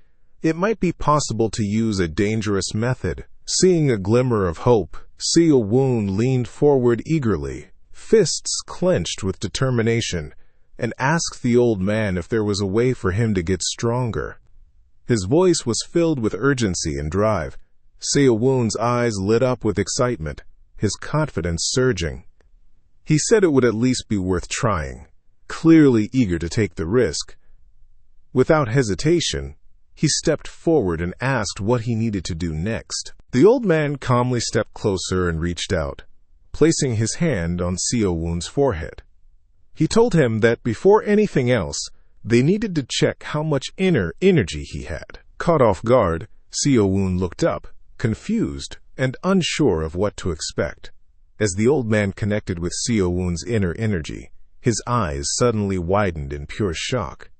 it might be possible to use a dangerous method. Seeing a glimmer of hope, Seo-woon leaned forward eagerly, fists clenched with determination, and asked the old man if there was a way for him to get stronger. His voice was filled with urgency and drive. Seo-woon's eyes lit up with excitement, his confidence surging. He said it would at least be worth trying, clearly eager to take the risk. Without hesitation, he stepped forward and asked what he needed to do next. The old man calmly stepped closer and reached out, placing his hand on Seo-woon's forehead. He told him that before anything else, they needed to check how much inner energy he had. Caught off guard, Seo-woon looked up, confused and unsure of what to expect. As the old man connected with Seo-woon's inner energy, his eyes suddenly widened in pure shock.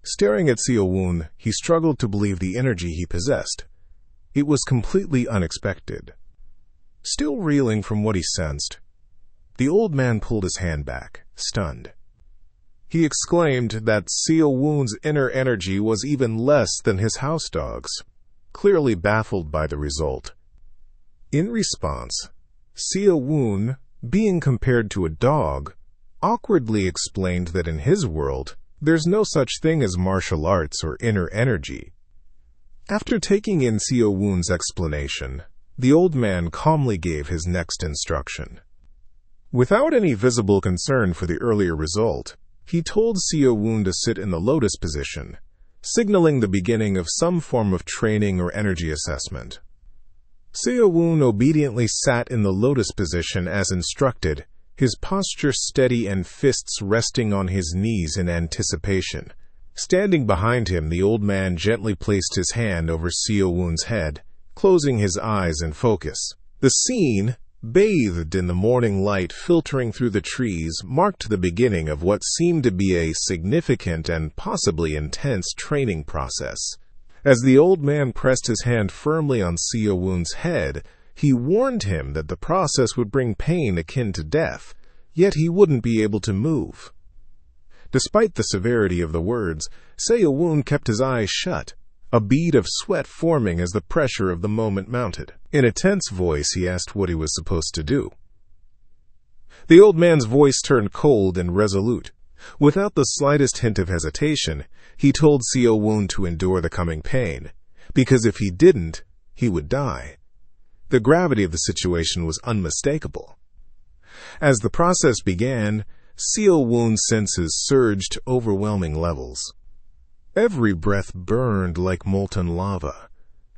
Staring at Seo-woon, he struggled to believe the energy he possessed. It was completely unexpected. Still reeling from what he sensed, the old man pulled his hand back, stunned. He exclaimed that Seo-woon's inner energy was even less than his house dog's, clearly baffled by the result. In response, Seo-woon, being compared to a dog, awkwardly explained that in his world, there's no such thing as martial arts or inner energy. After taking in Seo-woon's explanation, the old man calmly gave his next instruction. Without any visible concern for the earlier result, he told Seo-woon to sit in the lotus position, signaling the beginning of some form of training or energy assessment. Seo-woon obediently sat in the lotus position as instructed, his posture steady and fists resting on his knees in anticipation. Standing behind him, the old man gently placed his hand over Seo-woon's head, closing his eyes in focus. The scene, bathed in the morning light filtering through the trees, marked the beginning of what seemed to be a significant and possibly intense training process. As the old man pressed his hand firmly on Seo-woon's head, he warned him that the process would bring pain akin to death, yet he wouldn't be able to move. Despite the severity of the words, Seo-woon kept his eyes shut, a bead of sweat forming as the pressure of the moment mounted. In a tense voice, he asked what he was supposed to do. The old man's voice turned cold and resolute. Without the slightest hint of hesitation, he told Seo-woon to endure the coming pain, because if he didn't, he would die. The gravity of the situation was unmistakable. As the process began, Seo-woon's senses surged to overwhelming levels. Every breath burned like molten lava,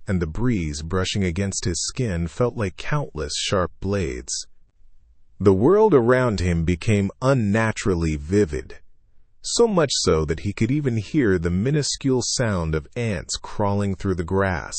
and the breeze brushing against his skin felt like countless sharp blades. The world around him became unnaturally vivid, so much so that he could even hear the minuscule sound of ants crawling through the grass.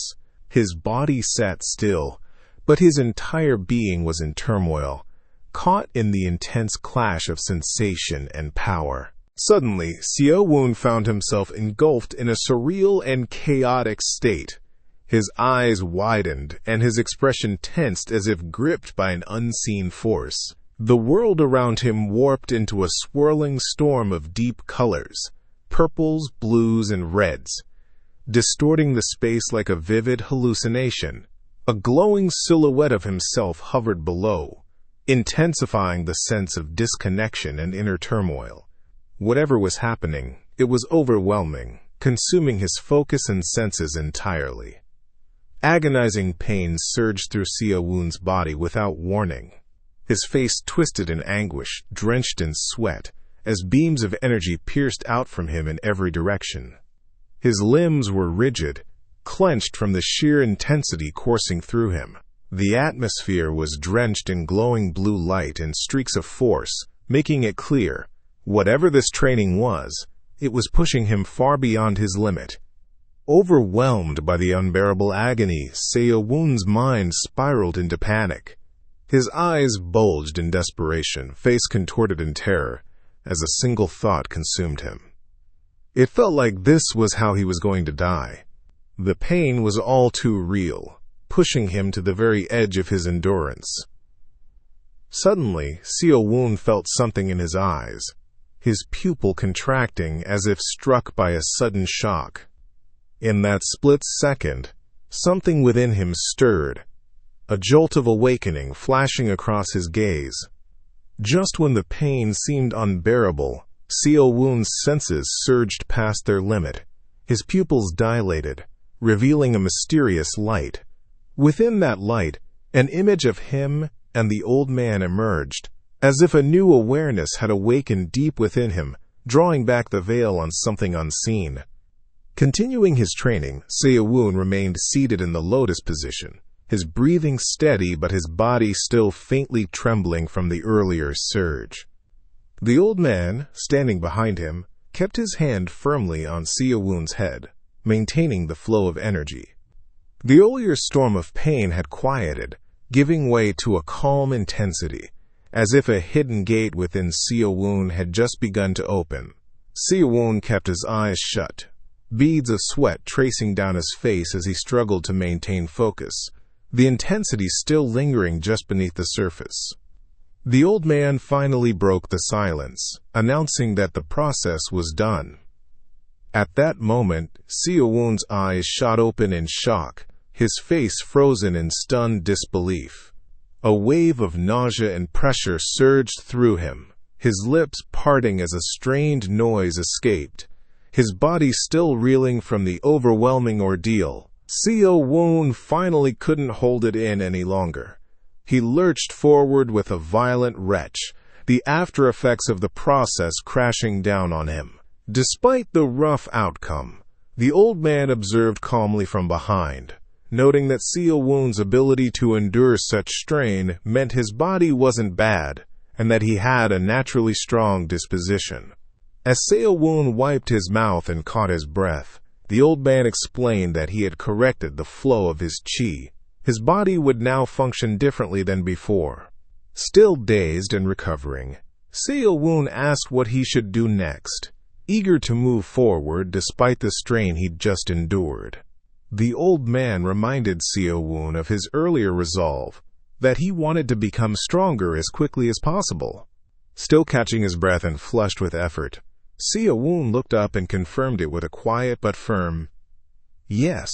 His body sat still, but his entire being was in turmoil, caught in the intense clash of sensation and power. Suddenly, Seo-woon found himself engulfed in a surreal and chaotic state. His eyes widened, and his expression tensed as if gripped by an unseen force. The world around him warped into a swirling storm of deep colors, purples, blues, and reds, distorting the space like a vivid hallucination. A glowing silhouette of himself hovered below, intensifying the sense of disconnection and inner turmoil. Whatever was happening, it was overwhelming, consuming his focus and senses entirely. Agonizing pain surged through Seo-woon's body without warning. His face twisted in anguish, drenched in sweat, as beams of energy pierced out from him in every direction. His limbs were rigid, clenched from the sheer intensity coursing through him. The atmosphere was drenched in glowing blue light and streaks of force, making it clear, whatever this training was, it was pushing him far beyond his limit. Overwhelmed by the unbearable agony, Seo-woon's mind spiraled into panic. His eyes bulged in desperation, face contorted in terror, as a single thought consumed him. It felt like this was how he was going to die. The pain was all too real, pushing him to the very edge of his endurance. Suddenly, Seo-woon felt something in his eyes, his pupil contracting as if struck by a sudden shock. In that split second, something within him stirred, a jolt of awakening flashing across his gaze. Just when the pain seemed unbearable, Seo-woon's senses surged past their limit. His pupils dilated, revealing a mysterious light. Within that light, an image of him and the old man emerged, as if a new awareness had awakened deep within him, drawing back the veil on something unseen. Continuing his training, Seo-woon remained seated in the lotus position, his breathing steady but his body still faintly trembling from the earlier surge. The old man, standing behind him, kept his hand firmly on Seo-woon's head, maintaining the flow of energy. The earlier storm of pain had quieted, giving way to a calm intensity, as if a hidden gate within Seo-woon had just begun to open. Seo-woon kept his eyes shut, beads of sweat tracing down his face as he struggled to maintain focus, the intensity still lingering just beneath the surface. The old man finally broke the silence, announcing that the process was done. At that moment, Seo-woon's eyes shot open in shock, his face frozen in stunned disbelief. A wave of nausea and pressure surged through him, his lips parting as a strained noise escaped, his body still reeling from the overwhelming ordeal. Seo-woon finally couldn't hold it in any longer. He lurched forward with a violent retch, the after effects of the process crashing down on him. Despite the rough outcome, the old man observed calmly from behind, noting that Seo-woon's ability to endure such strain meant his body wasn't bad, and that he had a naturally strong disposition. As Seo-woon wiped his mouth and caught his breath, the old man explained that he had corrected the flow of his qi. His body would now function differently than before. Still dazed and recovering, Seo-woon asked what he should do next, eager to move forward despite the strain he'd just endured. The old man reminded Seo-woon of his earlier resolve, that he wanted to become stronger as quickly as possible. Still catching his breath and flushed with effort, Seo-woon looked up and confirmed it with a quiet but firm, "Yes."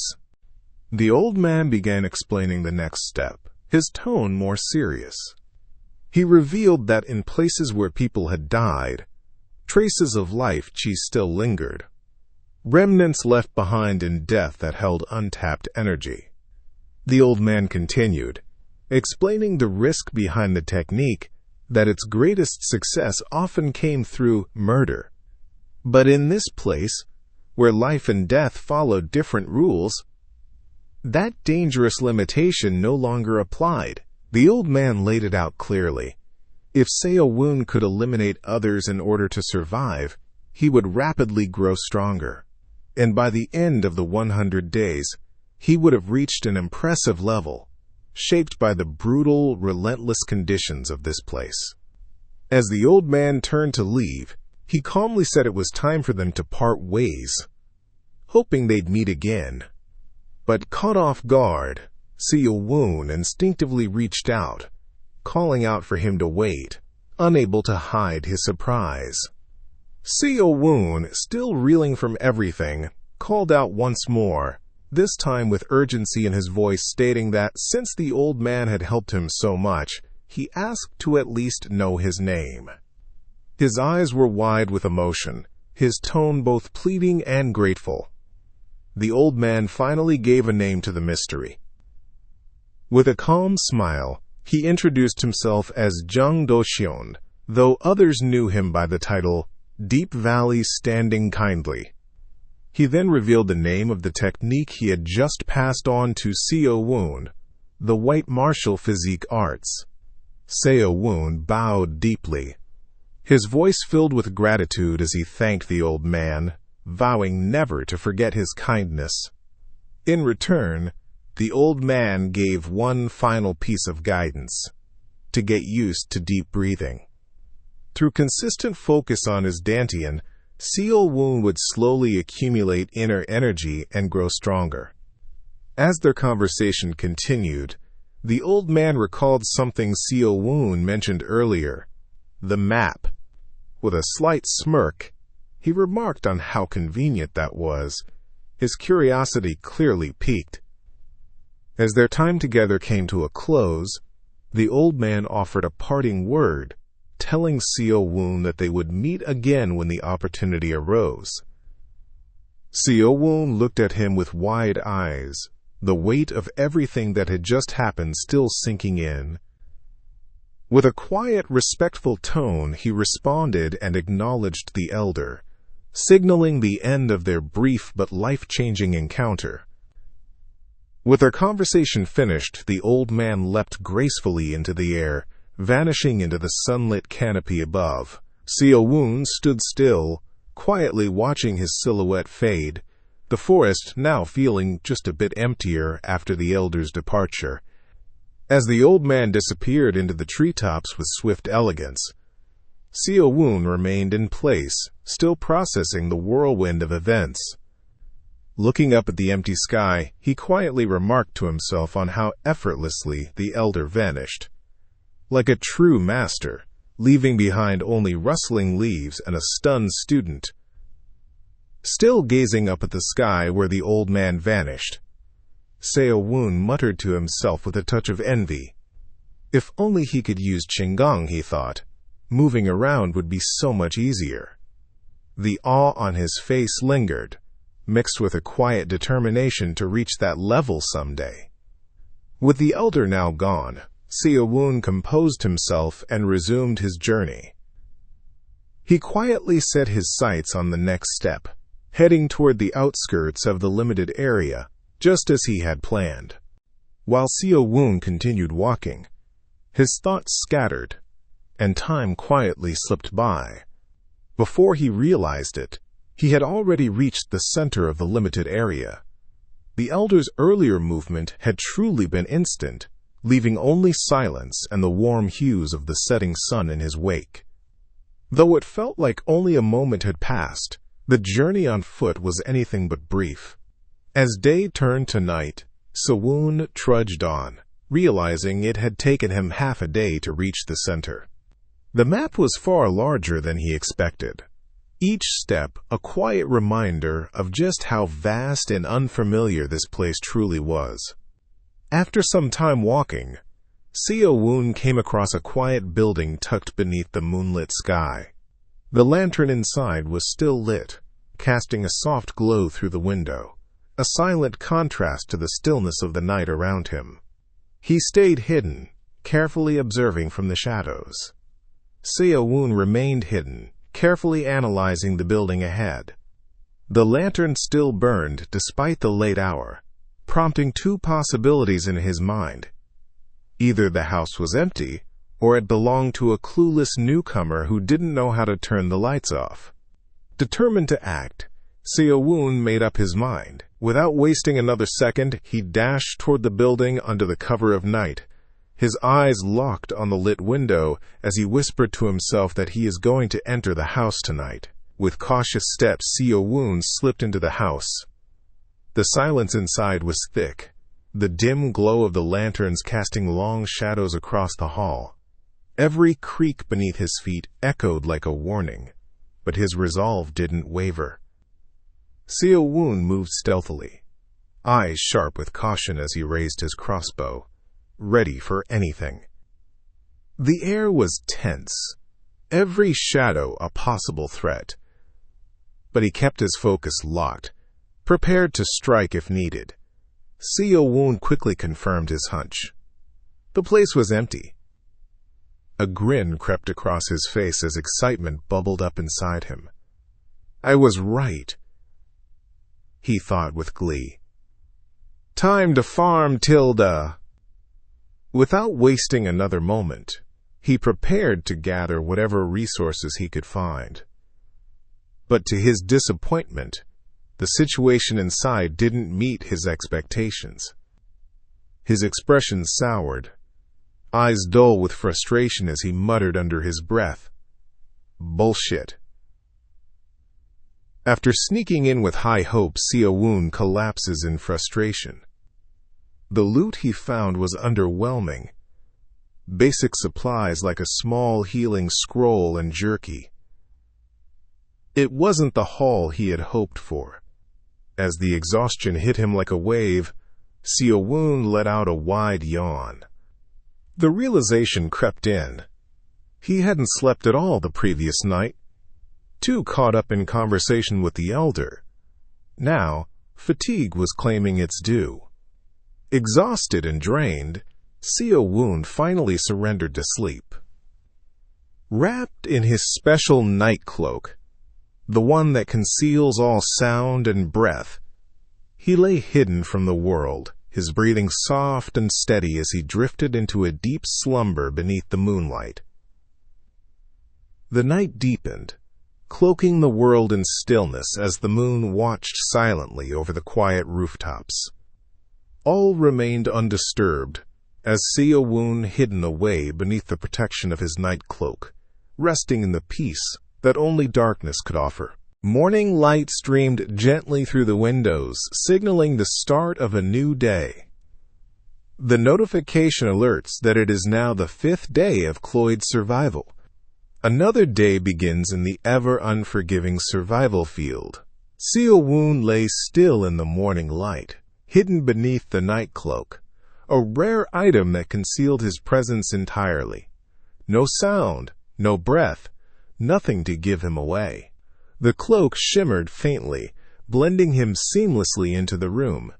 The old man began explaining the next step, his tone more serious. He revealed that in places where people had died, traces of life qi still lingered, remnants left behind in death that held untapped energy. The old man continued, explaining the risk behind the technique, that its greatest success often came through murder. But in this place, where life and death followed different rules, that dangerous limitation no longer applied. The old man laid it out clearly. If Seo-woon could eliminate others in order to survive, he would rapidly grow stronger. And by the end of the 100 days, he would have reached an impressive level, shaped by the brutal, relentless conditions of this place. As the old man turned to leave, he calmly said it was time for them to part ways, hoping they'd meet again. But caught off guard, Seo-woon instinctively reached out, calling out for him to wait, unable to hide his surprise. Seo-woon, still reeling from everything, called out once more, this time with urgency in his voice, stating that since the old man had helped him so much, he asked to at least know his name. His eyes were wide with emotion, his tone both pleading and grateful. The old man finally gave a name to the mystery. With a calm smile, he introduced himself as Jung Do-seon, though others knew him by the title Deep Valley Standing Kindly. He then revealed the name of the technique he had just passed on to Seo-woon, the White Martial Physique Arts. Seo-woon bowed deeply, his voice filled with gratitude as he thanked the old man, vowing never to forget his kindness. In return, the old man gave one final piece of guidance: to get used to deep breathing. Through consistent focus on his dantian, Seo-woon would slowly accumulate inner energy and grow stronger. As their conversation continued, the old man recalled something Seo-woon mentioned earlier, the map. With a slight smirk, he remarked on how convenient that was. His curiosity clearly piqued. As their time together came to a close, the old man offered a parting word, telling Seo-woon that they would meet again when the opportunity arose. Seo-woon looked at him with wide eyes, the weight of everything that had just happened still sinking in. With a quiet, respectful tone, he responded and acknowledged the elder, signaling the end of their brief but life-changing encounter. With their conversation finished, the old man leapt gracefully into the air, vanishing into the sunlit canopy above. Seo-woon stood still, quietly watching his silhouette fade, the forest now feeling just a bit emptier after the elder's departure. As the old man disappeared into the treetops with swift elegance, Seo-woon remained in place, still processing the whirlwind of events. Looking up at the empty sky, he quietly remarked to himself on how effortlessly the elder vanished. Like a true master, leaving behind only rustling leaves and a stunned student. Still gazing up at the sky where the old man vanished, Seo-woon muttered to himself with a touch of envy. If only he could use Qigong, he thought. Moving around would be so much easier. The awe on his face lingered, mixed with a quiet determination to reach that level someday. With the elder now gone, Seo-woon composed himself and resumed his journey. He quietly set his sights on the next step, heading toward the outskirts of the limited area, just as he had planned. While Seo-woon continued walking, his thoughts scattered, and time quietly slipped by. Before he realized it, he had already reached the center of the limited area. The elder's earlier movement had truly been instant, leaving only silence and the warm hues of the setting sun in his wake. Though it felt like only a moment had passed, the journey on foot was anything but brief. As day turned to night, Seo-woon trudged on, realizing it had taken him half a day to reach the center. The map was far larger than he expected, each step a quiet reminder of just how vast and unfamiliar this place truly was. After some time walking, Seo-woon came across a quiet building tucked beneath the moonlit sky. The lantern inside was still lit, casting a soft glow through the window, a silent contrast to the stillness of the night around him. He stayed hidden, carefully observing from the shadows. Seo-woon remained hidden, carefully analyzing the building ahead. The lantern still burned despite the late hour, prompting two possibilities in his mind. Either the house was empty, or it belonged to a clueless newcomer who didn't know how to turn the lights off. Determined to act, Seo-woon made up his mind. Without wasting another second, he dashed toward the building under the cover of night. His eyes locked on the lit window as he whispered to himself that he is going to enter the house tonight. With cautious steps, Seo-woon slipped into the house. The silence inside was thick, the dim glow of the lanterns casting long shadows across the hall. Every creak beneath his feet echoed like a warning, but his resolve didn't waver. Seo-woon moved stealthily, eyes sharp with caution as he raised his crossbow, ready for anything. The air was tense, every shadow a possible threat. But he kept his focus locked, prepared to strike if needed. Seo-woon quickly confirmed his hunch. The place was empty. A grin crept across his face as excitement bubbled up inside him. I was right, he thought with glee. Time to farm, Tilda. Without wasting another moment, he prepared to gather whatever resources he could find. But to his disappointment, the situation inside didn't meet his expectations. His expression soured, eyes dull with frustration as he muttered under his breath, "Bullshit." After sneaking in with high hopes, Seo-woon collapses in frustration. The loot he found was underwhelming. Basic supplies like a small healing scroll and jerky. It wasn't the haul he had hoped for. As the exhaustion hit him like a wave, Seo-woon let out a wide yawn. The realization crept in. He hadn't slept at all the previous night, too caught up in conversation with the elder. Now, fatigue was claiming its due. Exhausted and drained, Seo-woon finally surrendered to sleep. Wrapped in his special night cloak, the one that conceals all sound and breath, he lay hidden from the world, his breathing soft and steady as he drifted into a deep slumber beneath the moonlight. The night deepened, cloaking the world in stillness as the moon watched silently over the quiet rooftops. All remained undisturbed, as Seo-woon hidden away beneath the protection of his night cloak, resting in the peace that only darkness could offer. Morning light streamed gently through the windows, signaling the start of a new day. The notification alerts that it is now the 5th day of Cloyd's survival. Another day begins in the ever-unforgiving survival field. Seo-woon lay still in the morning light, hidden beneath the night cloak, a rare item that concealed his presence entirely. No sound, no breath, nothing to give him away. The cloak shimmered faintly, blending him seamlessly into the room.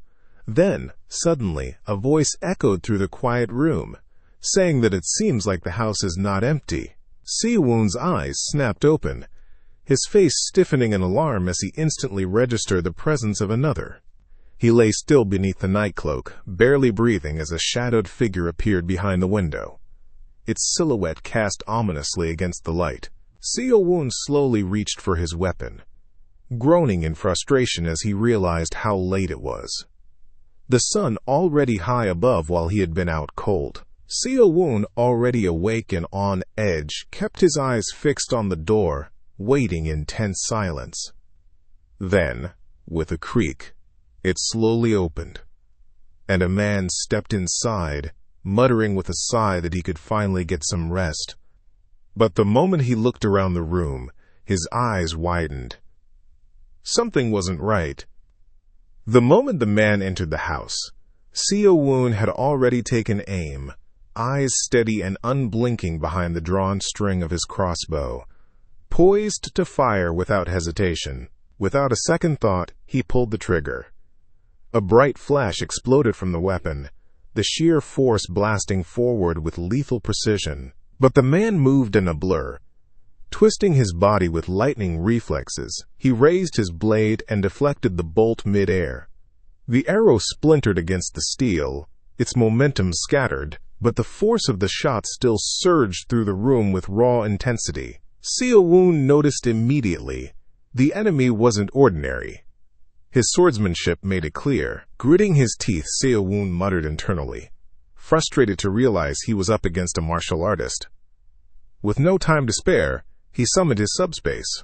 Then, suddenly, a voice echoed through the quiet room, saying that it seems like the house is not empty. Seo-woon's eyes snapped open, his face stiffening in alarm as he instantly registered the presence of another. He lay still beneath the nightcloak, barely breathing as a shadowed figure appeared behind the window, its silhouette cast ominously against the light. Seo-woon slowly reached for his weapon, groaning in frustration as he realized how late it was. The sun already high above while he had been out cold. Seo-woon, already awake and on edge, kept his eyes fixed on the door, waiting in tense silence. Then, with a creak, it slowly opened, and a man stepped inside, muttering with a sigh that he could finally get some rest. But the moment he looked around the room, his eyes widened. Something wasn't right. The moment the man entered the house, Seo-woon had already taken aim, eyes steady and unblinking behind the drawn string of his crossbow, poised to fire without hesitation. Without a second thought, he pulled the trigger. A bright flash exploded from the weapon, the sheer force blasting forward with lethal precision. But the man moved in a blur. Twisting his body with lightning reflexes, he raised his blade and deflected the bolt mid-air. The arrow splintered against the steel, its momentum scattered, but the force of the shot still surged through the room with raw intensity. Seo-woon noticed immediately. The enemy wasn't ordinary. His swordsmanship made it clear. Gritting his teeth, Seo-woon muttered internally, frustrated to realize he was up against a martial artist. With no time to spare, he summoned his subspace.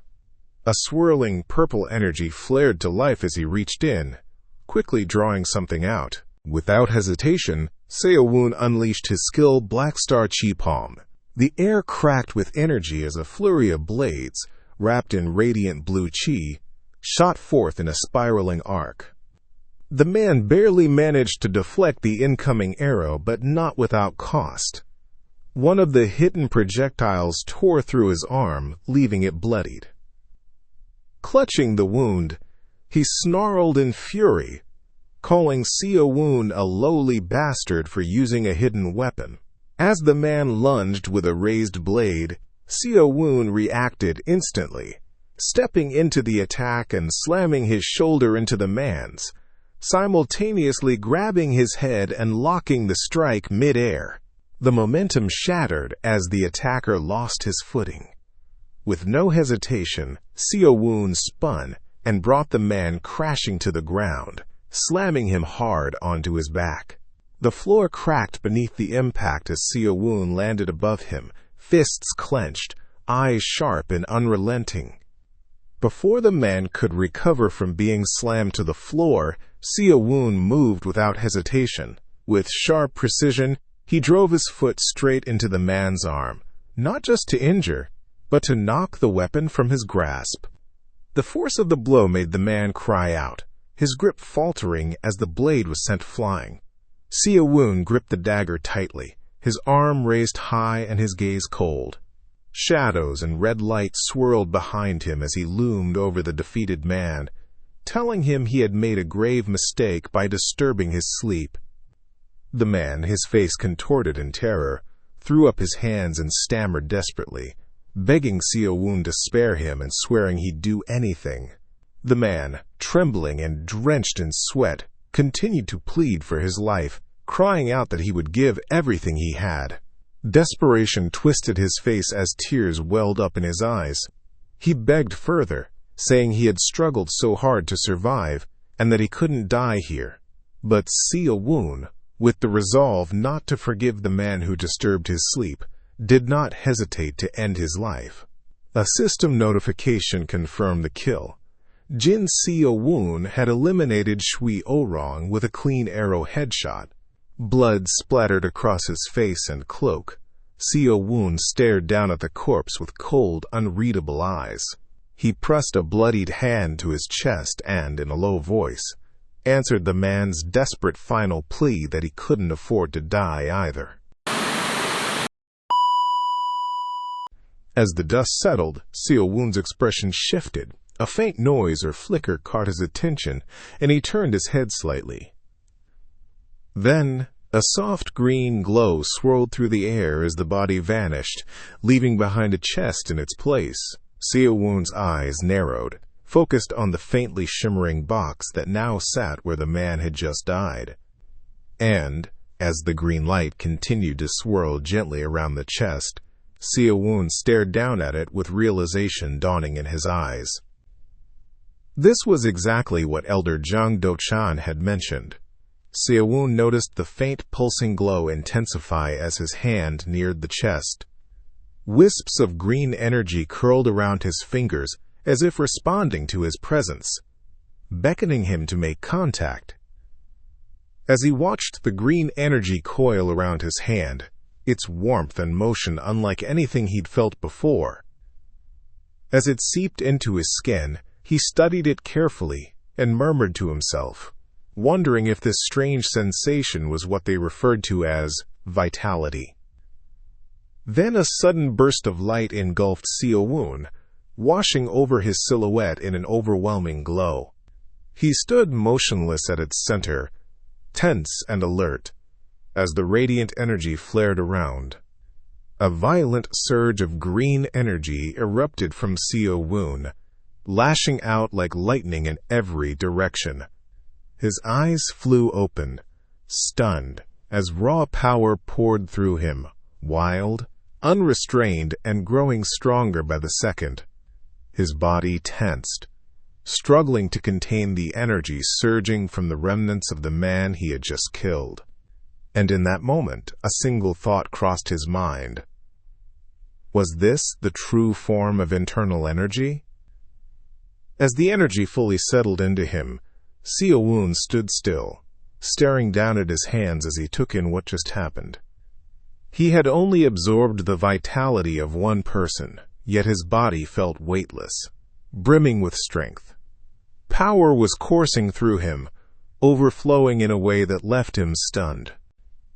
A swirling purple energy flared to life as he reached in, quickly drawing something out. Without hesitation, Seo-woon unleashed his skill Black Star Chi Palm. The air cracked with energy as a flurry of blades, wrapped in radiant blue chi, shot forth in a spiraling arc. The man barely managed to deflect the incoming arrow, but not without cost. One of the hidden projectiles tore through his arm, leaving it bloodied. Clutching the wound, he snarled in fury, calling Seo-woon a lowly bastard for using a hidden weapon. As the man lunged with a raised blade, Seo-woon reacted instantly, stepping into the attack and slamming his shoulder into the man's, simultaneously grabbing his head and locking the strike mid-air. The momentum shattered as the attacker lost his footing. With no hesitation, Seo-woon spun and brought the man crashing to the ground, slamming him hard onto his back. The floor cracked beneath the impact as Seo-woon landed above him, fists clenched, eyes sharp and unrelenting. Before the man could recover from being slammed to the floor, Seo-woon moved without hesitation. With sharp precision, he drove his foot straight into the man's arm, not just to injure, but to knock the weapon from his grasp. The force of the blow made the man cry out, his grip faltering as the blade was sent flying. Seo-woon gripped the dagger tightly, his arm raised high and his gaze cold. Shadows and red light swirled behind him as he loomed over the defeated man, telling him he had made a grave mistake by disturbing his sleep. The man, his face contorted in terror, threw up his hands and stammered desperately, begging Seo-woon to spare him and swearing he'd do anything. The man, trembling and drenched in sweat, continued to plead for his life, crying out that he would give everything he had. Desperation twisted his face as tears welled up in his eyes. He begged further, saying he had struggled so hard to survive and that he couldn't die here. But Seo-woon, with the resolve not to forgive the man who disturbed his sleep, did not hesitate to end his life. A system notification confirmed the kill. Jin Seo-woon had eliminated Shui Orong with a clean arrow headshot. Blood splattered across his face and cloak. Seo-woon stared down at the corpse with cold, unreadable eyes. He pressed a bloodied hand to his chest and, in a low voice, answered the man's desperate final plea that he couldn't afford to die either. As the dust settled, Seo-woon's expression shifted. A faint noise or flicker caught his attention, and he turned his head slightly. Then, A soft green glow swirled through the air as the body vanished, leaving behind a chest in its place. Seo-woon's eyes narrowed, focused on the faintly shimmering box that now sat where the man had just died. And, as the green light continued to swirl gently around the chest, Seo-woon stared down at it with realization dawning in his eyes. This was exactly what Elder Zhang Dochan had mentioned. Seo-woon noticed the faint pulsing glow intensify as his hand neared the chest. Wisps of green energy curled around his fingers as if responding to his presence, beckoning him to make contact. As he watched the green energy coil around his hand, its warmth and motion unlike anything he'd felt before. As it seeped into his skin, he studied it carefully and murmured to himself, wondering if this strange sensation was what they referred to as vitality. Then a sudden burst of light engulfed Seo-woon, washing over his silhouette in an overwhelming glow. He stood motionless at its center, tense and alert, as the radiant energy flared around. A violent surge of green energy erupted from Seo-woon, lashing out like lightning in every direction. His eyes flew open, stunned, as raw power poured through him, wild, unrestrained, and growing stronger by the second. His body tensed, struggling to contain the energy surging from the remnants of the man he had just killed. And in that moment, a single thought crossed his mind. Was this the true form of internal energy? As the energy fully settled into him, Seo-woon stood still, staring down at his hands as he took in what just happened. He had only absorbed the vitality of one person, yet his body felt weightless, brimming with strength. Power was coursing through him, overflowing in a way that left him stunned.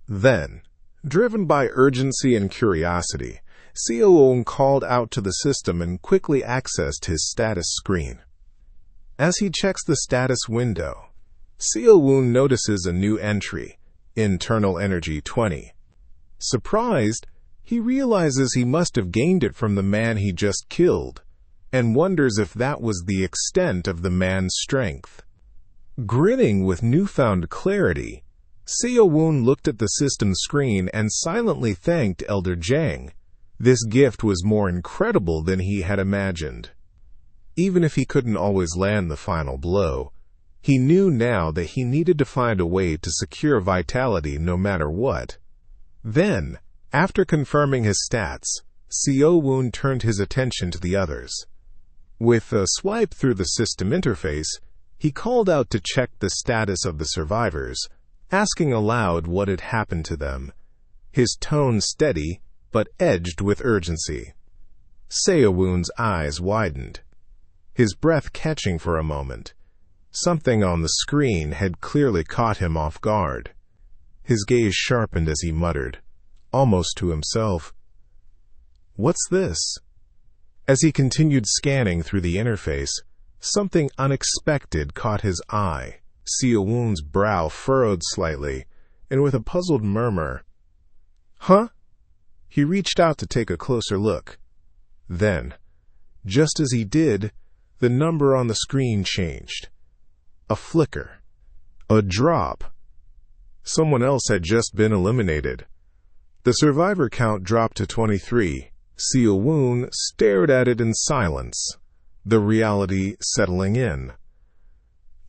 Then, driven by urgency and curiosity, Seo-woon called out to the system and quickly accessed his status screen. As he checks the status window, Seo-woon notices a new entry, Internal Energy 20. Surprised, he realizes he must have gained it from the man he just killed, and wonders if that was the extent of the man's strength. Grinning with newfound clarity, Seo-woon looked at the system screen and silently thanked Elder Zhang. This gift was more incredible than he had imagined. Even if he couldn't always land the final blow, he knew now that he needed to find a way to secure vitality no matter what. Then, after confirming his stats, Seo-woon turned his attention to the others. With a swipe through the system interface, he called out to check the status of the survivors, asking aloud what had happened to them, his tone steady but edged with urgency. Seo-woon's eyes widened, his breath catching for a moment. Something on the screen had clearly caught him off guard. His gaze sharpened as he muttered, almost to himself, "What's this?" As he continued scanning through the interface, something unexpected caught his eye. Seo-woon's brow furrowed slightly, and with a puzzled murmur, "Huh?" he reached out to take a closer look. Then, just as he did, the number on the screen changed. A flicker. A drop. Someone else had just been eliminated. The survivor count dropped to 23. Seo-woon stared at it in silence, the reality settling in.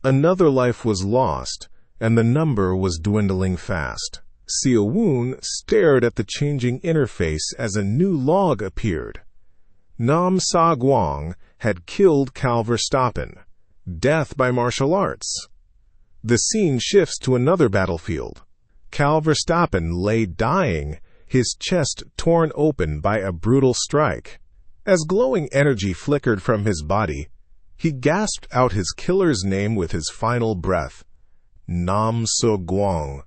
Another life was lost, and the number was dwindling fast. Seo-woon stared at the changing interface as a new log appeared. Nam Sa-gwang had killed Cal Verstappen. Death by martial arts. The scene shifts to another battlefield. Cal Verstappen lay dying, his chest torn open by a brutal strike. As glowing energy flickered from his body, he gasped out his killer's name with his final breath. Nam So-gwang.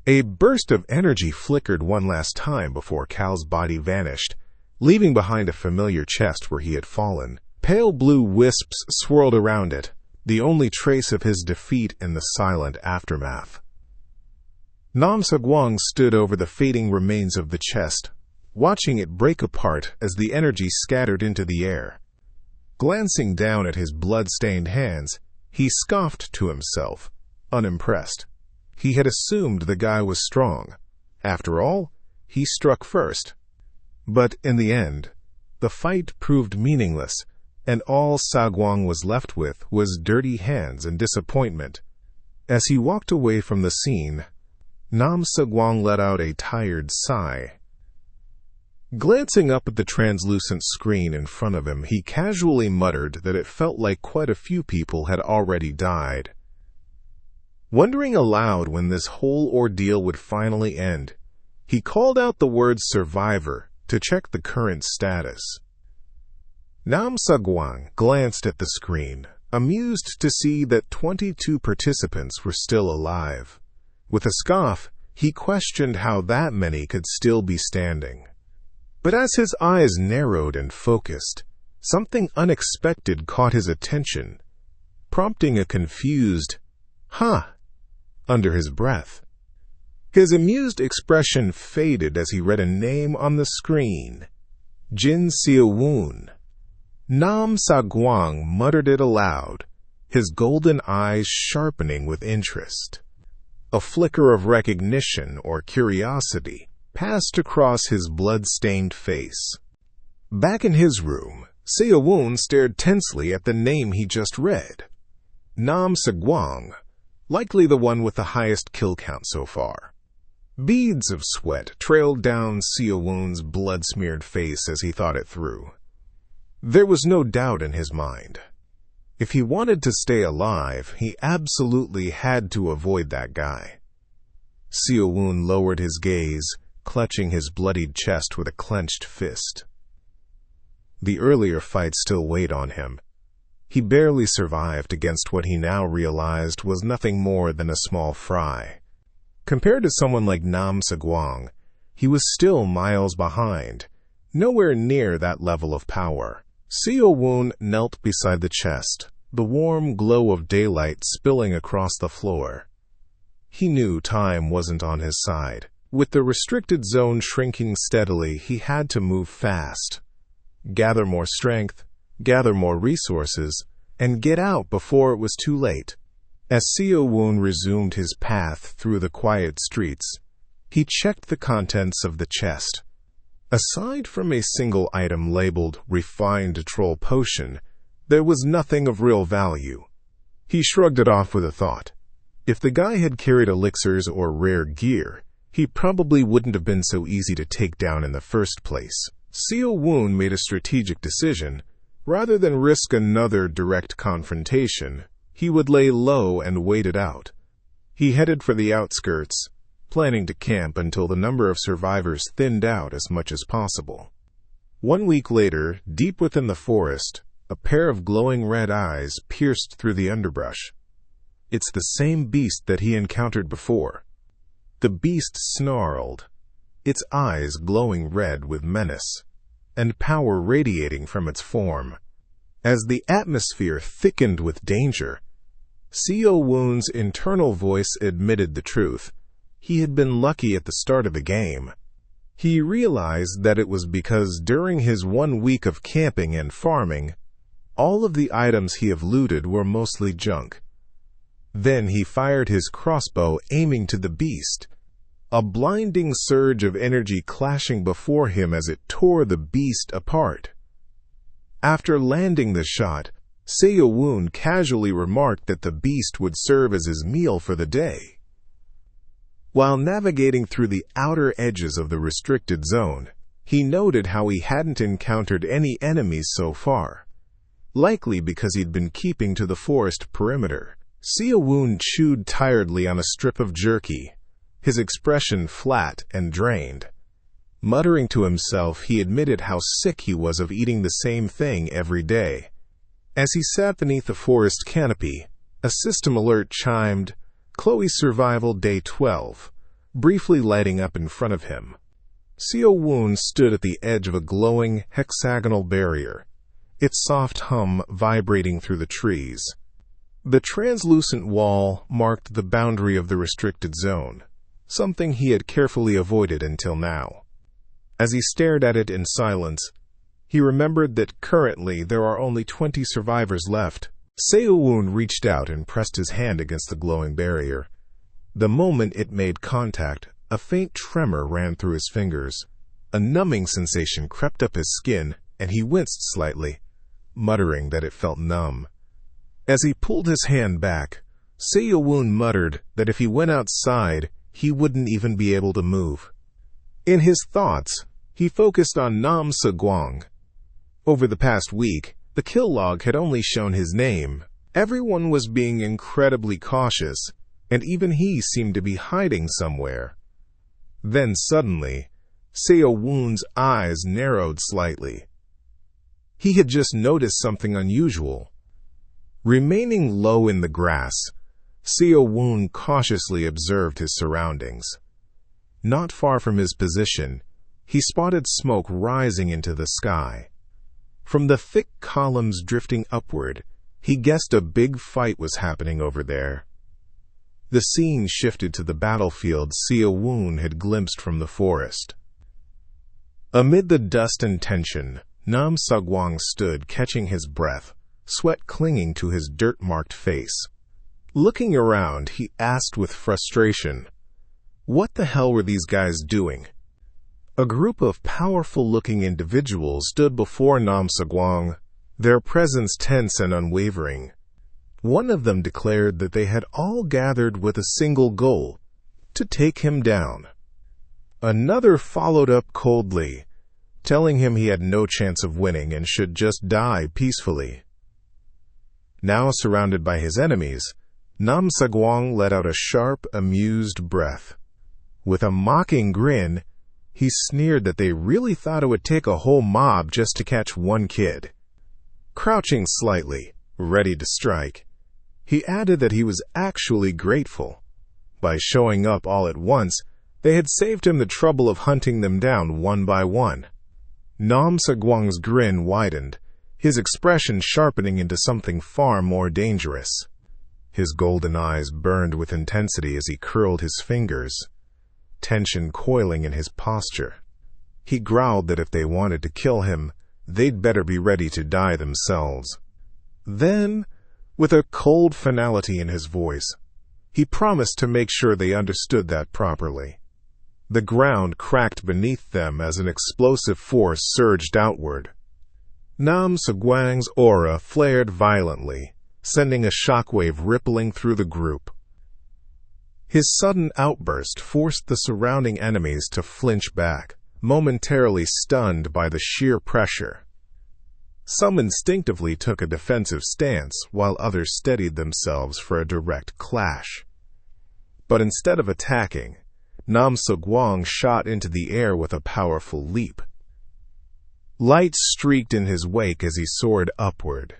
A burst of energy flickered one last time before Cal's body vanished, leaving behind a familiar chest where he had fallen. Pale blue wisps swirled around it, the only trace of his defeat in the silent aftermath. Nam Sagwang stood over the fading remains of the chest, watching it break apart as the energy scattered into the air. Glancing down at his blood-stained hands, he scoffed to himself, unimpressed. He had assumed the guy was strong. After all, he struck first. But in the end, the fight proved meaningless, and all Sagwang was left with was dirty hands and disappointment. As he walked away from the scene, Nam Sagwang let out a tired sigh. Glancing up at the translucent screen in front of him, he casually muttered that it felt like quite a few people had already died. Wondering aloud when this whole ordeal would finally end, he called out the word survivor to check the current status. Nam Sagwang glanced at the screen, amused to see that 22 participants were still alive. With a scoff, he questioned how that many could still be standing. But as his eyes narrowed and focused, something unexpected caught his attention, prompting a confused, "Huh," under his breath. His amused expression faded as he read a name on the screen. Jin Seo-woon. Nam Sagwang muttered it aloud, his golden eyes sharpening with interest. A flicker of recognition or curiosity passed across his blood-stained face. Back in his room, Seo-woon stared tensely at the name he just read. Nam Sagwang, likely the one with the highest kill count so far. Beads of sweat trailed down Seo-woon's blood-smeared face as he thought it through. There was no doubt in his mind. If he wanted to stay alive, he absolutely had to avoid that guy. Seo-woon lowered his gaze, clutching his bloodied chest with a clenched fist. The earlier fight still weighed on him. He barely survived against what he now realized was nothing more than a small fry. Compared to someone like Nam Sagwang, he was still miles behind, nowhere near that level of power. Seo-woon knelt beside the chest, the warm glow of daylight spilling across the floor. He knew time wasn't on his side. With the restricted zone shrinking steadily, he had to move fast. Gather more strength, gather more resources, and get out before it was too late. As Seo-woon resumed his path through the quiet streets, he checked the contents of the chest. Aside from a single item labeled Refined Troll Potion, there was nothing of real value. He shrugged it off with a thought. If the guy had carried elixirs or rare gear, he probably wouldn't have been so easy to take down in the first place. Seo-woon made a strategic decision. Rather than risk another direct confrontation, he would lay low and wait it out. He headed for the outskirts, planning to camp until the number of survivors thinned out as much as possible. 1 week later, deep within the forest, a pair of glowing red eyes pierced through the underbrush. It's the same beast that he encountered before. The beast snarled, its eyes glowing red with menace, and power radiating from its form. As the atmosphere thickened with danger, Seo-woon's internal voice admitted the truth. He had been lucky at the start of the game. He realized that it was because during his 1 week of camping and farming, all of the items he had looted were mostly junk. Then he fired his crossbow, aiming to the beast, a blinding surge of energy clashing before him as it tore the beast apart. After landing the shot, Seo-woon casually remarked that the beast would serve as his meal for the day. While navigating through the outer edges of the restricted zone, he noted how he hadn't encountered any enemies so far, likely because he'd been keeping to the forest perimeter. Seo-woon chewed tiredly on a strip of jerky, his expression flat and drained. Muttering to himself, he admitted how sick he was of eating the same thing every day. As he sat beneath the forest canopy, a system alert chimed, Chloe's Survival Day 12, briefly lighting up in front of him. Seo-woon stood at the edge of a glowing hexagonal barrier, its soft hum vibrating through the trees. The translucent wall marked the boundary of the restricted zone, something he had carefully avoided until now. As he stared at it in silence, he remembered that currently there are only 20 survivors left. Seo-woon reached out and pressed his hand against the glowing barrier. The moment it made contact, a faint tremor ran through his fingers. A numbing sensation crept up his skin, and he winced slightly, muttering that it felt numb. As he pulled his hand back, Seo-woon muttered that if he went outside, he wouldn't even be able to move. In his thoughts, he focused on Nam Se-gwang. Over the past week, the kill log had only shown his name. Everyone was being incredibly cautious, and even he seemed to be hiding somewhere. Then suddenly, Seo-woon's eyes narrowed slightly. He had just noticed something unusual. Remaining low in the grass, Seo-woon cautiously observed his surroundings. Not far from his position, he spotted smoke rising into the sky. From the thick columns drifting upward, he guessed a big fight was happening over there. The scene shifted to the battlefield Seo-woon had glimpsed from the forest. Amid the dust and tension, Nam Se-gwang stood catching his breath, sweat clinging to his dirt-marked face. Looking around, he asked with frustration, "What the hell were these guys doing?" A group of powerful-looking individuals stood before Nam Se-gwang, their presence tense and unwavering. One of them declared that they had all gathered with a single goal, to take him down. Another followed up coldly, telling him he had no chance of winning and should just die peacefully. Now surrounded by his enemies, Nam Se-gwang let out a sharp, amused breath. With a mocking grin, he sneered that they really thought it would take a whole mob just to catch one kid. Crouching slightly, ready to strike, he added that he was actually grateful. By showing up all at once, they had saved him the trouble of hunting them down one by one. Nam Se-gwang's grin widened, his expression sharpening into something far more dangerous. His golden eyes burned with intensity as he curled his fingers, tension coiling in his posture. He growled that if they wanted to kill him, they'd better be ready to die themselves. Then, with a cold finality in his voice, he promised to make sure they understood that properly. The ground cracked beneath them as an explosive force surged outward. Nam Se-gwang's aura flared violently, sending a shockwave rippling through the group. His sudden outburst forced the surrounding enemies to flinch back, momentarily stunned by the sheer pressure. Some instinctively took a defensive stance, while others steadied themselves for a direct clash. But instead of attacking, Nam Se-gwang shot into the air with a powerful leap. Light streaked in his wake as he soared upward,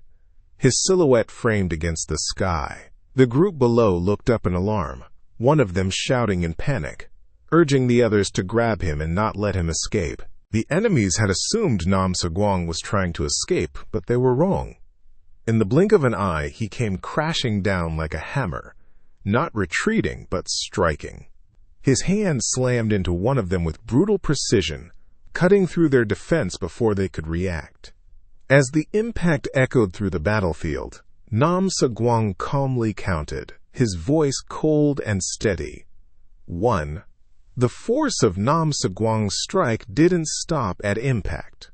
his silhouette framed against the sky. The group below looked up in alarm, one of them shouting in panic, urging the others to grab him and not let him escape. The enemies had assumed Nam Se-gwang was trying to escape, but they were wrong. In the blink of an eye, he came crashing down like a hammer, not retreating but striking. His hand slammed into one of them with brutal precision, cutting through their defense before they could react. As the impact echoed through the battlefield, Nam Se-gwang calmly counted, his voice cold and steady. 1. The force of Nam Se-gwang's strike didn't stop at impact.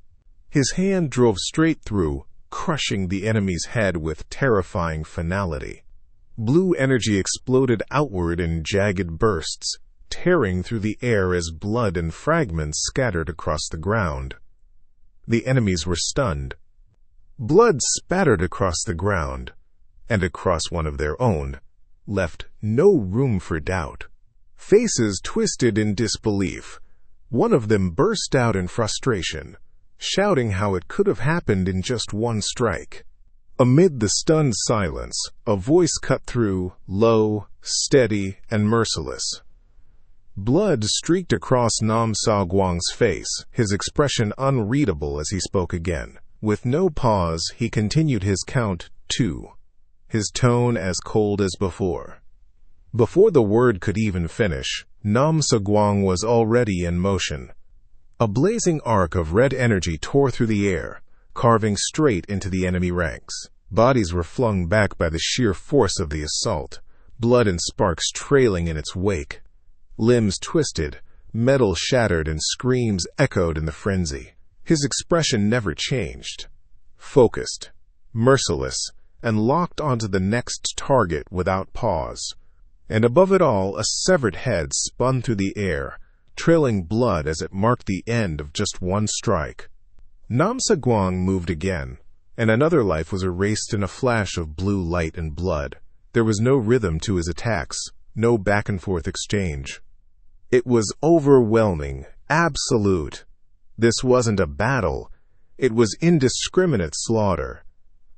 His hand drove straight through, crushing the enemy's head with terrifying finality. Blue energy exploded outward in jagged bursts, tearing through the air as blood and fragments scattered across the ground. The enemies were stunned. Blood spattered across the ground, and across one of their own, left no room for doubt. Faces twisted in disbelief. One of them burst out in frustration, shouting how it could have happened in just one strike. Amid the stunned silence, a voice cut through, low, steady, and merciless. Blood streaked across Nam Se-gwang's face, his expression unreadable as he spoke again. With no pause, he continued his count 2, his tone as cold as before. Before the word could even finish, Nam Sagwang was already in motion. A blazing arc of red energy tore through the air, carving straight into the enemy ranks. Bodies were flung back by the sheer force of the assault, blood and sparks trailing in its wake. Limbs twisted, metal shattered, and screams echoed in the frenzy. His expression never changed. Focused, merciless, and locked onto the next target without pause. And above it all, a severed head spun through the air, trailing blood as it marked the end of just one strike. Nam Sagwang moved again, and another life was erased in a flash of blue light and blood. There was no rhythm to his attacks, no back-and-forth exchange. It was overwhelming, absolute. This wasn't a battle. It was indiscriminate slaughter.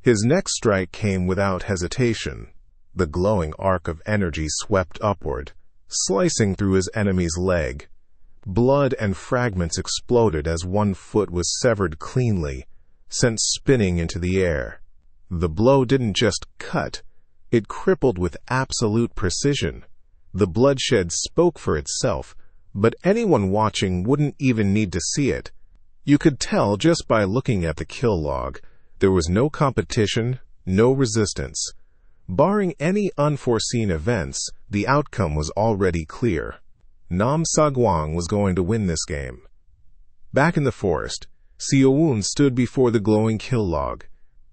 His next strike came without hesitation. The glowing arc of energy swept upward, slicing through his enemy's leg. Blood and fragments exploded as one foot was severed cleanly, sent spinning into the air. The blow didn't just cut, it crippled with absolute precision. The bloodshed spoke for itself, but anyone watching wouldn't even need to see it. You could tell just by looking at the kill log. There was no competition, no resistance. Barring any unforeseen events, the outcome was already clear. Nam Sagwang was going to win this game. Back in the forest, Sioun stood before the glowing kill log.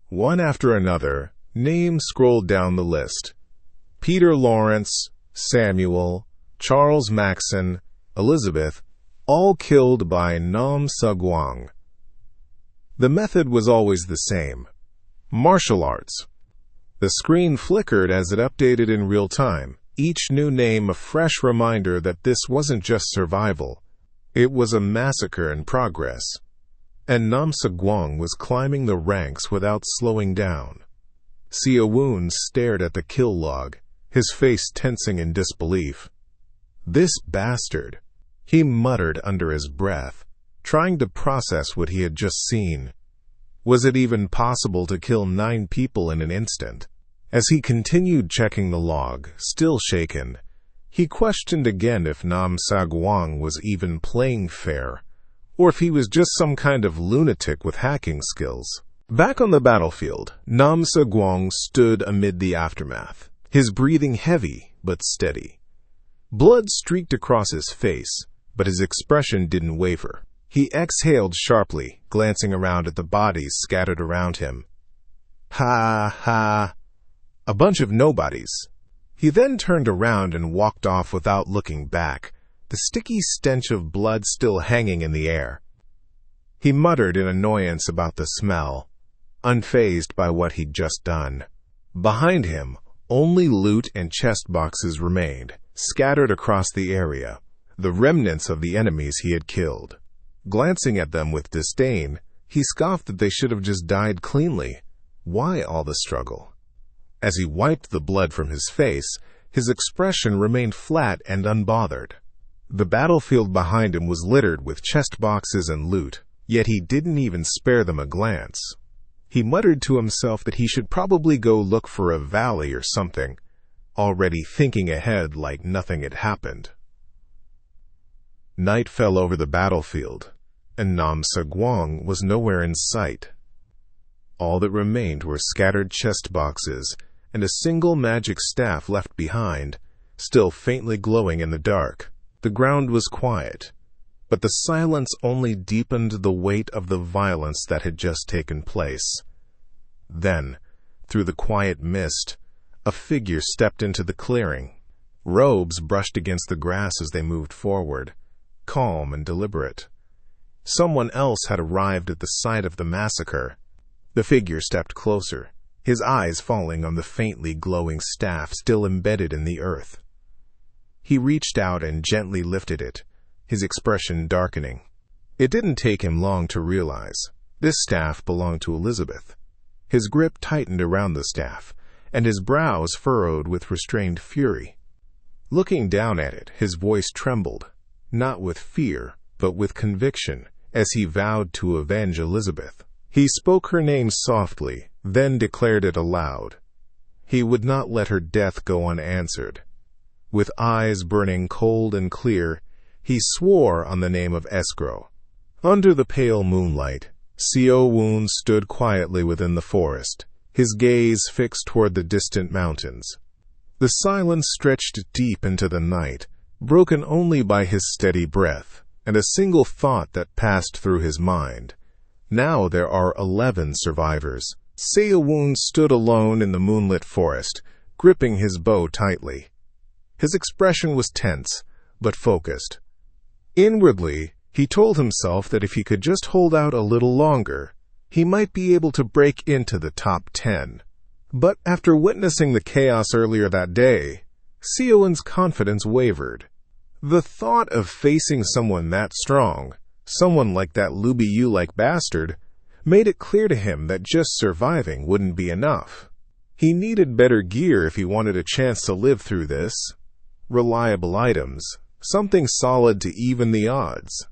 One after another, names scrolled down the list. Peter Lawrence, Samuel, Charles Maxon, Elizabeth, all killed by Nam Sagwang. The method was always the same. Martial arts. The screen flickered as it updated in real time, each new name a fresh reminder that this wasn't just survival. It was a massacre in progress. And Nam Sagwang was climbing the ranks without slowing down. Sioun stared at the kill log, his face tensing in disbelief. This bastard, he muttered under his breath, trying to process what he had just seen. Was it even possible to kill 9 people in an instant? As he continued checking the log, still shaken, he questioned again if Nam Sagwang was even playing fair, or if he was just some kind of lunatic with hacking skills. Back on the battlefield, Nam Sagwang stood amid the aftermath, his breathing heavy but steady. Blood streaked across his face, but his expression didn't waver. He exhaled sharply, glancing around at the bodies scattered around him. Ha ha. A bunch of nobodies. He then turned around and walked off without looking back, the sticky stench of blood still hanging in the air. He muttered in annoyance about the smell, unfazed by what he'd just done. Behind him, only loot and chest boxes remained, scattered across the area, the remnants of the enemies he had killed. Glancing at them with disdain, he scoffed that they should have just died cleanly. Why all the struggle? As he wiped the blood from his face, his expression remained flat and unbothered. The battlefield behind him was littered with chest boxes and loot, yet he didn't even spare them a glance. He muttered to himself that he should probably go look for a valley or something, already thinking ahead like nothing had happened. Night fell over the battlefield, and Nam Sagwang was nowhere in sight. All that remained were scattered chest boxes and a single magic staff left behind, still faintly glowing in the dark. The ground was quiet, but the silence only deepened the weight of the violence that had just taken place. Then, through the quiet mist, a figure stepped into the clearing. Robes brushed against the grass as they moved forward, calm and deliberate. Someone else had arrived at the site of the massacre. The figure stepped closer, his eyes falling on the faintly glowing staff still embedded in the earth. He reached out and gently lifted it, his expression darkening. It didn't take him long to realize. This staff belonged to Elizabeth. His grip tightened around the staff, and his brows furrowed with restrained fury. Looking down at it, his voice trembled, not with fear, but with conviction, as he vowed to avenge Elizabeth. He spoke her name softly, then declared it aloud. He would not let her death go unanswered. With eyes burning cold and clear, he swore on the name of escrow. Under the pale moonlight, Seo-woon stood quietly within the forest, his gaze fixed toward the distant mountains. The silence stretched deep into the night, broken only by his steady breath, and a single thought that passed through his mind. Now there are 11 survivors. Seo-woon stood alone in the moonlit forest, gripping his bow tightly. His expression was tense, but focused. Inwardly, he told himself that if he could just hold out a little longer, he might be able to break into the top 10. But after witnessing the chaos earlier that day, Seo-woon's confidence wavered. The thought of facing someone that strong, someone like that Luby Yu-like bastard, made it clear to him that just surviving wouldn't be enough. He needed better gear if he wanted a chance to live through this. Reliable items, something solid to even the odds.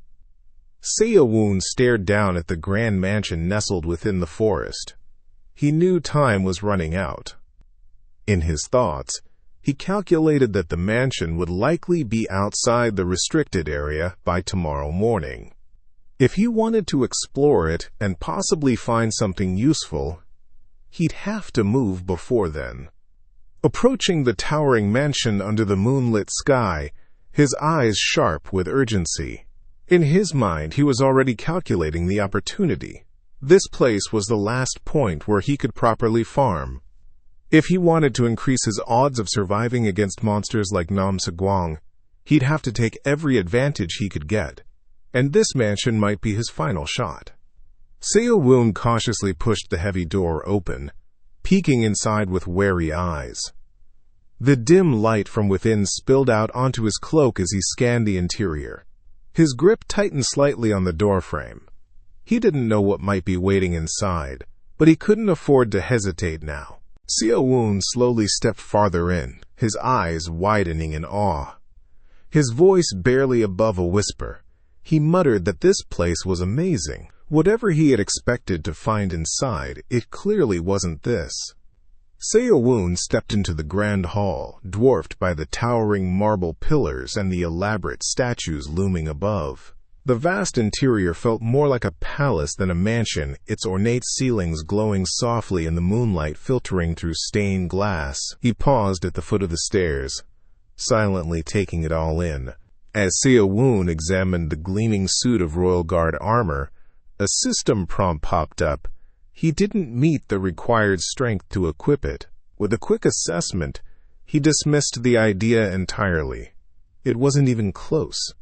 Seo-woon stared down at the grand mansion nestled within the forest. He knew time was running out. In his thoughts, he calculated that the mansion would likely be outside the restricted area by tomorrow morning. If he wanted to explore it and possibly find something useful, he'd have to move before then. Approaching the towering mansion under the moonlit sky, his eyes sharp with urgency. In his mind, he was already calculating the opportunity. This place was the last point where he could properly farm. If he wanted to increase his odds of surviving against monsters like Nam Se-gwang, he'd have to take every advantage he could get, and this mansion might be his final shot. Seo-woon cautiously pushed the heavy door open, peeking inside with wary eyes. The dim light from within spilled out onto his cloak as he scanned the interior. His grip tightened slightly on the doorframe. He didn't know what might be waiting inside, but he couldn't afford to hesitate now. Seo-woon slowly stepped farther in, his eyes widening in awe. His voice barely above a whisper, he muttered that this place was amazing. Whatever he had expected to find inside, it clearly wasn't this. Seo-woon stepped into the grand hall, dwarfed by the towering marble pillars and the elaborate statues looming above. The vast interior felt more like a palace than a mansion, its ornate ceilings glowing softly in the moonlight filtering through stained glass. He paused at the foot of the stairs, silently taking it all in. As Seo-woon examined the gleaming suit of Royal Guard armor, a system prompt popped up. He didn't meet the required strength to equip it. With a quick assessment, he dismissed the idea entirely. It wasn't even close.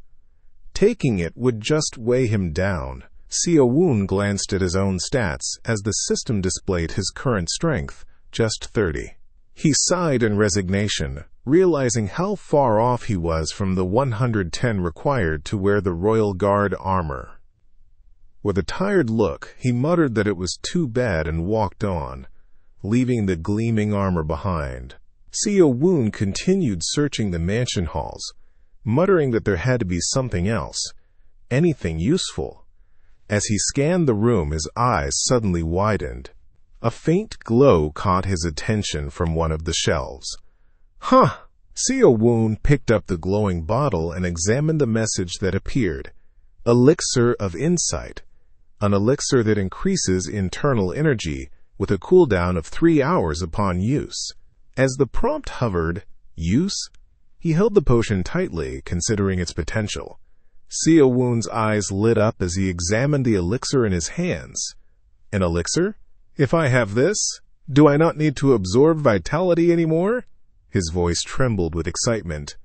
Taking it would just weigh him down. Seo-woon glanced at his own stats as the system displayed his current strength, just 30. He sighed in resignation, realizing how far off he was from the 110 required to wear the Royal Guard armor. With a tired look, he muttered that it was too bad and walked on, leaving the gleaming armor behind. Seo-woon continued searching the mansion halls, muttering that there had to be something else, anything useful. As he scanned the room, his eyes suddenly widened. A faint glow caught his attention from one of the shelves. Huh! Seo-woon picked up the glowing bottle and examined the message that appeared. Elixir of Insight. An elixir that increases internal energy with a cooldown of 3 hours upon use. As the prompt hovered, use? He held the potion tightly, considering its potential. Seo-woon's eyes lit up as he examined the elixir in his hands. An elixir? If I have this, do I not need to absorb vitality anymore? His voice trembled with excitement.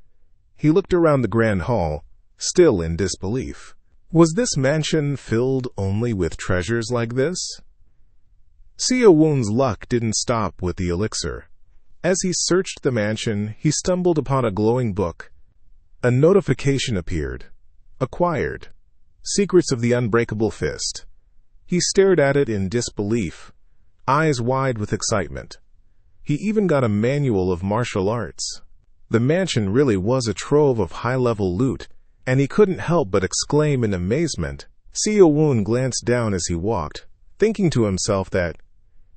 He looked around the grand hall, still in disbelief. Was this mansion filled only with treasures like this? Seo-woon's luck didn't stop with the elixir. As he searched the mansion, he stumbled upon a glowing book. A notification appeared. Acquired. Secrets of the Unbreakable Fist. He stared at it in disbelief, eyes wide with excitement. He even got a manual of martial arts. The mansion really was a trove of high-level loot, and he couldn't help but exclaim in amazement. Seo-woon glanced down as he walked, thinking to himself that,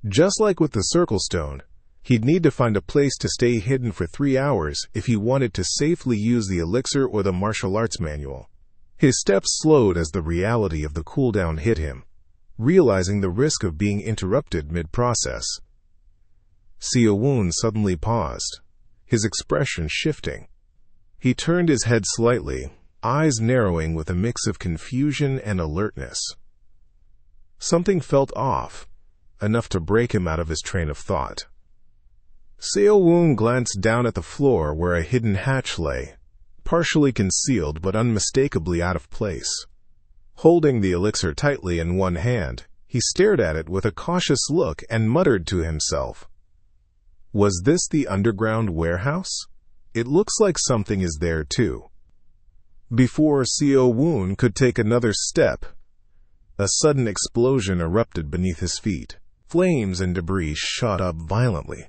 just like with the Circle Stone, He'd need to find a place to stay hidden for 3 hours if he wanted to safely use the elixir or the martial arts manual. His steps slowed as the reality of the cooldown hit him, realizing the risk of being interrupted mid-process. Seo-woon suddenly paused, his expression shifting. He turned his head slightly, eyes narrowing with a mix of confusion and alertness. Something felt off, enough to break him out of his train of thought. Seo-woon glanced down at the floor where a hidden hatch lay, partially concealed but unmistakably out of place. Holding the elixir tightly in one hand, he stared at it with a cautious look and muttered to himself. Was this the underground warehouse? It looks like something is there too. Before Seo-woon could take another step, a sudden explosion erupted beneath his feet. Flames and debris shot up violently,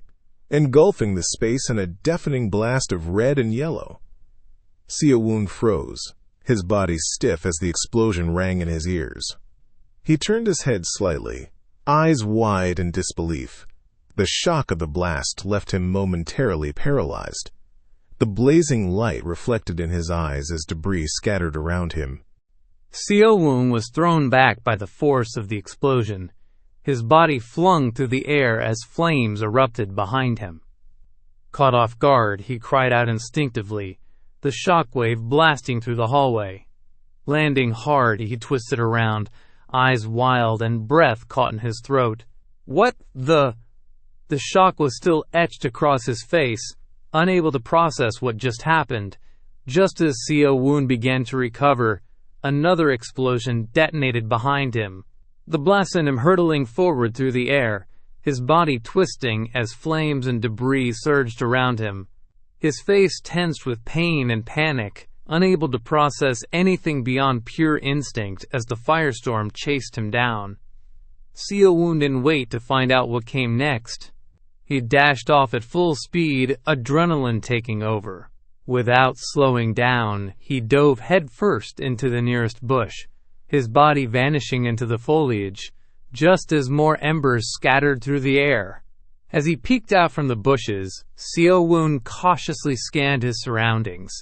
engulfing the space in a deafening blast of red and yellow. Seo-woon froze, his body stiff as the explosion rang in his ears. He turned his head slightly, eyes wide in disbelief. The shock of the blast left him momentarily paralyzed. The blazing light reflected in his eyes as debris scattered around him. Seo-woon was thrown back by the force of the explosion, his body flung through the air as flames erupted behind him. Caught off guard, he cried out instinctively, the shockwave blasting through the hallway. Landing hard, he twisted around, eyes wild and breath caught in his throat. What the? The shock was still etched across his face, unable to process what just happened. Just as Seo-woon began to recover, another explosion detonated behind him. The blast sent him hurtling forward through the air, his body twisting as flames and debris surged around him. His face tensed with pain and panic, unable to process anything beyond pure instinct as the firestorm chased him down. Seo-woon didn't wait to find out what came next. He dashed off at full speed, adrenaline taking over. Without slowing down, he dove headfirst into the nearest bush, his body vanishing into the foliage, just as more embers scattered through the air. As he peeked out from the bushes, Seo-woon cautiously scanned his surroundings.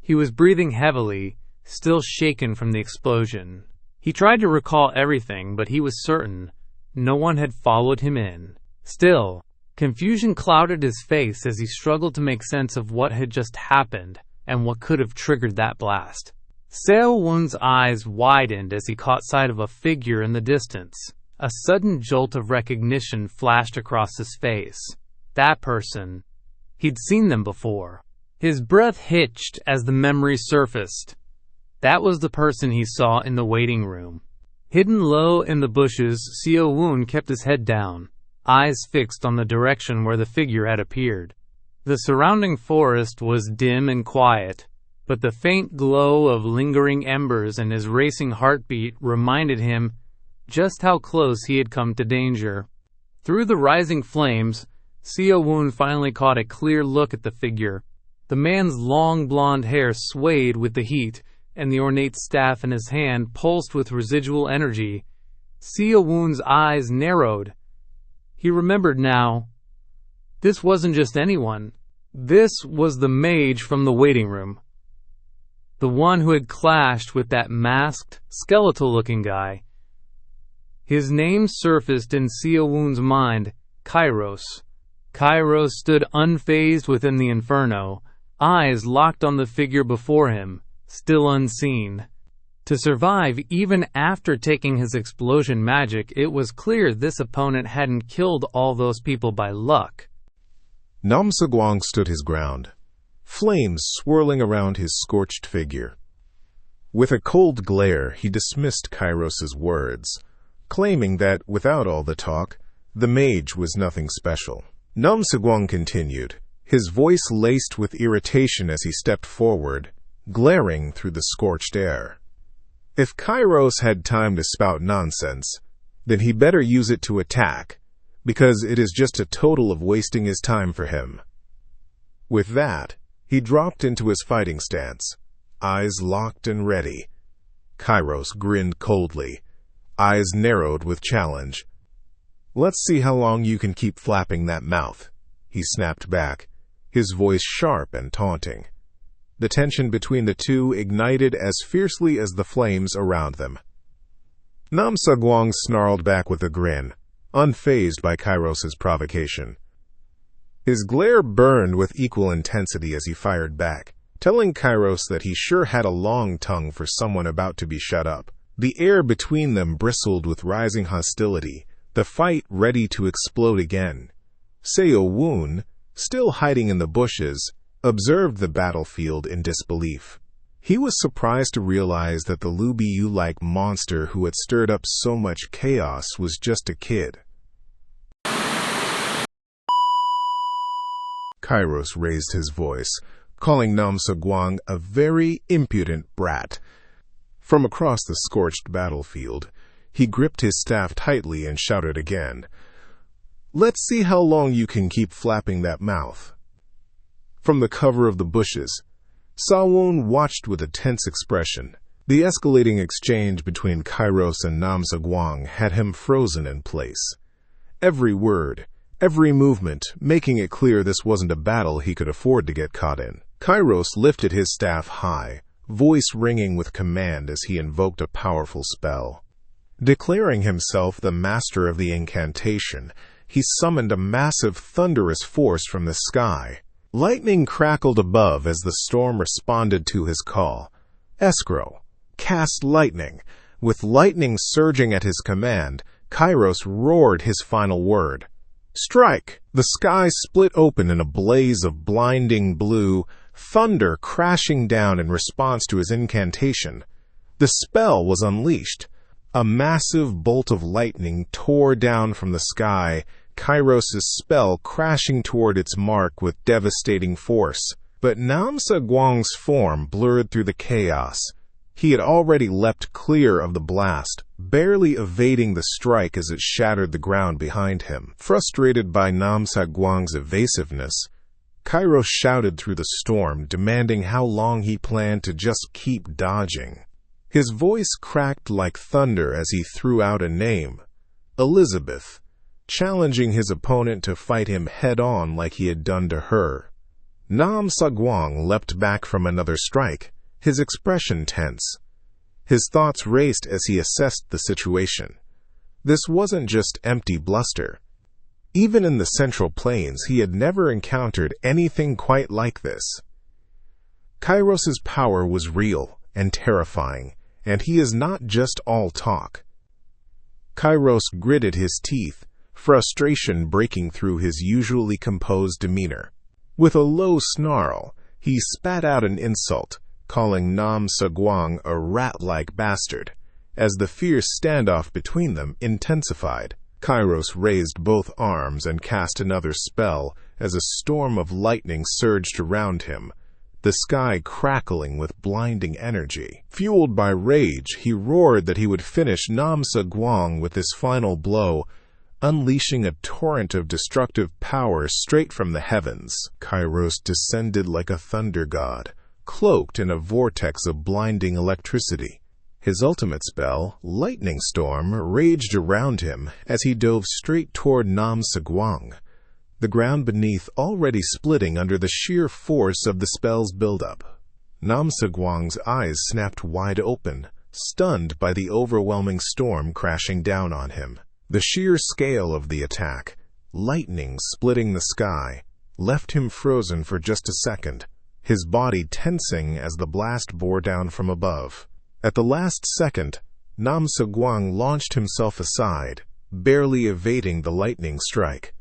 He was breathing heavily, still shaken from the explosion. He tried to recall everything, but he was certain no one had followed him in. Still, confusion clouded his face as he struggled to make sense of what had just happened and what could have triggered that blast. Seo-woon's eyes widened as he caught sight of a figure in the distance. A sudden jolt of recognition flashed across his face. That person. He'd seen them before. His breath hitched as the memory surfaced. That was the person he saw in the waiting room. Hidden low in the bushes, Seo-woon kept his head down, eyes fixed on the direction where the figure had appeared. The surrounding forest was dim and quiet, but the faint glow of lingering embers and his racing heartbeat reminded him just how close he had come to danger. Through the rising flames, Seo-woon finally caught a clear look at the figure. The man's long blonde hair swayed with the heat, and the ornate staff in his hand pulsed with residual energy. Seo-woon's eyes narrowed. He remembered now. This wasn't just anyone. This was the mage from the waiting room. The one who had clashed with that masked, skeletal-looking guy. His name surfaced in Seo-woon's mind, Kairos. Kairos stood unfazed within the inferno, eyes locked on the figure before him, still unseen. To survive even after taking his explosion magic, it was clear this opponent hadn't killed all those people by luck. Nam Se-gwang stood his ground, flames swirling around his scorched figure. With a cold glare, he dismissed Kairos's words, claiming that, without all the talk, the mage was nothing special. Nam Se-gwang continued, his voice laced with irritation as he stepped forward, glaring through the scorched air. If Kairos had time to spout nonsense, then he better use it to attack, because it is just a total of wasting his time for him. With that, he dropped into his fighting stance, eyes locked and ready. Kairos grinned coldly, eyes narrowed with challenge. Let's see how long you can keep flapping that mouth. he snapped back, his voice sharp and taunting. The tension between the two ignited as fiercely as the flames around them. Nam Sagwang snarled back with a grin, unfazed by Kairos's provocation. His glare burned with equal intensity as he fired back, telling Kairos that he sure had a long tongue for someone about to be shut up. The air between them bristled with rising hostility, the fight ready to explode again. Seo Woon, still hiding in the bushes, observed the battlefield in disbelief. He was surprised to realize that the Lu Biu-like monster who had stirred up so much chaos was just a kid. Kairos raised his voice, calling Nam Sagwang a very impudent brat. From across the scorched battlefield, he gripped his staff tightly and shouted again, "Let's see how long you can keep flapping that mouth." From the cover of the bushes, Sawon watched with a tense expression. The escalating exchange between Kairos and Nam Sagwang had him frozen in place. Every word, every movement, making it clear this wasn't a battle he could afford to get caught in. Kairos lifted his staff high, voice ringing with command as he invoked a powerful spell. Declaring himself the master of the incantation, he summoned a massive thunderous force from the sky. Lightning crackled above as the storm responded to his call. Escrow, cast lightning. With lightning surging at his command, Kairos roared his final word. Strike! The sky split open in a blaze of blinding blue, thunder crashing down in response to his incantation. The spell was unleashed. A massive bolt of lightning tore down from the sky, Kairos' spell crashing toward its mark with devastating force. But Nam Sagwang's form blurred through the chaos. He had already leapt clear of the blast, barely evading the strike as it shattered the ground behind him. Frustrated by Nam Sagwang's evasiveness, Kairos shouted through the storm, demanding how long he planned to just keep dodging. His voice cracked like thunder as he threw out a name, Elizabeth, challenging his opponent to fight him head-on like he had done to her. Nam Sagwang leapt back from another strike, his expression tense. His thoughts raced as he assessed the situation. This wasn't just empty bluster. Even in the Central Plains, he had never encountered anything quite like this. Kairos's power was real and terrifying, and he is not just all talk. Kairos gritted his teeth, frustration breaking through his usually composed demeanor. With a low snarl, he spat out an insult, calling Nam Sagwang a rat-like bastard. As the fierce standoff between them intensified, Kairos raised both arms and cast another spell as a storm of lightning surged around him, the sky crackling with blinding energy. Fueled by rage, he roared that he would finish Nam Sagwang with this final blow, unleashing a torrent of destructive power straight from the heavens. Kairos descended like a thunder god, cloaked in a vortex of blinding electricity. His ultimate spell, Lightning Storm, raged around him as he dove straight toward Nam Sagwang, the ground beneath already splitting under the sheer force of the spell's buildup. Nam Sagwang's eyes snapped wide open, stunned by the overwhelming storm crashing down on him. The sheer scale of the attack, lightning splitting the sky, left him frozen for just a second, his body tensing as the blast bore down from above. At the last second, Nam Sagwang launched himself aside, barely evading the lightning strike.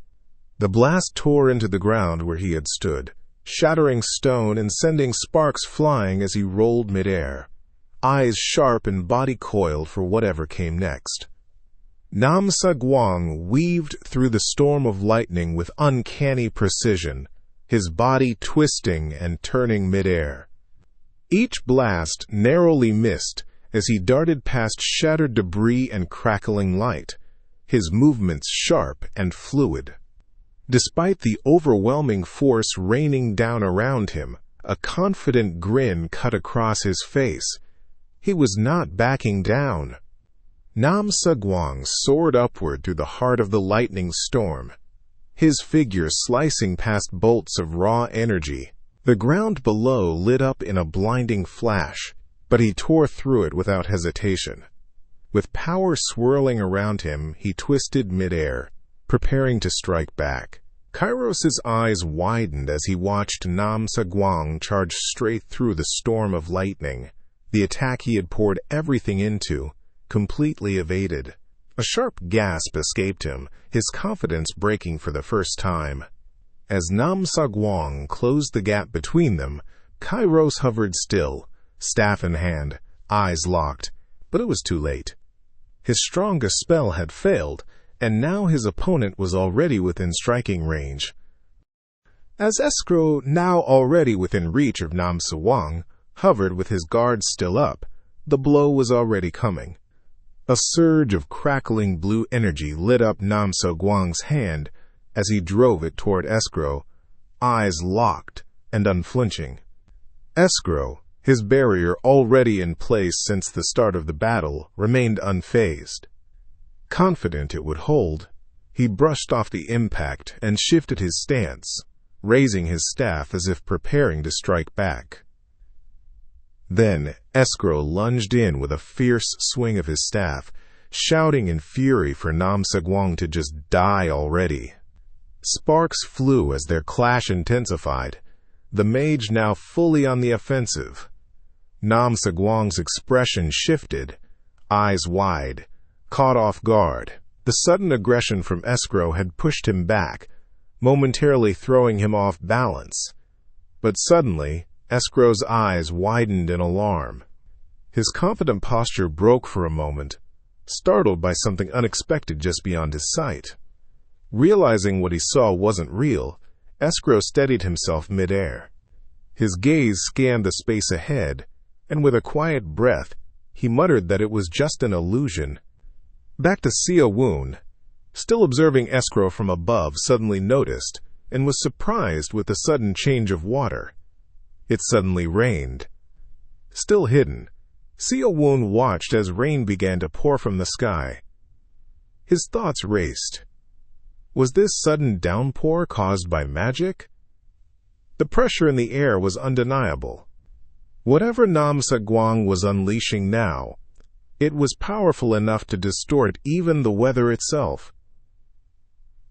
The blast tore into the ground where he had stood, shattering stone and sending sparks flying as he rolled midair, eyes sharp and body coiled for whatever came next. Nam Sagwang weaved through the storm of lightning with uncanny precision, his body twisting and turning midair. Each blast narrowly missed as he darted past shattered debris and crackling light, his movements sharp and fluid. Despite the overwhelming force raining down around him, a confident grin cut across his face. He was not backing down. Nam Sagwang soared upward through the heart of the lightning storm, his figure slicing past bolts of raw energy. The ground below lit up in a blinding flash, but he tore through it without hesitation. With power swirling around him, he twisted midair, preparing to strike back. Kairos's eyes widened as he watched Nam Saguang charge straight through the storm of lightning. The attack he had poured everything into, completely evaded. A sharp gasp escaped him, his confidence breaking for the first time. As Nam Saguang closed the gap between them, Kairos hovered still, staff in hand, eyes locked, but it was too late. His strongest spell had failed, and now his opponent was already within striking range. As Escrow, now already within reach of Nam Saguang, hovered with his guard still up, the blow was already coming. A surge of crackling blue energy lit up Nam Saguang's hand as he drove it toward Escrow, eyes locked and unflinching. Escrow, his barrier already in place since the start of the battle, remained unfazed. Confident it would hold, he brushed off the impact and shifted his stance, raising his staff as if preparing to strike back. Then Escrow lunged in with a fierce swing of his staff, shouting in fury for Nam Saguang to just die already. Sparks flew as their clash intensified, the mage now fully on the offensive. Nam Saguang's expression shifted, eyes wide, caught off guard. The sudden aggression from Escrow had pushed him back, momentarily throwing him off balance. But suddenly, Escrow's eyes widened in alarm. His confident posture broke for a moment, startled by something unexpected just beyond his sight. Realizing what he saw wasn't real, Escrow steadied himself midair. His gaze scanned the space ahead, and with a quiet breath, he muttered that it was just an illusion. Back to Sia-Woon, still observing Escrow from above, suddenly noticed, and was surprised with the sudden change of water. It suddenly rained. Still hidden, Sia-Woon watched as rain began to pour from the sky. His thoughts raced. Was this sudden downpour caused by magic? The pressure in the air was undeniable. Whatever Nam Saguang was unleashing now, it was powerful enough to distort even the weather itself.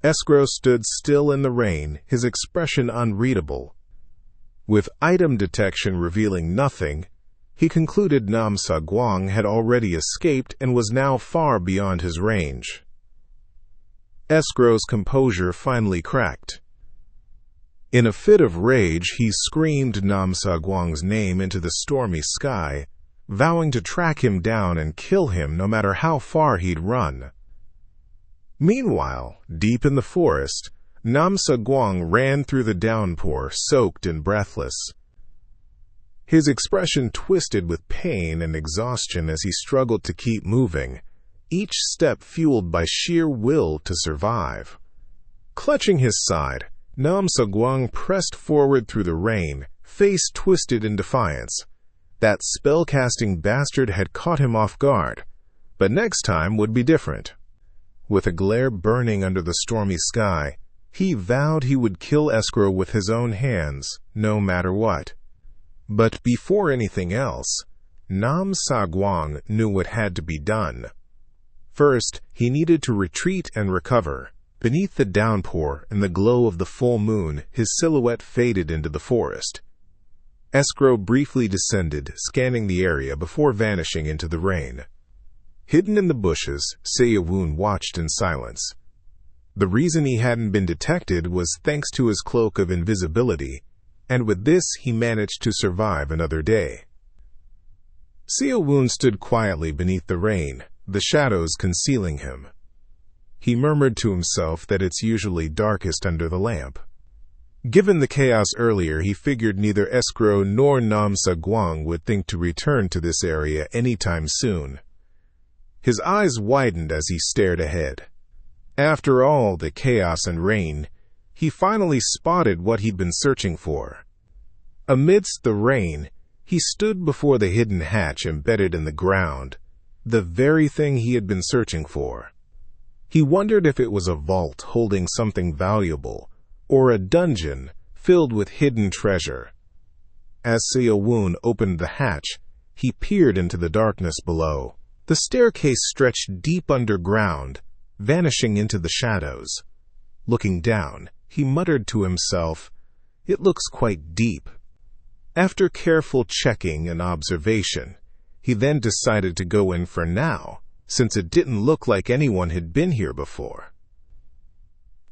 Escrow stood still in the rain, his expression unreadable. With item detection revealing nothing, he concluded Nam Saguang had already escaped and was now far beyond his range. Escrow's composure finally cracked. In a fit of rage, he screamed Nam Saguang's name into the stormy sky, vowing to track him down and kill him no matter how far he'd run. Meanwhile, deep in the forest, Nam Saguang ran through the downpour, soaked and breathless. His expression twisted with pain and exhaustion as he struggled to keep moving, each step fueled by sheer will to survive. Clutching his side, Nam Saguang pressed forward through the rain, face twisted in defiance. That spell-casting bastard had caught him off guard, but next time would be different. With a glare burning under the stormy sky, he vowed he would kill Escrow with his own hands, no matter what. But before anything else, Nam Saguang knew what had to be done. First, he needed to retreat and recover. Beneath the downpour and the glow of the full moon, his silhouette faded into the forest. Escrow briefly descended, scanning the area before vanishing into the rain. Hidden in the bushes, Sia-Woon watched in silence. The reason he hadn't been detected was thanks to his cloak of invisibility, and with this he managed to survive another day. Sia-Woon stood quietly beneath the rain, the shadows concealing him. He murmured to himself that it's usually darkest under the lamp. Given the chaos earlier, he figured neither Escrow nor Nam Saguang would think to return to this area anytime soon. His eyes widened as he stared ahead. After all the chaos and rain, he finally spotted what he'd been searching for. Amidst the rain, he stood before the hidden hatch embedded in the ground, the very thing he had been searching for. He wondered if it was a vault holding something valuable, or a dungeon filled with hidden treasure. As Seo-woon opened the hatch, he peered into the darkness below. The staircase stretched deep underground, vanishing into the shadows. Looking down, he muttered to himself, "It looks quite deep." After careful checking and observation, he then decided to go in for now, since it didn't look like anyone had been here before.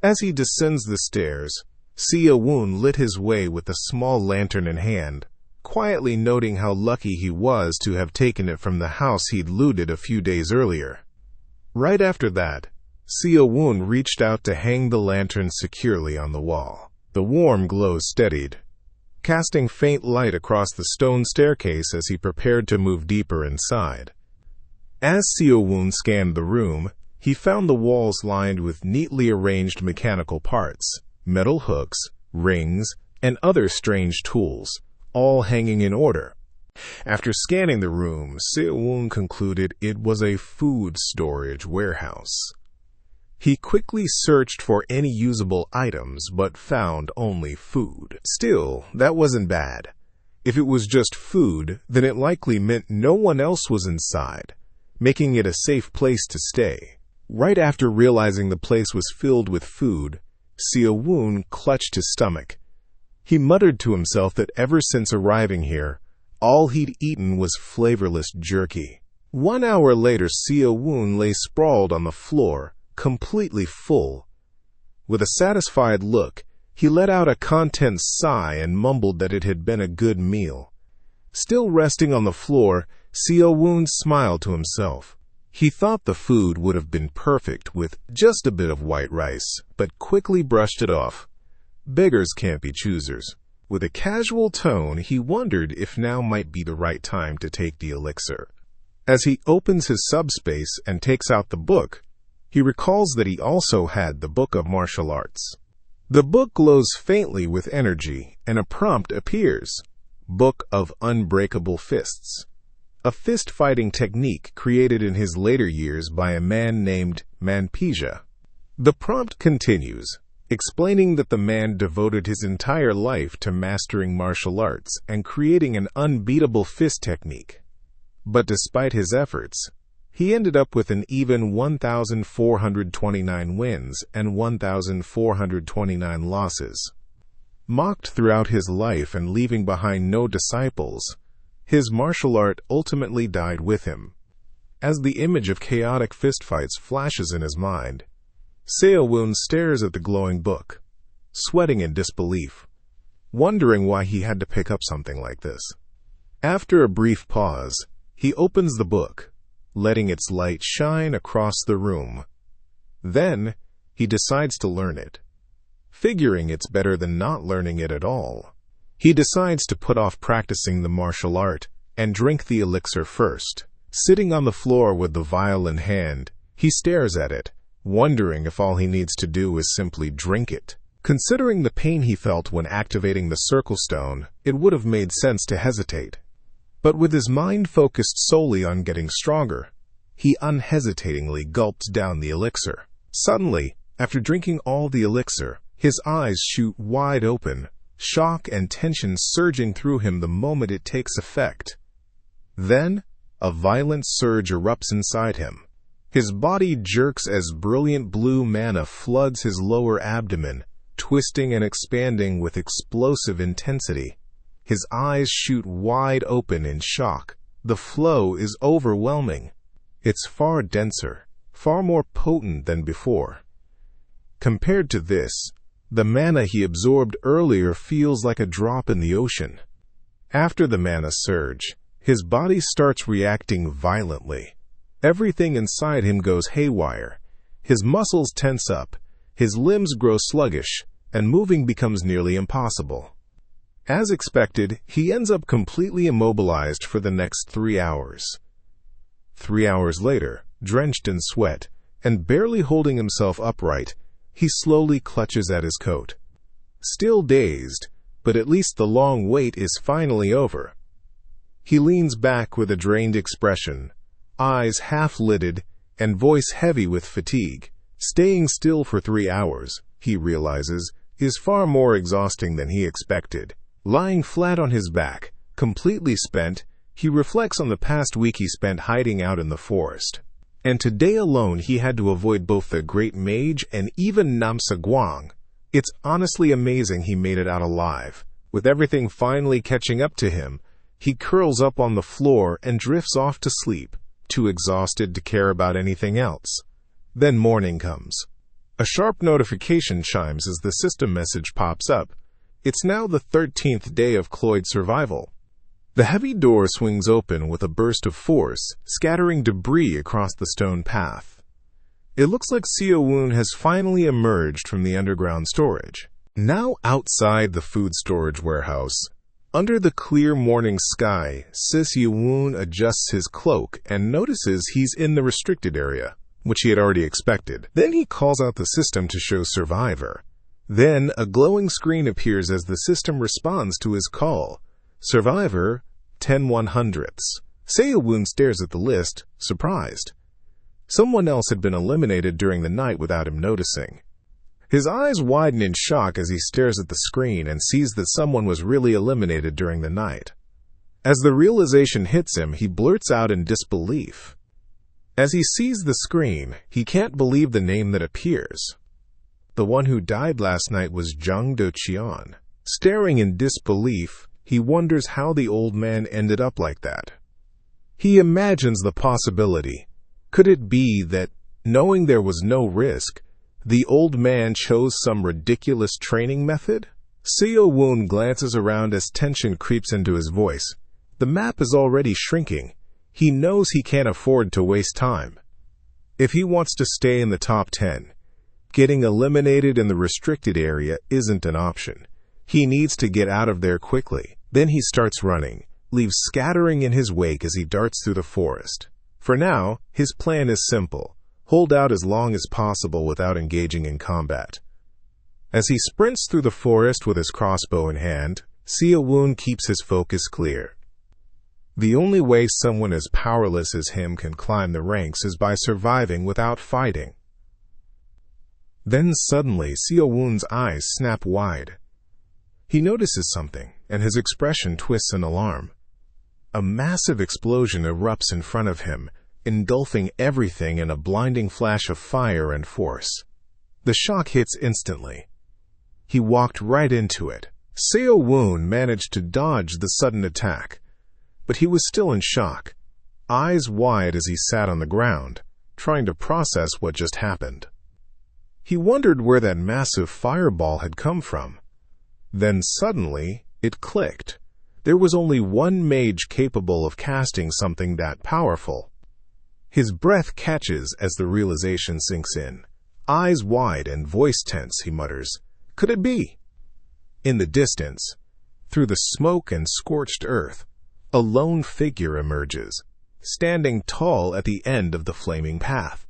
As he descends the stairs, Seo-woon lit his way with a small lantern in hand, quietly noting how lucky he was to have taken it from the house he'd looted a few days earlier. Right after that, Seo-woon reached out to hang the lantern securely on the wall. The warm glow steadied, casting faint light across the stone staircase as he prepared to move deeper inside. As Seo-woon scanned the room, he found the walls lined with neatly arranged mechanical parts, metal hooks, rings, and other strange tools, all hanging in order. After scanning the room, Seo-woon concluded it was a food storage warehouse. He quickly searched for any usable items, but found only food. Still, that wasn't bad. If it was just food, then it likely meant no one else was inside, making it a safe place to stay. Right after realizing the place was filled with food, Seo-woon clutched his stomach. He muttered to himself that ever since arriving here, all he'd eaten was flavorless jerky. 1 hour later, Seo-woon lay sprawled on the floor, completely full. With a satisfied look, he let out a content sigh and mumbled that it had been a good meal. Still resting on the floor, Seo-woon smiled to himself. He thought the food would have been perfect with just a bit of white rice, but quickly brushed it off. Beggars can't be choosers. With a casual tone, he wondered if now might be the right time to take the elixir. As he opens his subspace and takes out the book, he recalls that he also had the Book of Martial Arts. The book glows faintly with energy, and a prompt appears. Book of Unbreakable Fists. A fist-fighting technique created in his later years by a man named Manhwa. The prompt continues, explaining that the man devoted his entire life to mastering martial arts and creating an unbeatable fist technique. But despite his efforts, he ended up with an even 1,429 wins and 1,429 losses. Mocked throughout his life and leaving behind no disciples, his martial art ultimately died with him. As the image of chaotic fistfights flashes in his mind, Seo-woon stares at the glowing book, sweating in disbelief, wondering why he had to pick up something like this. After a brief pause, he opens the book, letting its light shine across the room. Then, he decides to learn it, figuring it's better than not learning it at all. He decides to put off practicing the martial art and drink the elixir first. Sitting on the floor with the vial in hand, he stares at it, wondering if all he needs to do is simply drink it. Considering the pain he felt when activating the circle stone, it would have made sense to hesitate. But with his mind focused solely on getting stronger, he unhesitatingly gulps down the elixir. Suddenly, after drinking all the elixir, his eyes shoot wide open, shock and tension surging through him the moment it takes effect. Then, a violent surge erupts inside him. His body jerks as brilliant blue mana floods his lower abdomen, twisting and expanding with explosive intensity. His eyes shoot wide open in shock. The flow is overwhelming. It's far denser, far more potent than before. Compared to this, the mana he absorbed earlier feels like a drop in the ocean. After the mana surge, his body starts reacting violently. Everything inside him goes haywire. His muscles tense up, his limbs grow sluggish, and moving becomes nearly impossible. As expected, he ends up completely immobilized for the next 3 hours. 3 hours later, drenched in sweat, and barely holding himself upright, he slowly clutches at his coat. Still dazed, but at least the long wait is finally over. He leans back with a drained expression, eyes half-lidded and voice heavy with fatigue, Staying still for 3 hours, he realizes, is far more exhausting than he expected. Lying flat on his back, completely spent, he reflects on the past week he spent hiding out in the forest. And today alone he had to avoid both the Great Mage and even Namsa Guang. It's honestly amazing he made it out alive. With everything finally catching up to him, he curls up on the floor and drifts off to sleep, too exhausted to care about anything else. Then morning comes. A sharp notification chimes as the system message pops up. It's now the 13th day of Cloyd's survival. The heavy door swings open with a burst of force, scattering debris across the stone path. It looks like Seo-woon has finally emerged from the underground storage. Now outside the food storage warehouse, under the clear morning sky, Seo-woon adjusts his cloak and notices he's in the restricted area, which he had already expected. Then he calls out the system to show Survivor. Then a glowing screen appears as the system responds to his call. Survivor, 10/100. Seo-woon stares at the list, surprised. Someone else had been eliminated during the night without him noticing. His eyes widen in shock as he stares at the screen and sees that someone was really eliminated during the night. As the realization hits him, he blurts out in disbelief. As he sees the screen, he can't believe the name that appears. The one who died last night was Jung Do-cheon. Staring in disbelief, he wonders how the old man ended up like that. He imagines the possibility. Could it be that, knowing there was no risk, the old man chose some ridiculous training method? Seo-woon glances around as tension creeps into his voice. The map is already shrinking. He knows he can't afford to waste time. If he wants to stay in the top 10, getting eliminated in the restricted area isn't an option. He needs to get out of there quickly. Then he starts running, leaves scattering in his wake as he darts through the forest. For now, his plan is simple. Hold out as long as possible without engaging in combat. As he sprints through the forest with his crossbow in hand, Seo-woon keeps his focus clear. The only way someone as powerless as him can climb the ranks is by surviving without fighting. Then suddenly, Seo-woon's eyes snap wide. He notices something, and his expression twists in alarm. A massive explosion erupts in front of him, engulfing everything in a blinding flash of fire and force. The shock hits instantly. He walked right into it. Seo-woon managed to dodge the sudden attack, but he was still in shock, eyes wide as he sat on the ground, trying to process what just happened. He wondered where that massive fireball had come from. Then suddenly, it clicked. There was only one mage capable of casting something that powerful. His breath catches as the realization sinks in. Eyes wide and voice tense, he mutters, "Could it be?" In the distance, through the smoke and scorched earth, a lone figure emerges, standing tall at the end of the flaming path.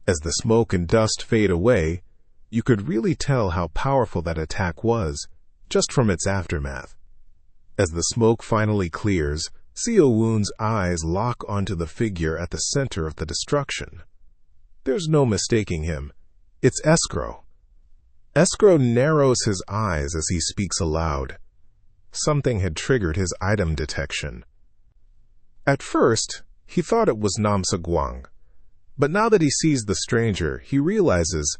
As the smoke and dust fade away, you could really tell how powerful that attack was, just from its aftermath. As the smoke finally clears, Seo-woon's eyes lock onto the figure at the center of the destruction. There's no mistaking him. It's Escrow. Escrow narrows his eyes as he speaks aloud. Something had triggered his item detection. At first, he thought it was Namsa Guang, but now that he sees the stranger, he realizes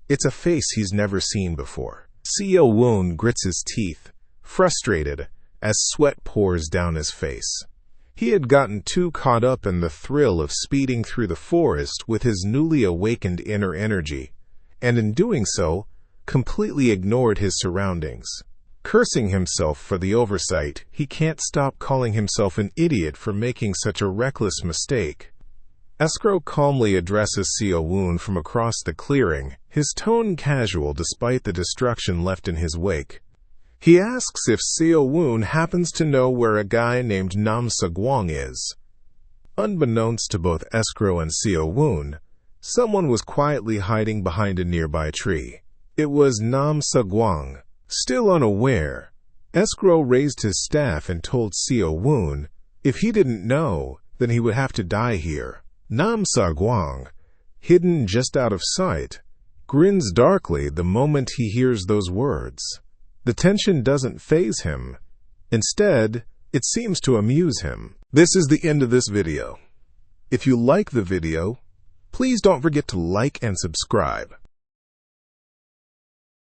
it's a face he's never seen before. Seo-woon grits his teeth, frustrated, as sweat pours down his face. He had gotten too caught up in the thrill of speeding through the forest with his newly awakened inner energy, and in doing so, completely ignored his surroundings. Cursing himself for the oversight, he can't stop calling himself an idiot for making such a reckless mistake. Escrow calmly addresses Seo-woon from across the clearing, his tone casual despite the destruction left in his wake. He asks if Seo-woon happens to know where a guy named Namsa Guang is. Unbeknownst to both Escrow and Seo-woon, someone was quietly hiding behind a nearby tree. It was Namsa Guang. Still unaware, Escrow raised his staff and told Seo-woon if he didn't know, then he would have to die here. Namsa Guang. hidden just out of sight, grins darkly the moment he hears those words. The tension doesn't faze him. Instead, it seems to amuse him. This is the end of this video. If you like the video, please don't forget to like and subscribe.